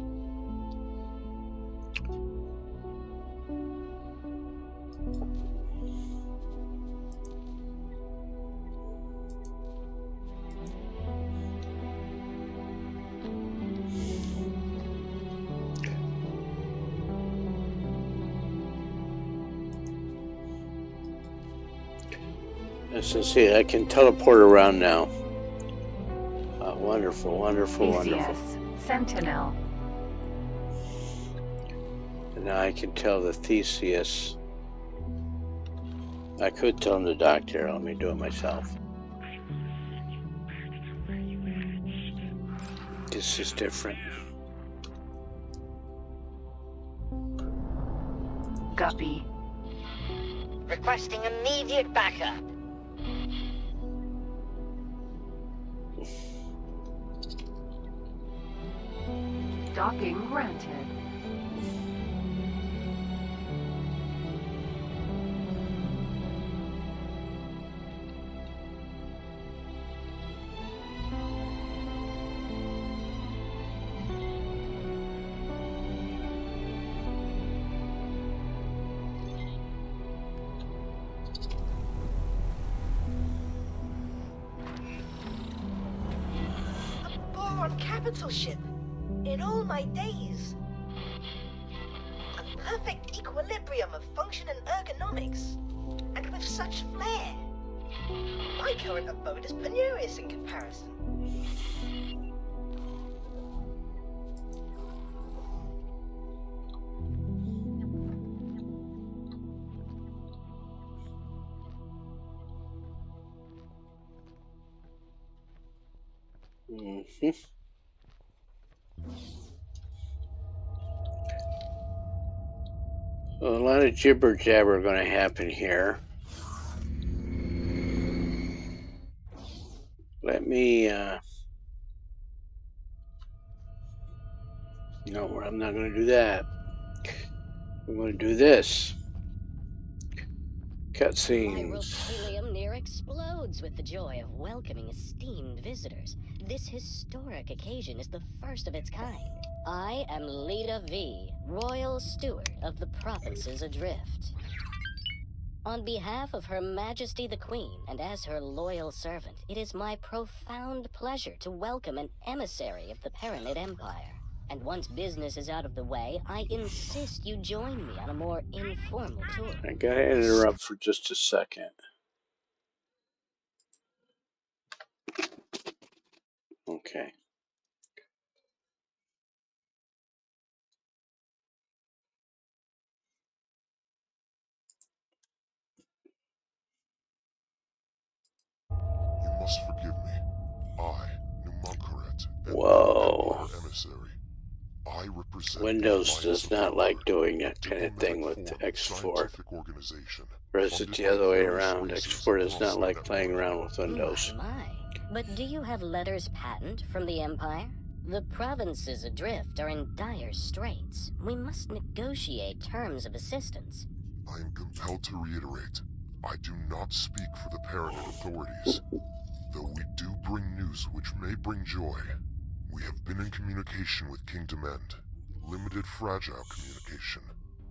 So see, I can teleport around now. Wonderful, wonderful, wonderful. Sentinel. And now I can tell the Theseus. I could tell him the doctor. Let me do it myself. This is different. Guppy. Requesting immediate backup. Docking granted. A Boron capital ship. In all my days. perfect equilibrium of function and ergonomics, and with such flair. My current abode is penurious in comparison. A lot of jibber jabber going to happen here. Let me, no, I'm not going to do that. I'm going to do this. Cutscenes. Pyropalium near explodes with the joy of welcoming esteemed visitors. This historic occasion is the first of its kind. I am Leda V, Royal Steward of the Provinces Adrift. On behalf of Her Majesty the Queen, and as her loyal servant, it is my profound pleasure to welcome an emissary of the Paranid Empire. And once business is out of the way, I insist you join me on a more informal tour. I gotta interrupt for just a second. Okay. You must forgive me. I, Numunkaret, Whoa. Empire emissary. I represent Windows does not like doing that kind of thing with X4. Whereas it's the other way around. X4 does not like playing around with Windows. My. But do you have letters patent from the Empire? The provinces adrift are in dire straits. We must negotiate terms of assistance. I am compelled to reiterate, I do not speak for the Paranid authorities. Though we do bring news which may bring joy. We have been in communication with Kingdom End. Limited, fragile communication,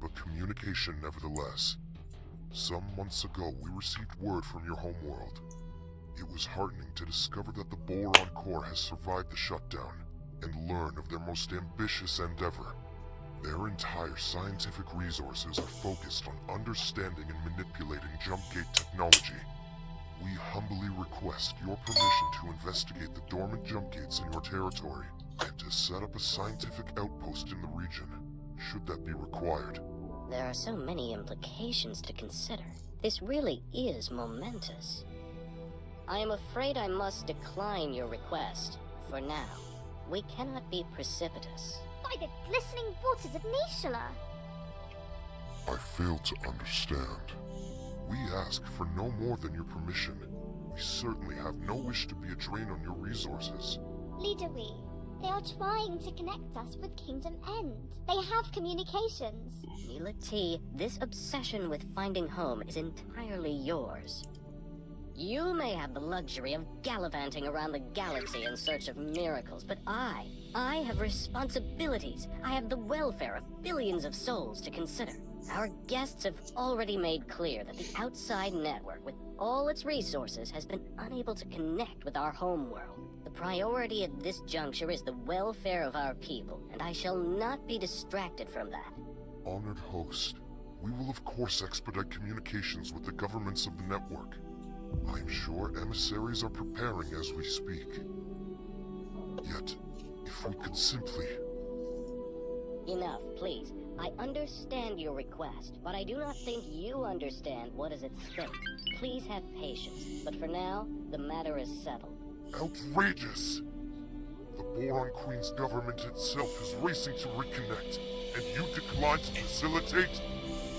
but communication nevertheless. Some months ago, we received word from your homeworld. It was heartening to discover that the Boron Core has survived the shutdown, and learn of their most ambitious endeavor. Their entire scientific resources are focused on understanding and manipulating jump gate technology. We humbly request your permission to investigate the dormant jump gates in your territory, and to set up a scientific outpost in the region, should that be required. There are so many implications to consider. This really is momentous. I am afraid I must decline your request, for now. We cannot be precipitous. By the glistening waters of Nishala. I fail to understand. We ask for no more than your permission. We certainly have no wish to be a drain on your resources. Leader we, they are trying to connect us with Kingdom End. They have communications. Mila T, this obsession with finding home is entirely yours. You may have the luxury of gallivanting around the galaxy in search of miracles, but I have responsibilities. I have the welfare of billions of souls to consider. Our guests have already made clear that the outside network, with all its resources, has been unable to connect with our homeworld. The priority at this juncture is the welfare of our people, and I shall not be distracted from that. Honored host, we will of course expedite communications with the governments of the network. I am sure emissaries are preparing as we speak. Yet, if we could simply... Enough, please. I understand your request, but I do not think you understand what is at stake. Please have patience, but for now, the matter is settled. Outrageous! The Boron Queen's government itself is racing to reconnect, and you decline to facilitate?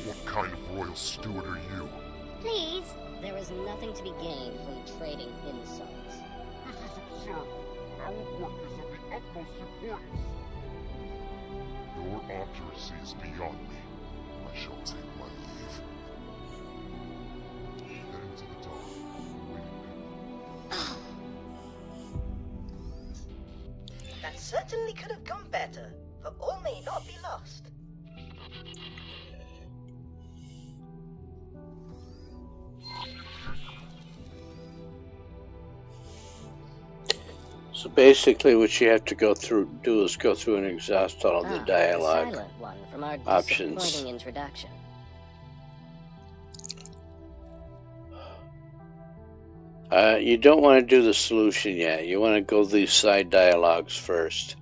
What kind of royal steward are you? Please? There is nothing to be gained from trading insults. This is absurd. Our work is of the utmost importance. Your obduracy is beyond me. I shall take my leave. Heading to the dock. That certainly could have gone better, for all may not be lost. So basically what you have to do is go through and exhaust all of the dialogue The silent one from our options. disappointing introduction. You don't want to do the solution yet. You want to go these side dialogues first.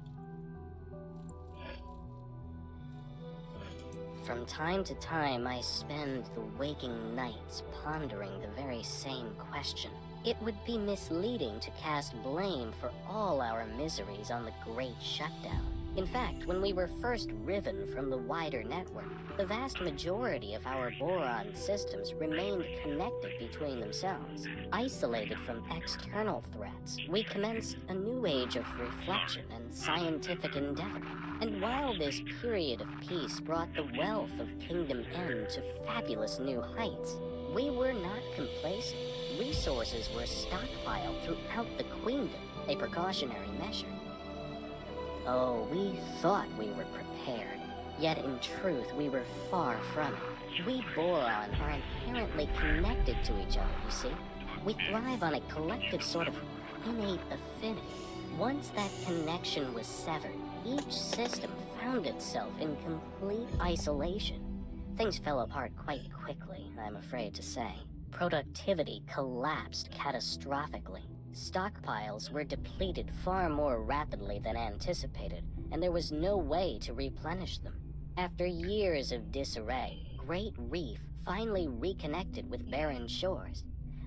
From time to time, I spend the waking nights pondering the very same question. It would be misleading to cast blame for all our miseries on the Great Shutdown. In fact, when we were first riven from the wider network, the vast majority of our boron systems remained connected between themselves. Isolated from external threats, we commenced a new age of reflection and scientific endeavor. And while this period of peace brought the wealth of Kingdom N to fabulous new heights, we were not complacent. Resources were stockpiled throughout the Queendom, a precautionary measure. Oh, we thought we were prepared, yet in truth we were far from it. We boron are inherently connected to each other, you see. We thrive on a collective sort of innate affinity. Once that connection was severed, each system found itself in complete isolation. Things fell apart quite quickly, I'm afraid to say. Productivity collapsed catastrophically. Stockpiles were depleted far more rapidly than anticipated, and there was no way to replenish them. After years of disarray, Great Reef finally reconnected with barren shores.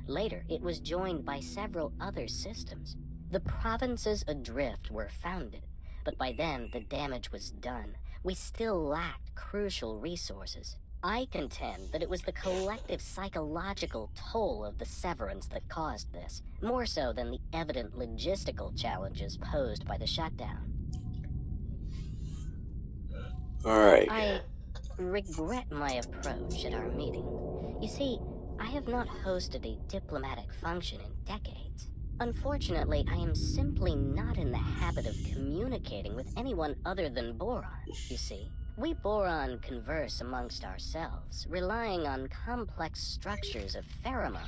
Later, it was joined by several other systems. The provinces adrift were founded, but by then the damage was done. We still lacked crucial resources. I contend that it was the collective psychological toll of the severance that caused this, more so than the evident logistical challenges posed by the shutdown. Alright. I regret my approach at our meeting. You see, I have not hosted a diplomatic function in decades. Unfortunately, I am simply not in the habit of communicating with anyone other than boron, you see. We boron converse amongst ourselves, relying on complex structures of pheromones,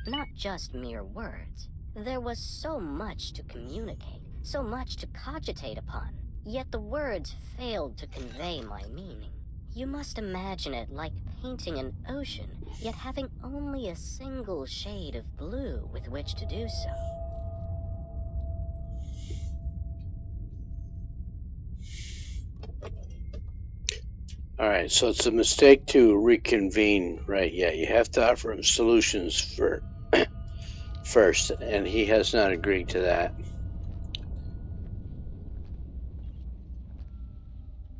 not just mere words. There was so much to communicate, so much to cogitate upon, yet the words failed to convey my meaning. You must imagine it like painting an ocean, yet having only a single shade of blue with which to do so. Alright, so it's a mistake to reconvene right yet. You have to offer him solutions first, and he has not agreed to that.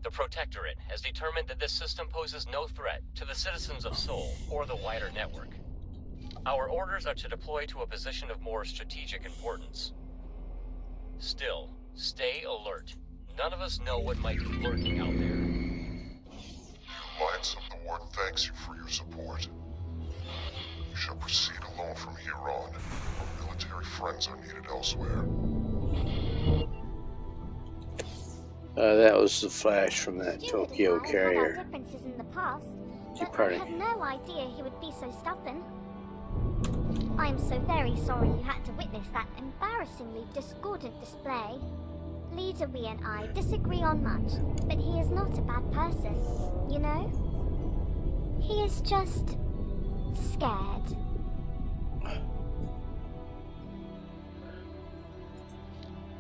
The Protectorate has determined that this system poses no threat to the citizens of Sol or the wider network. Our orders are to deploy to a position of more strategic importance. Still, stay alert. None of us know what might be lurking out there. The Alliance of the Ward thanks you for your support. You shall proceed alone from here on. Our military friends are needed elsewhere. That was the flash from that Tokyo carrier. Differences in the past, but Departing. I had no idea he would be so stubborn. I'm so very sorry you had to witness that embarrassingly discordant display. Leader Wee and I disagree on much, but he is not a bad person, you know? He is just scared.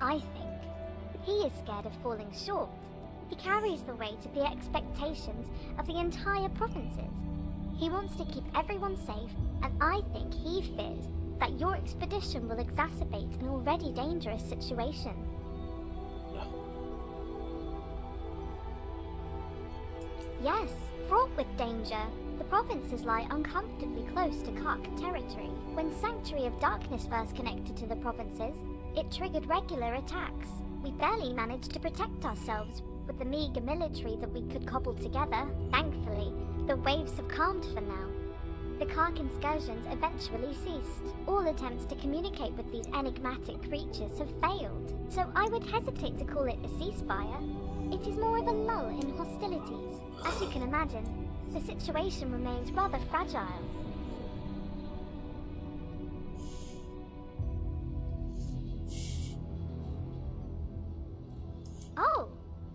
I think he is scared of falling short. He carries the weight of the expectations of the entire provinces. He wants to keep everyone safe, and I think he fears that your expedition will exacerbate an already dangerous situation. Yes, fraught with danger. The provinces lie uncomfortably close to Kark territory. When Sanctuary of Darkness first connected to the provinces, it triggered regular attacks. We barely managed to protect ourselves with the meager military that we could cobble together. Thankfully, the waves have calmed for now. The Kark incursions eventually ceased. All attempts to communicate with these enigmatic creatures have failed, so I would hesitate to call it a ceasefire. It is more of a lull in hostilities. As you can imagine, the situation remains rather fragile.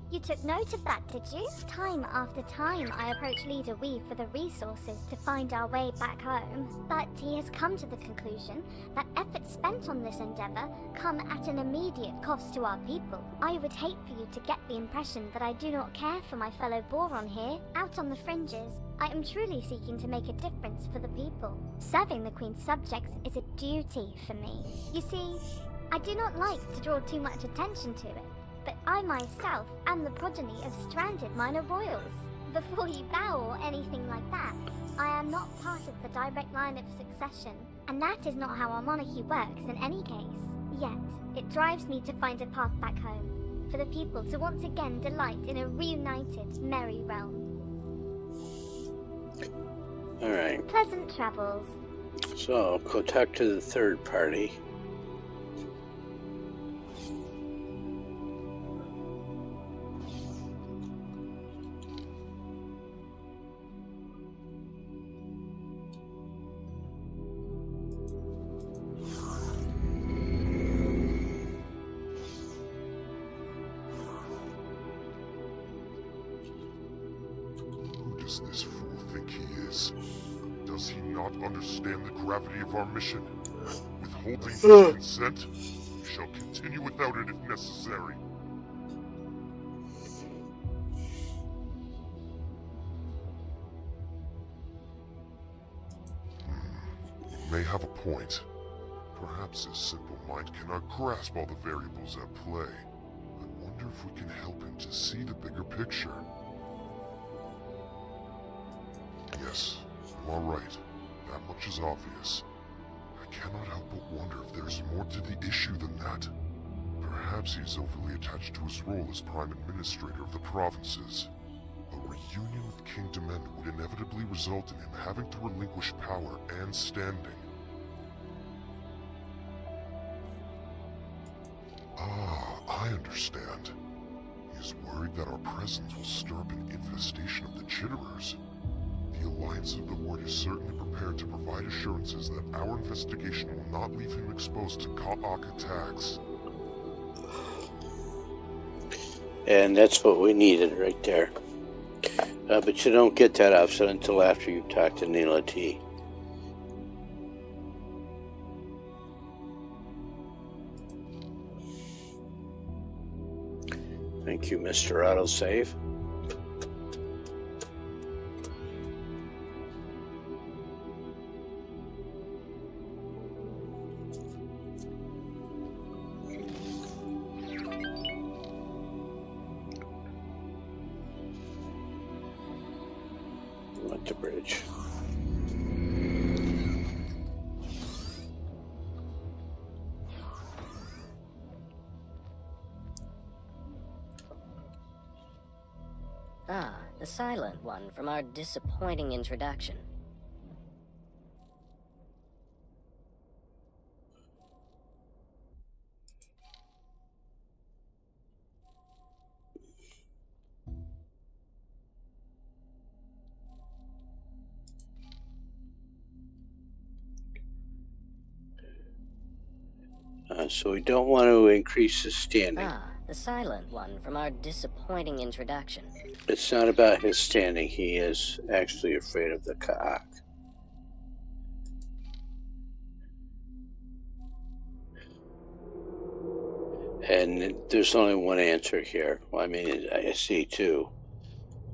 You took note of that, did you? Time after time, I approach Leader Weave for the resources to find our way back home. But he has come to the conclusion that efforts spent on this endeavor come at an immediate cost to our people. I would hate for you to get the impression that I do not care for my fellow Boron here, out on the fringes. I am truly seeking to make a difference for the people. Serving the Queen's subjects is a duty for me. You see, I do not like to draw too much attention to it, but I myself am the progeny of stranded minor royals. Before you bow or anything like that, I am not part of the direct line of succession, and that is not how our monarchy works in any case. Yet, it drives me to find a path back home, for the people to once again delight in a reunited, merry realm. Alright. Pleasant travels. So, go talk to the third party. Who does this fool think he is? Does he not understand the gravity of our mission? Withholding his consent, we shall continue without it if necessary. You may have a point. Perhaps his simple mind cannot grasp all the variables at play. I wonder if we can help him to see the bigger picture. Yes, you are right. That much is obvious. I cannot help but wonder if there is more to the issue than that. Perhaps he is overly attached to his role as Prime Administrator of the provinces. A reunion with King Demend would inevitably result in him having to relinquish power and standing. Ah, I understand. He is worried that our presence will stir up an infestation of the Chitterers. The Alliance of the Ward is certainly prepared to provide assurances that our investigation will not leave him exposed to Ka'ak attacks. And that's what we needed right there. But you don't get that option until after you talk to Neela T. Thank you, Mr. Autosave. Went to bridge. Ah, the silent one from our disappointing introduction. So we don't want to increase his standing. Ah, the silent one from our disappointing introduction. It's not about his standing. He is actually afraid of the Ka'ak. And there's only one answer here. Well, I mean, I see two.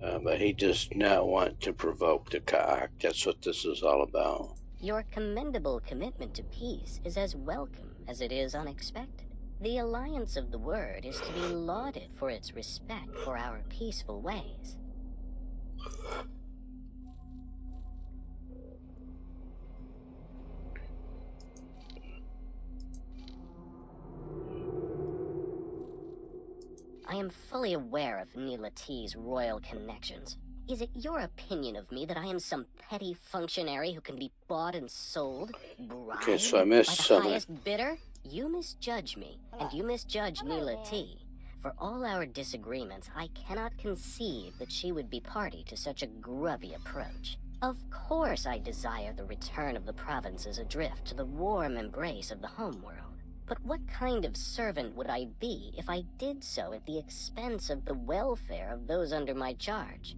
But he does not want to provoke the Ka'ak. That's what this is all about. Your commendable commitment to peace is as welcome as it is unexpected. The Alliance of the Word is to be lauded for its respect for our peaceful ways. I am fully aware of Neela T's royal connections. Is it your opinion of me that I am some petty functionary who can be bought and sold, bribed Okay, so I missed by the something. highest bidder? You misjudge me, and you misjudge Neela T. For all our disagreements, I cannot conceive that she would be party to such a grubby approach. Of course I desire the return of the provinces adrift to the warm embrace of the homeworld. But what kind of servant would I be if I did so at the expense of the welfare of those under my charge?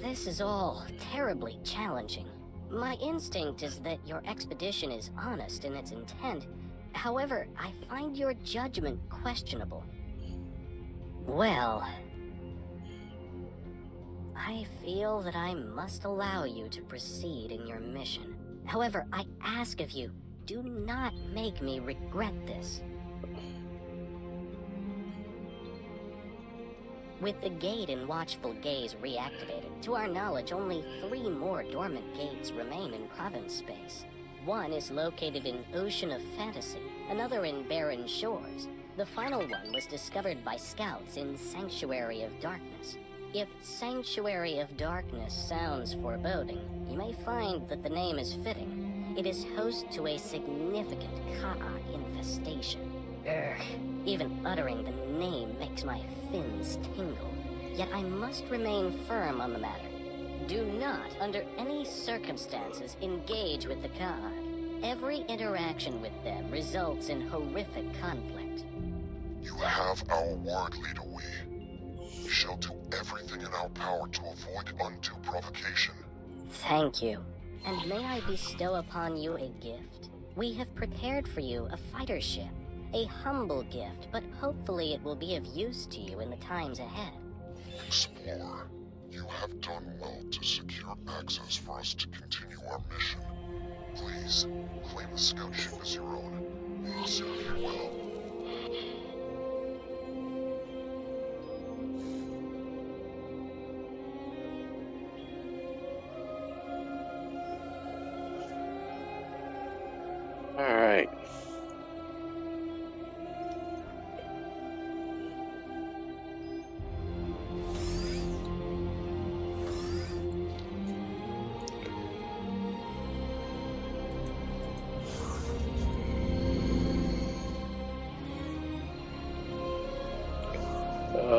This is all terribly challenging. My instinct is that your expedition is honest in its intent. However, I find your judgment questionable. Well, I feel that I must allow you to proceed in your mission. However, I ask of you, do not make me regret this. With the gate in Watchful Gaze reactivated, to our knowledge, only 3 more dormant gates remain in province space. One is located in Ocean of Fantasy, another in Barren Shores. The final one was discovered by scouts in Sanctuary of Darkness. If Sanctuary of Darkness sounds foreboding, you may find that the name is fitting. It is host to a significant Ka'a infestation. Even uttering the name makes my fins tingle. Yet I must remain firm on the matter. Do not, under any circumstances, engage with the Ka'a. Every interaction with them results in horrific conflict. You have our word, Leader Wee. We shall do everything in our power to avoid undue provocation. Thank you. And may I bestow upon you a gift? We have prepared for you a fighter ship. A humble gift, but hopefully it will be of use to you in the times ahead. Explorer, you have done well to secure access for us to continue our mission. Please, claim the scout ship as your own. We will serve you well. All right.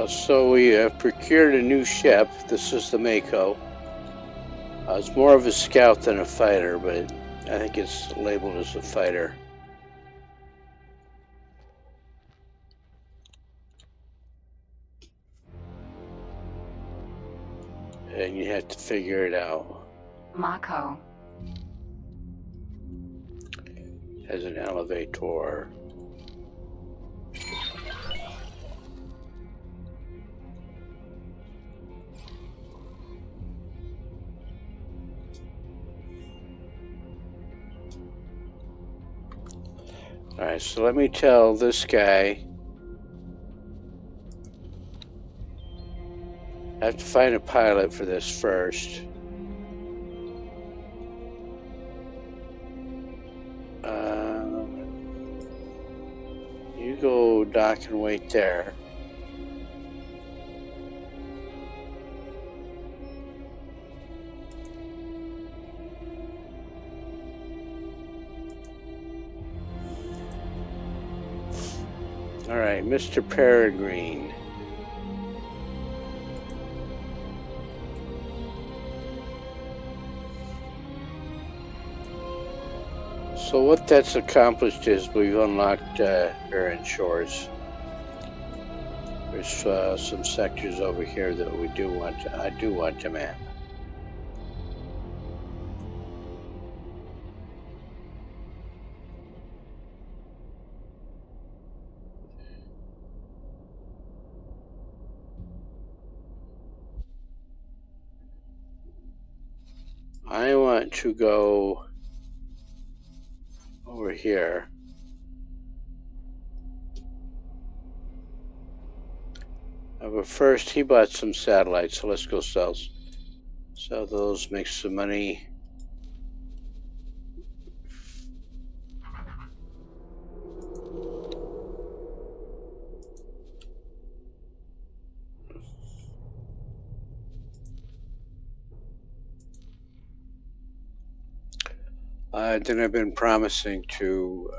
So we have procured a new ship. This is the Mako. It's more of a scout than a fighter, but I think it's labeled as a fighter. And you have to figure it out. Mako. As an elevator. Alright, so let me tell this guy. I have to find a pilot for this first. You go dock and wait there. All right, Mr. Peregrine. So what that's accomplished is we've unlocked Barren Shores. There's some sectors over here that I do want to map. I want to go over here. But first, he bought some satellites, so let's go sell those, make some money. Then I've been promising to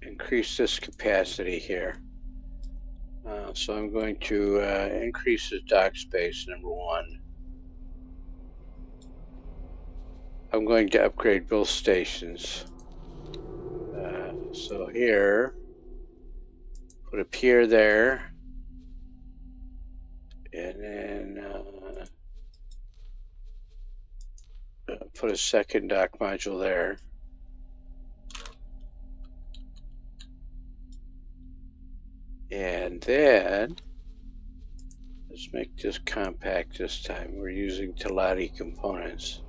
increase this capacity here. So I'm going to increase the dock space, number one. I'm going to upgrade both stations. So here, put a pier there, and then put a second dock module there. And then, let's make this compact this time. We're using Telati components.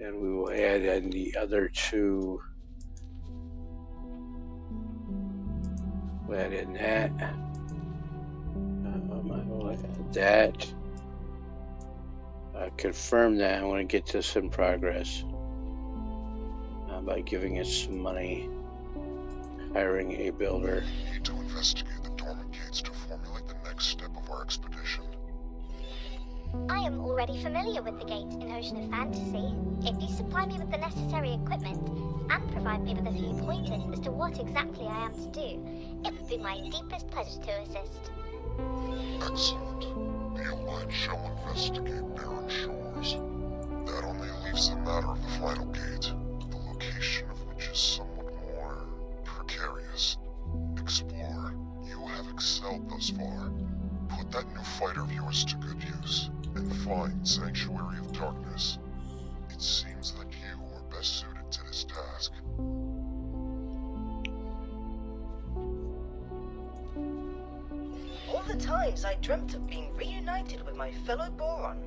And we will add in the other two. We'll add in that. I will add that. Confirm that. I want to get this in progress by giving it some money, hiring a builder. We need to investigate the dormant gates to formulate the next step of our expedition. I am already familiar with the gates in Ocean of Fantasy. If you supply me with the necessary equipment and provide me with a few pointers as to what exactly I am to do, it would be my deepest pleasure to assist. Excellent. The Alliance shall investigate barren shores. That only leaves the matter of the final gate, the location of which is somewhat more precarious. Explorer, you have excelled thus far. Put that new fighter of yours to good use, and find Sanctuary of Darkness. It seems that you are best suited to this task. All the times I dreamt of being reunited with my fellow Boron,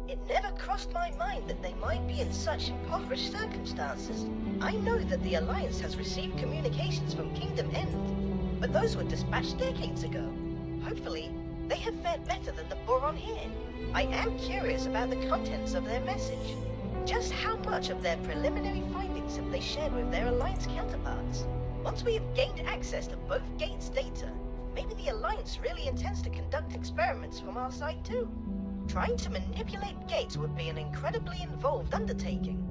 it never crossed my mind that they might be in such impoverished circumstances. I know that the Alliance has received communications from Kingdom End, but those were dispatched decades ago. Hopefully, they have fared better than the Boron here. I am curious about the contents of their message. Just how much of their preliminary findings have they shared with their Alliance counterparts? Once we have gained access to both gates' data, maybe the Alliance really intends to conduct experiments from our side too. Trying to manipulate gates would be an incredibly involved undertaking.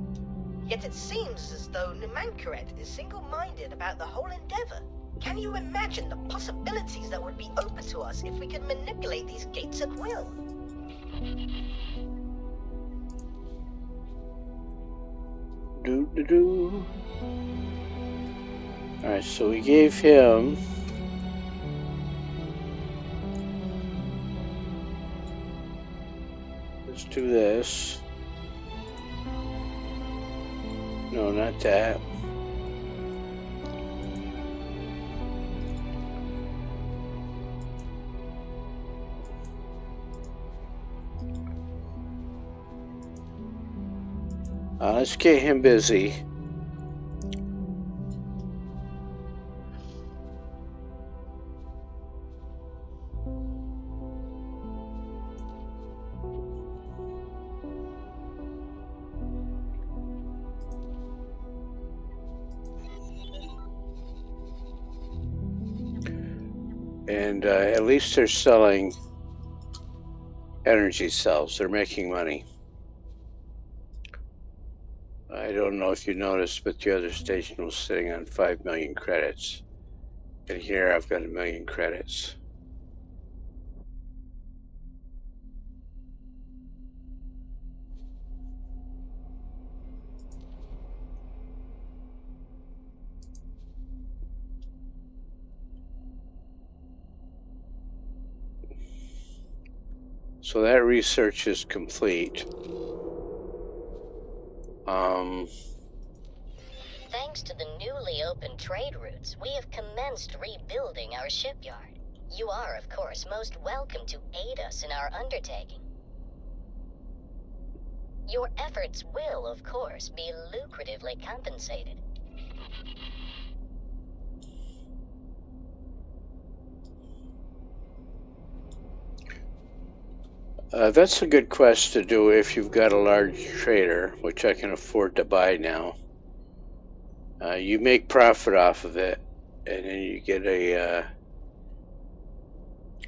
Yet it seems as though Numankaret is single-minded about the whole endeavor. Can you imagine the possibilities that would be open to us if we could manipulate these gates at will? Alright, so we gave him let's do this. No, not that. Let's get him busy. And at least they're selling energy cells. They're making money. I don't know if you noticed, but the other station was sitting on 5 million credits. And here I've got 1 million credits. So that research is complete. Thanks to the newly opened trade routes, we have commenced rebuilding our shipyard. You are, of course, most welcome to aid us in our undertaking. Your efforts will, of course, be lucratively compensated. That's a good quest to do if you've got a large trader, which I can afford to buy now. You make profit off of it, and then you get a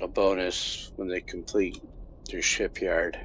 bonus when they complete their shipyard.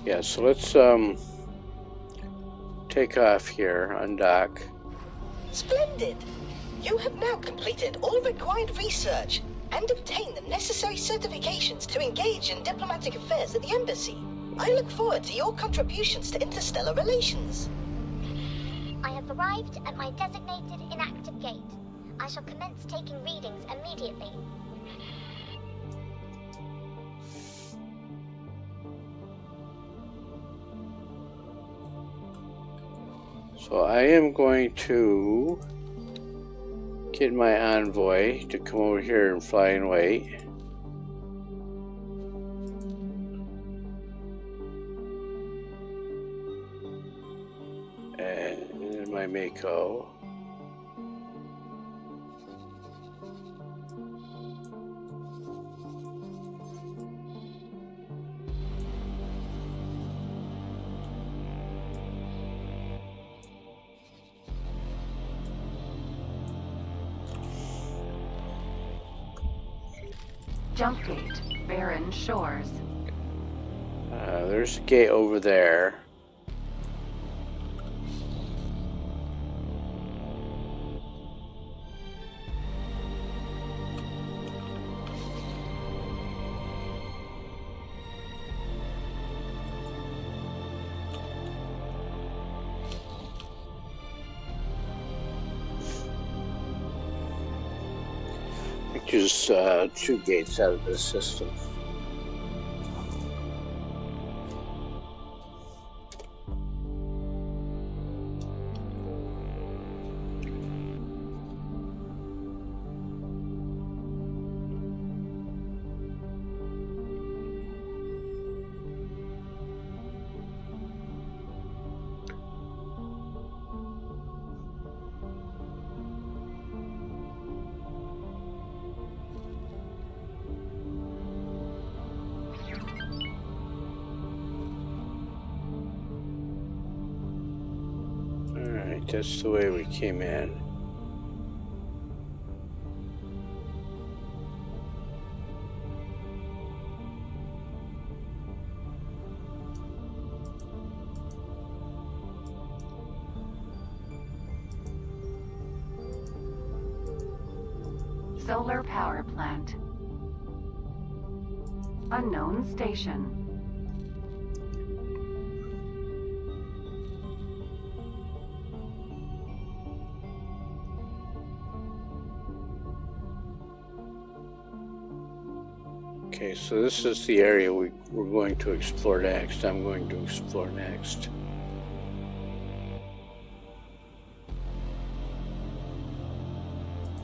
Yeah, so let's take off here, undock. Splendid! You have now completed all required research and obtained the necessary certifications to engage in diplomatic affairs at the embassy. I look forward to your contributions to interstellar relations. I have arrived at my designated inactive gate. I shall commence taking readings immediately. So I am going to get my envoy to come over here and fly and wait. And my Mako. Jump gate, barren shores. There's a gate over there. Just 2 gates out of this system. Alright, that's the way we came in. Solar power plant. Unknown station. Okay, so this is the area we're going to explore next. I'm going to explore next.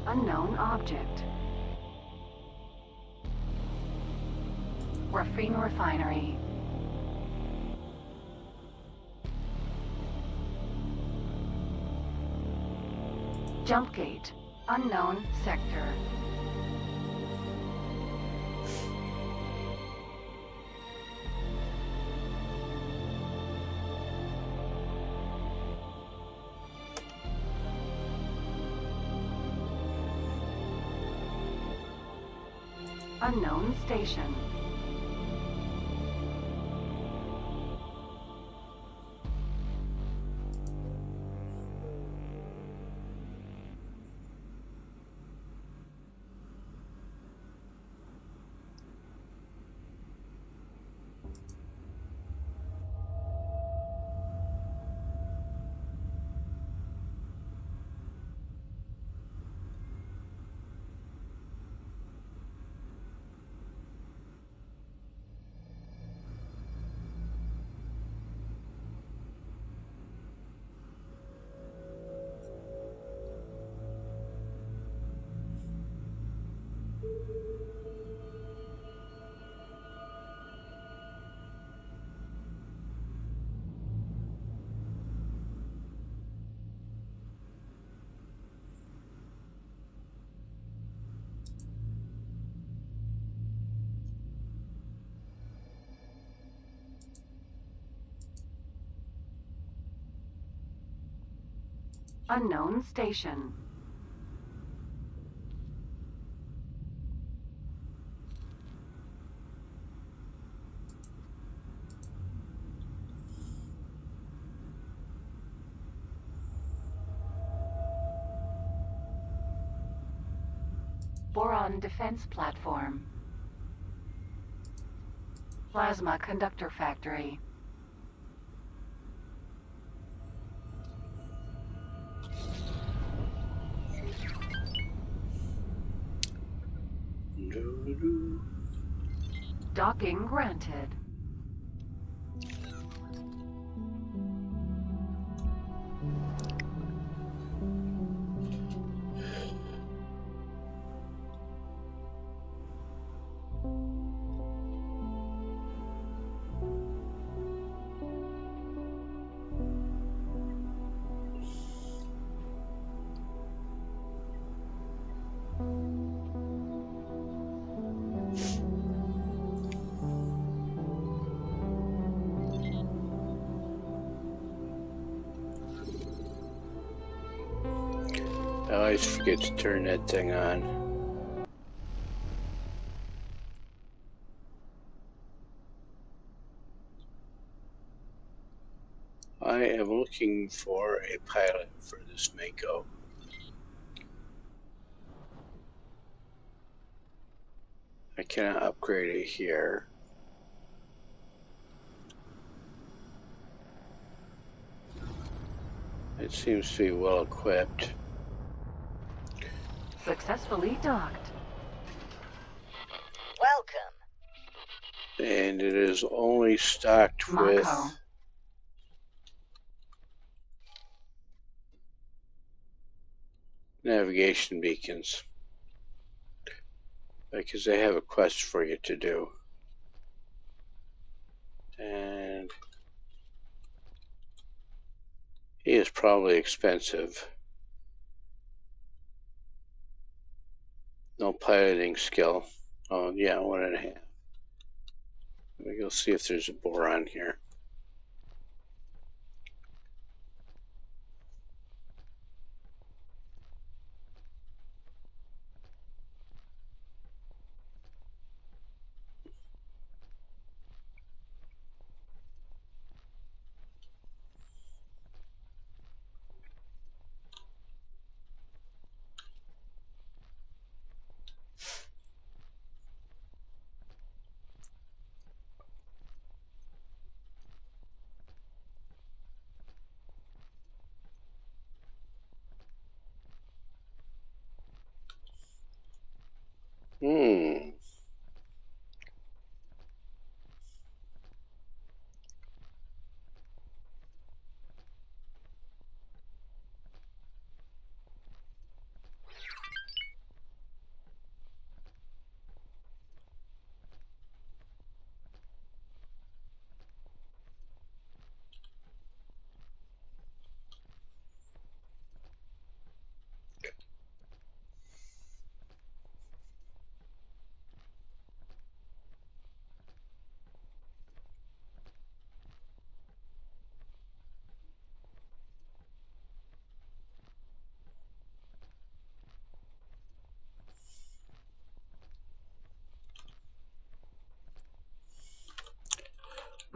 Unknown object. Graphene refinery. Jump gate. Unknown sector. Unknown station. Unknown station. boron defense platform. Plasma conductor factory. Docking granted. I always forget to turn that thing on. I am looking for a pilot for this Mako. I cannot upgrade it here. It seems to be well equipped. Successfully docked. Welcome. And it is only stocked with Mako. navigation beacons. Because they have a quest for you to do. And he is probably expensive. No piloting skill. Oh yeah, 1.5. Let me go see if there's a boron here.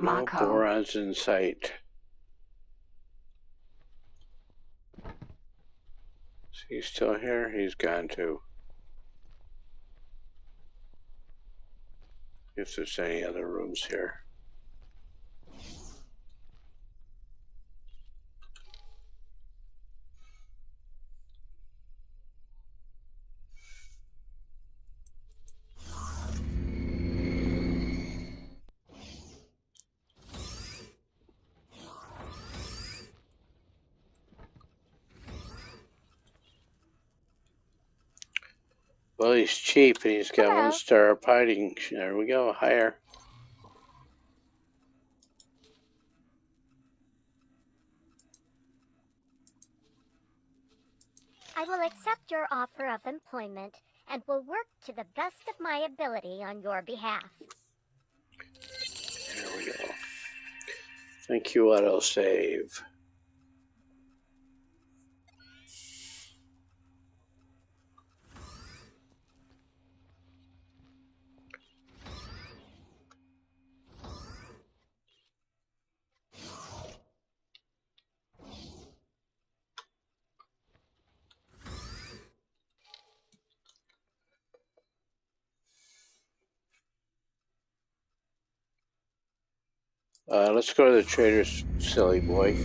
No Mako. borons in sight. Is he still here? He's gone too. If there's any other rooms here. Well, he's cheap and he's got Hello. 1-star piloting. There we go, higher. I will accept your offer of employment and will work to the best of my ability on your behalf. There we go. Thank you, autosave. Let's go to the traders, silly boy.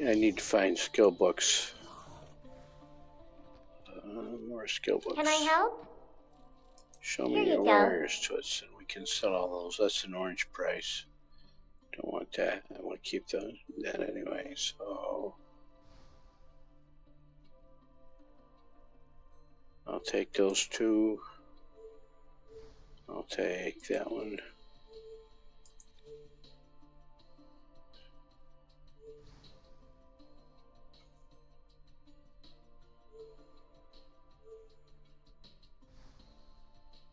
I need to find skill books. More skill books. Can I help? Show Here me you your go. wares to it, and we can sell all those. That's an orange price. Don't want that. I want to keep that anyway. So I'll take those two. I'll take that one.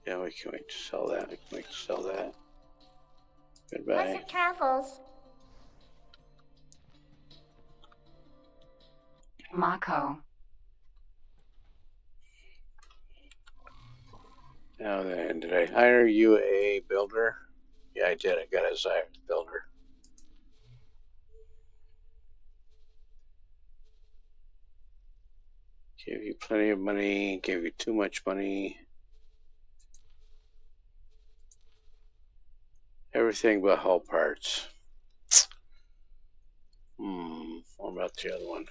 Yeah, we can wait to sell that. We can wait to sell that. Goodbye. Pleasant travels. Mako. Now then, did I hire you a builder? Yeah, I did. I got a Zyre builder. Gave you plenty of money. Gave you too much money. Everything but hull parts. What about the other one?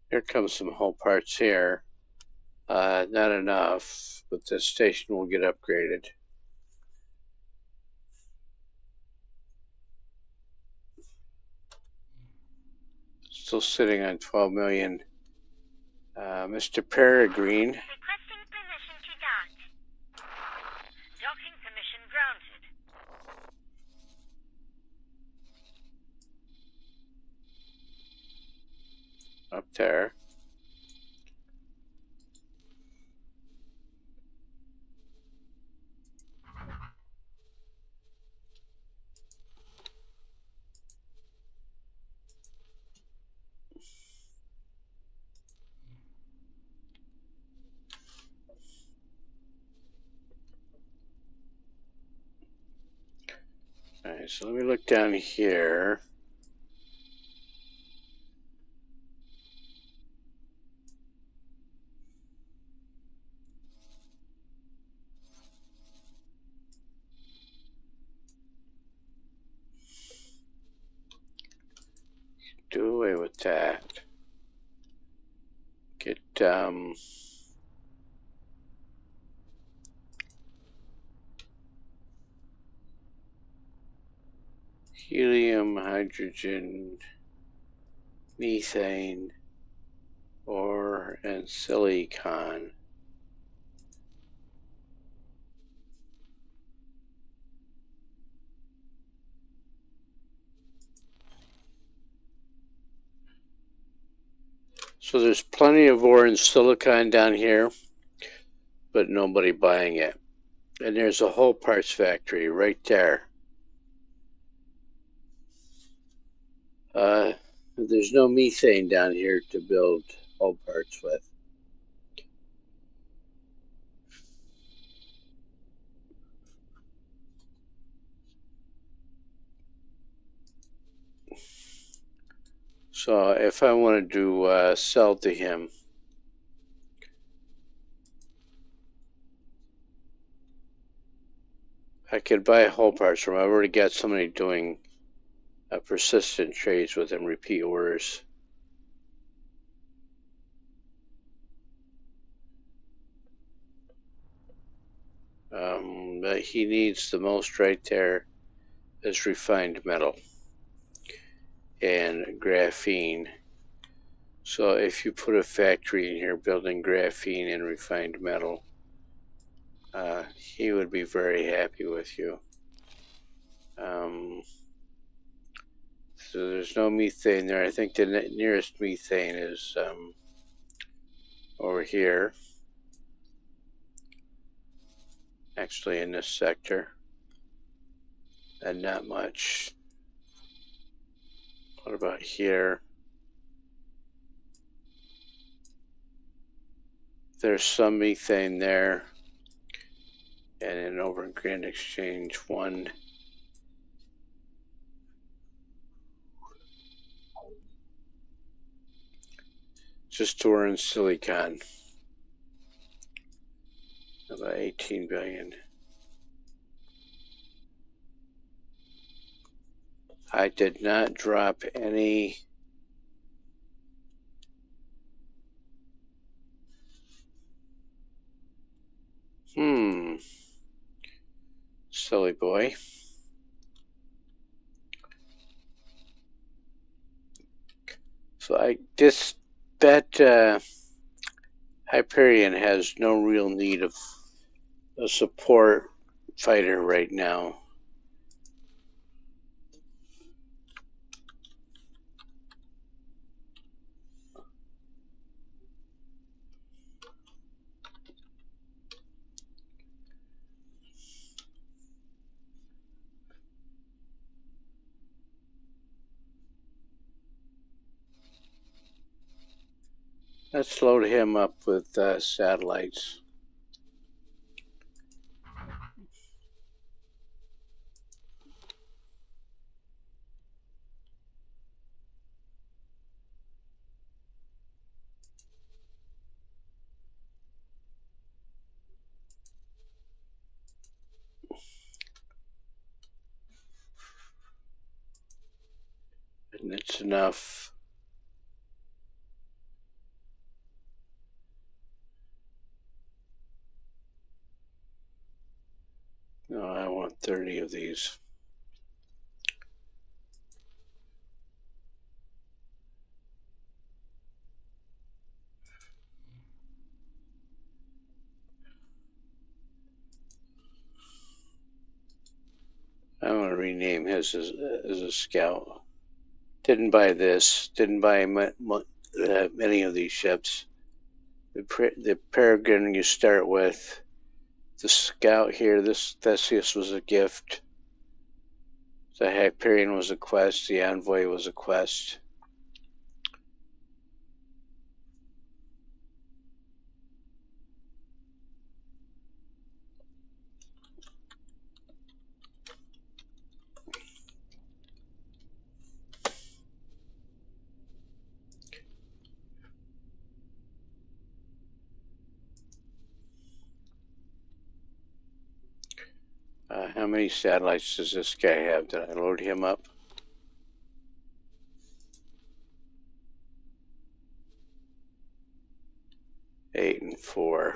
Here comes some hull parts here. Not enough, but this station will get upgraded. Still sitting on 12 million. Mr. Peregrine. Requesting permission to dock. Docking permission granted. Up there. Alright, so let me look down here. Do away with that. Get, helium, hydrogen, methane, and silicon. So there's plenty of ore and silicon down here, but nobody buying it. And there's a whole parts factory right there. There's no methane down here to build hull parts with. So if I wanted to sell to him, I could buy hull parts from him. I've already got somebody doing persistent trades with him, repeat orders. But he needs the most right there is refined metal and graphene. So if you put a factory in here building graphene and refined metal, he would be very happy with you. So there's no methane there. I think the nearest methane is over here. Actually in this sector. And not much. What about here? There's some methane there. And then over in Grand Exchange 1. just storing silicon. About 18 billion. I did not drop any silly boy. So that Hyperion has no real need of a support fighter right now. Let's load him up with satellites. And it's enough. No, I want 30 of these. I want to rename his as a scout. Didn't buy this. Didn't buy many of these ships. The Peregrine you start with. The scout here, this Theseus was a gift. The Hyperion was a quest. The Envoy was a quest. How many satellites does this guy have? Did I load him up? 8 and 4.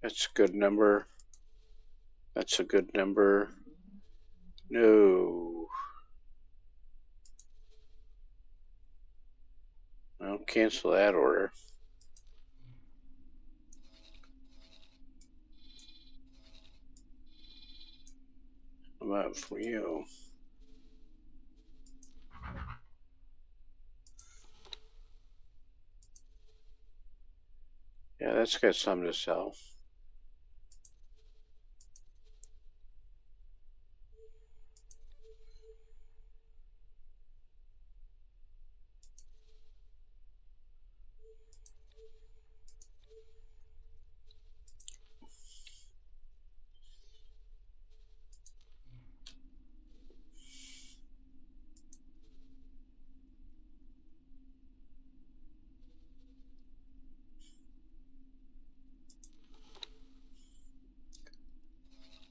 That's a good number. That's a good number. No. I'll cancel that order. How about for you? Yeah, that's got something to sell.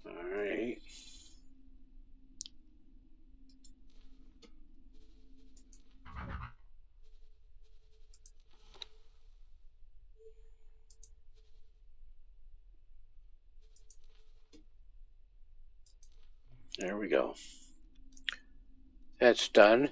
All right. There we go. That's done.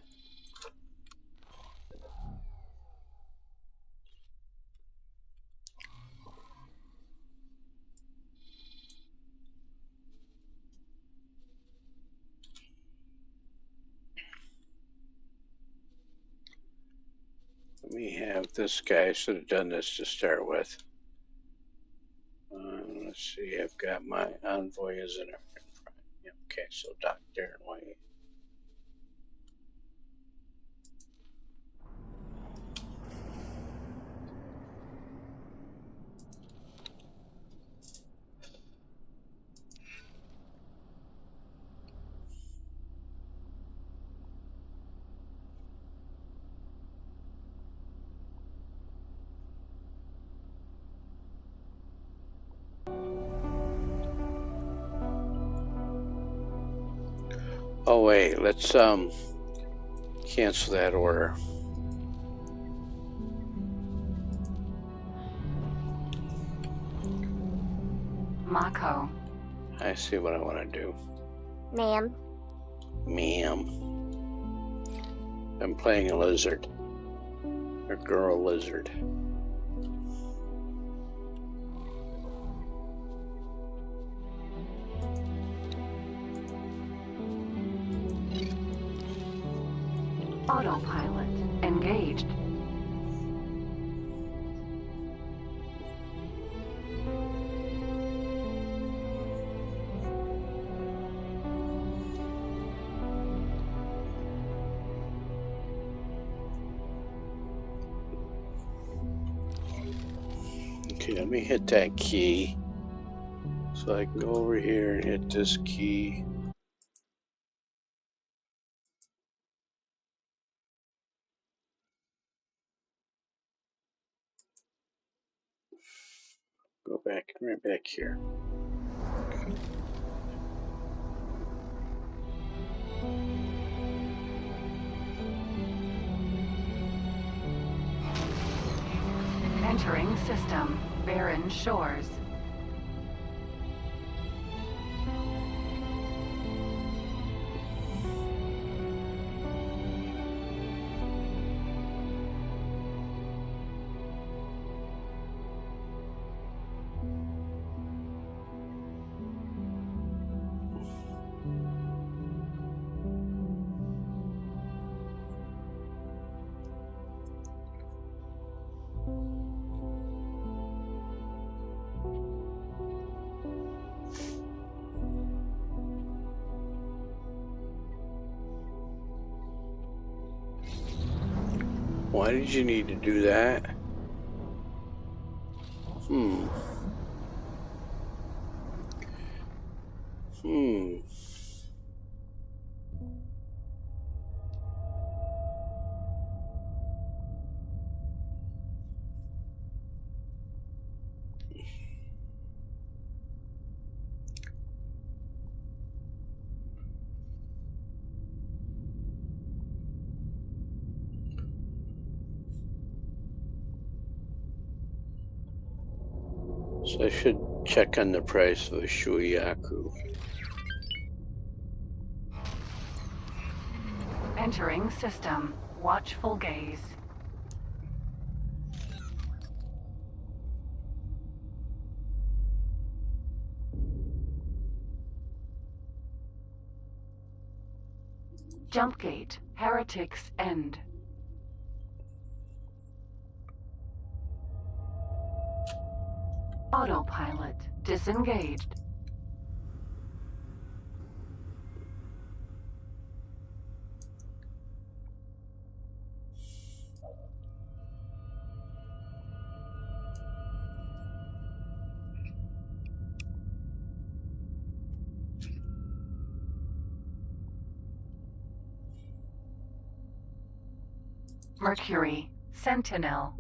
Let me have this guy. I should have done this to start with. Let's see. I've got my Envoy is in it. Okay, so Dr. Envoy. Oh wait, let's cancel that order. Mako. I see what I want to do. Ma'am. Ma'am. I'm playing a lizard. A girl lizard. Autopilot engaged. Okay, let me hit that key. So I can go over here and hit this key. Go back, right back here. Entering system. Barren Shores. Why did you need to do that? Hmm. So I should check on the price of a Shuyaku. Entering system. Watchful gaze. Jump gate. Heretics end. Autopilot disengaged. Mercury Sentinel.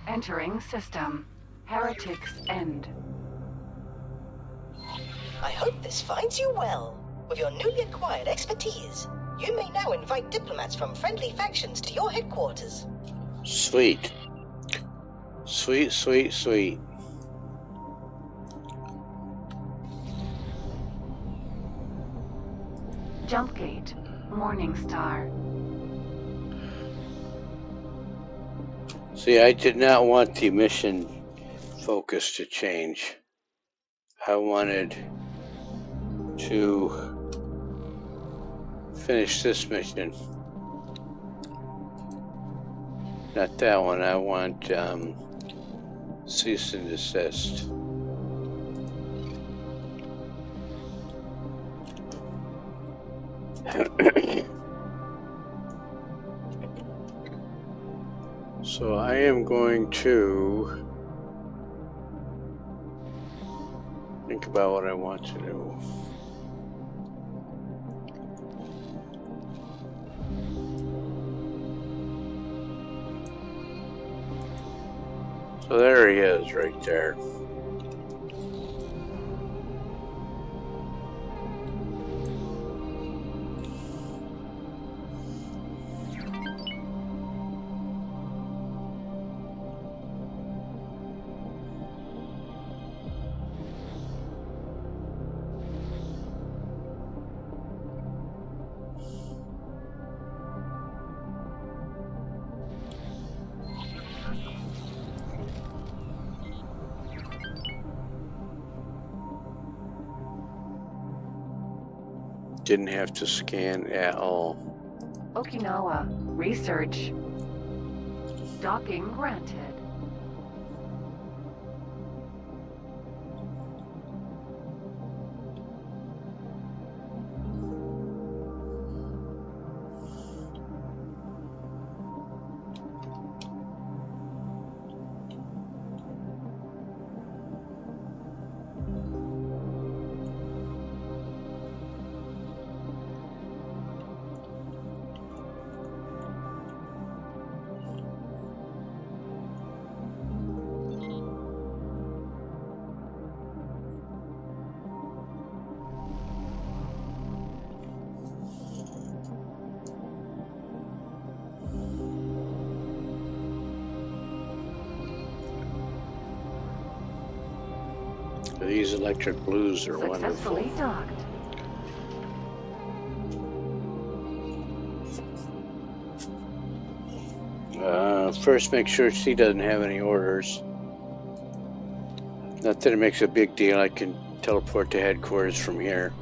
Entering system. Heretics end. I hope this finds you well. With your newly acquired expertise, you may now invite diplomats from friendly factions to your headquarters. Sweet. Sweet, sweet, sweet. Jump gate. Morningstar. See, I did not want the mission focus to change. I wanted to finish this mission. Not that one. I want cease and desist. So I am going to think about what I want to do. So there he is, right there. Didn't have to scan at all. Okinawa. Research. Docking granted. These electric blues are Successfully wonderful. docked. First, make sure she doesn't have any orders. Not that it makes a big deal. I can teleport to headquarters from here.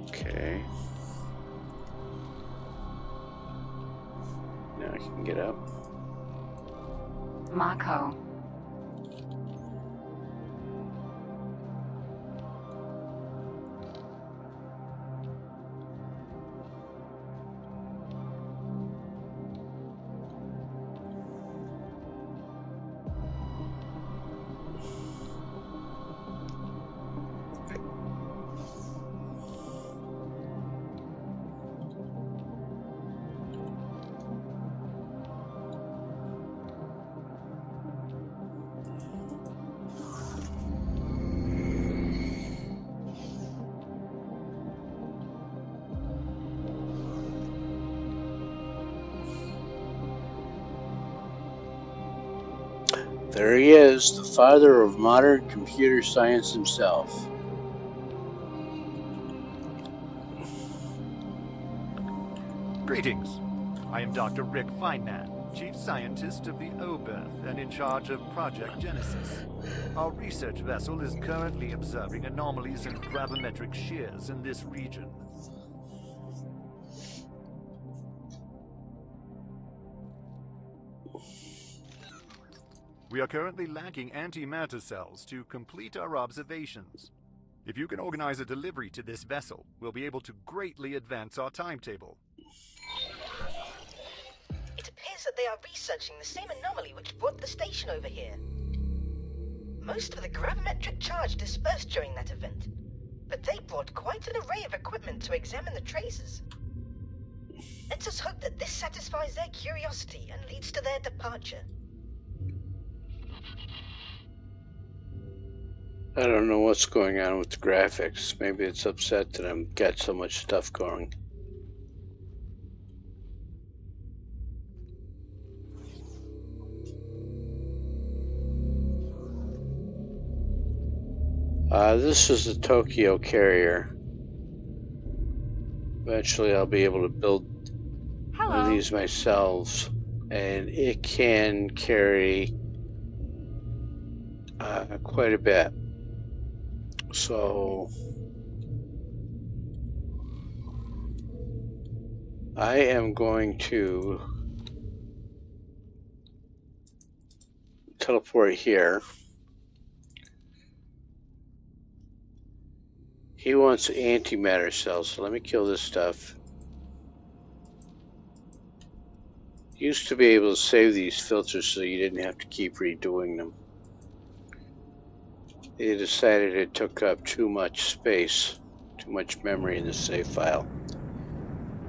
Okay. Now I can get up. Mako. There he is, the father of modern computer science himself. Greetings. I am Dr. Rick Feynman, Chief Scientist of the O-Berth and in charge of Project Genesis. Our research vessel is currently observing anomalies in gravimetric shears in this region. We are currently lacking antimatter cells to complete our observations. If you can organize a delivery to this vessel, we'll be able to greatly advance our timetable. It appears that they are researching the same anomaly which brought the station over here. Most of the gravimetric charge dispersed during that event, but they brought quite an array of equipment to examine the traces. Let us hope that this satisfies their curiosity and leads to their departure. I don't know what's going on with the graphics. Maybe it's upset that I've got so much stuff going. This is the Tokyo carrier. Eventually I'll be able to build one of these myself, and it can carry quite a bit. So I am going to teleport here. He wants antimatter cells, so let me kill this stuff. Used to be able to save these filters so you didn't have to keep redoing them. They decided it took up too much space, too much memory in the save file.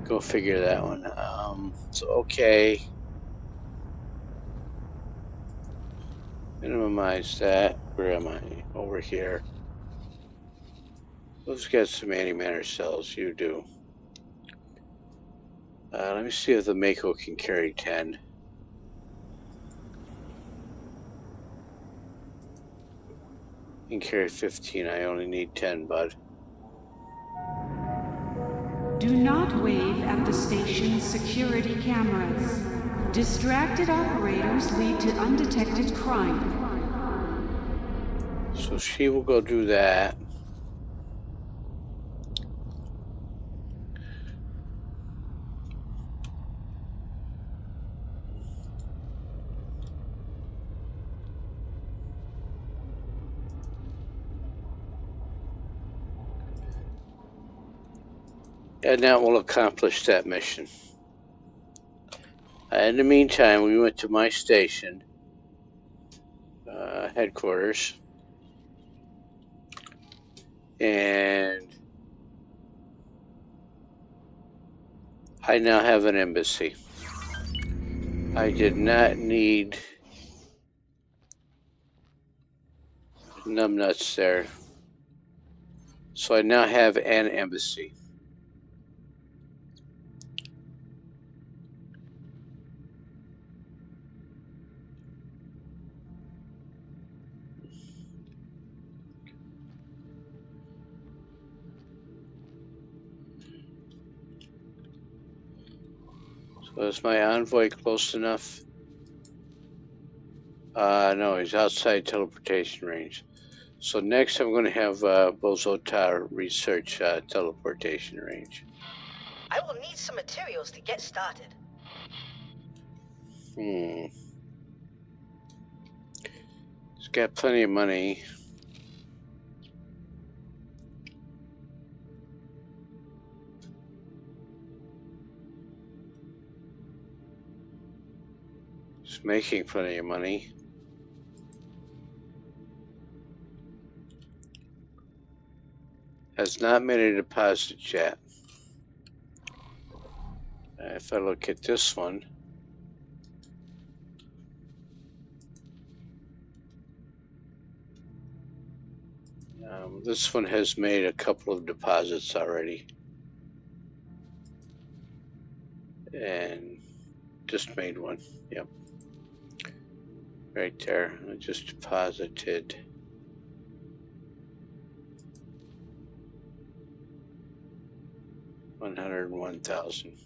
Go figure that one. So okay. Minimize that. Where am I? Over here. Let's get some antimatter cells. You do. Let me see if the Mako can carry 10. Can carry 15. I only need 10, bud. Do not wave at the station's security cameras. Distracted operators lead to undetected crime. So she will go do that. And that will accomplish that mission. In the meantime, we went to my station, headquarters, and I now have an embassy. I did not need numbnuts there. So I now have an embassy. So is my envoy close enough? No, he's outside teleportation range. So next I'm going to have Bozota research teleportation range. I will need some materials to get started. He's got plenty of money. He's making plenty of money. Has not made a deposit yet. If I look at this one, this one has made a couple of deposits already. And just made one, yep. Right there, I just deposited. $101,000.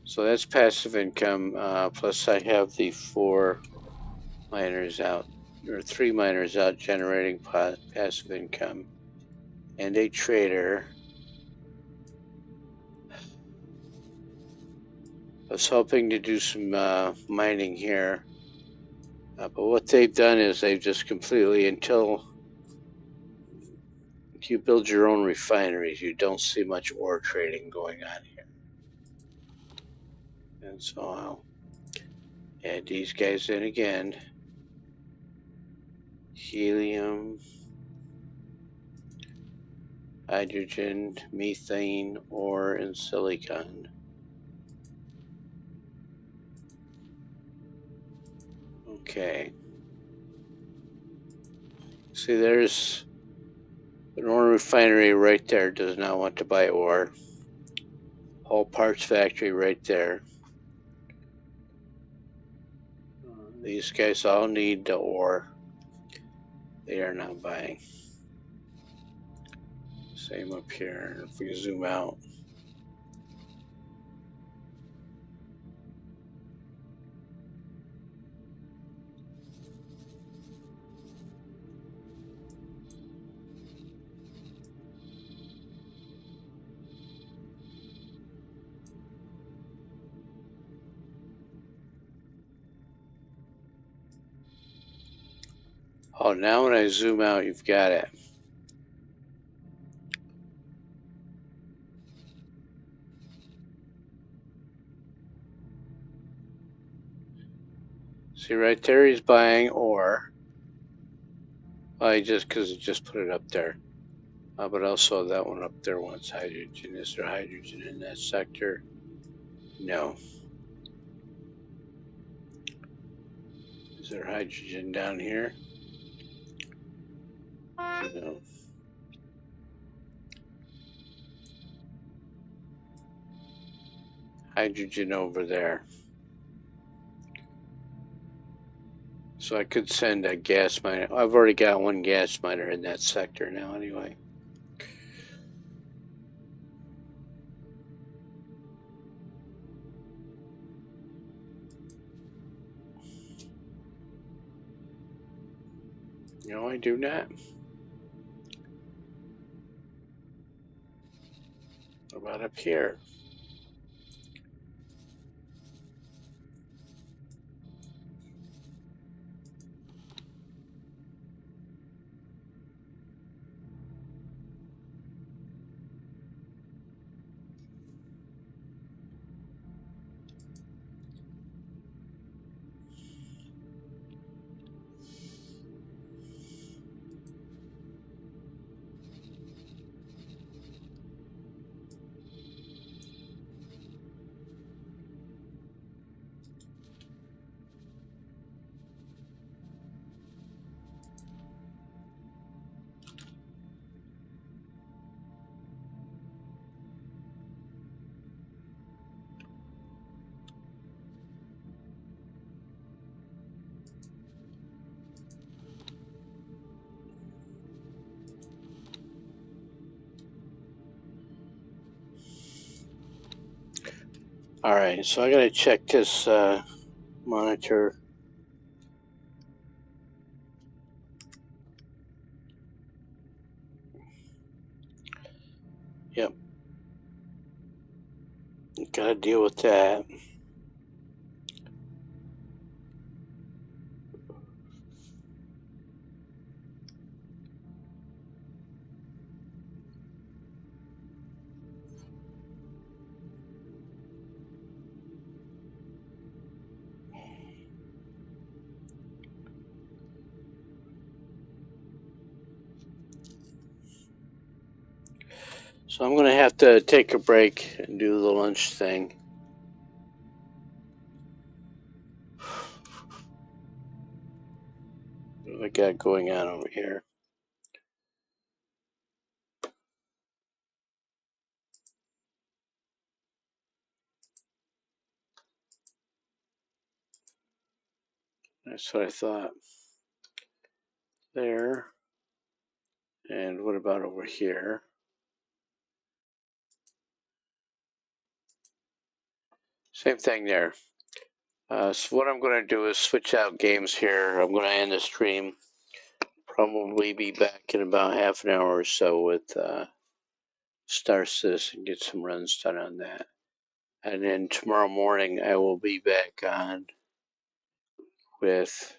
So that's passive income. Plus, I have the 4 miners out, or 3 miners out generating passive income, and a trader. I was hoping to do some mining here, but what they've done is they've just completely, until you build your own refineries, you don't see much ore trading going on here. And so I'll add these guys in again. Helium, hydrogen, methane, ore, and silicon. Okay. See, there's an ore refinery right there. Does not want to buy ore. Whole parts factory right there. These guys all need the ore. They are not buying. Same up here. If we zoom out. Oh, now when I zoom out, you've got it. See right there, he's buying ore. Because it just put it up there. But also that one up there wants hydrogen. Is there hydrogen in that sector? No. Is there hydrogen down here? No. Hydrogen over there. So I could send a gas miner. I've already got one gas miner in that sector now anyway. No, I do not. What about up here? All right, so I gotta check this monitor. Yep. Gotta deal with that. So I'm gonna have to take a break and do the lunch thing. What do I got going on over here? That's what I thought. There. And what about over here? Same thing there. So what I'm going to do is switch out games here. I'm going to end the stream. Probably be back in about half an hour or so with Star Citizen, get some runs done on that. And then tomorrow morning I will be back on with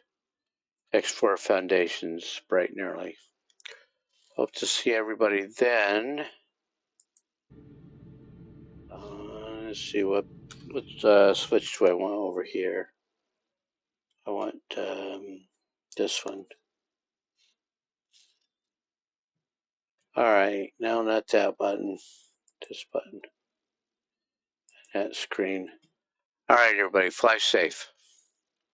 X4 Foundations bright and early. Hope to see everybody then. Let's see what switch do I want over here. I want this one. All right, now not that button, this button, that screen. All right, everybody, fly safe.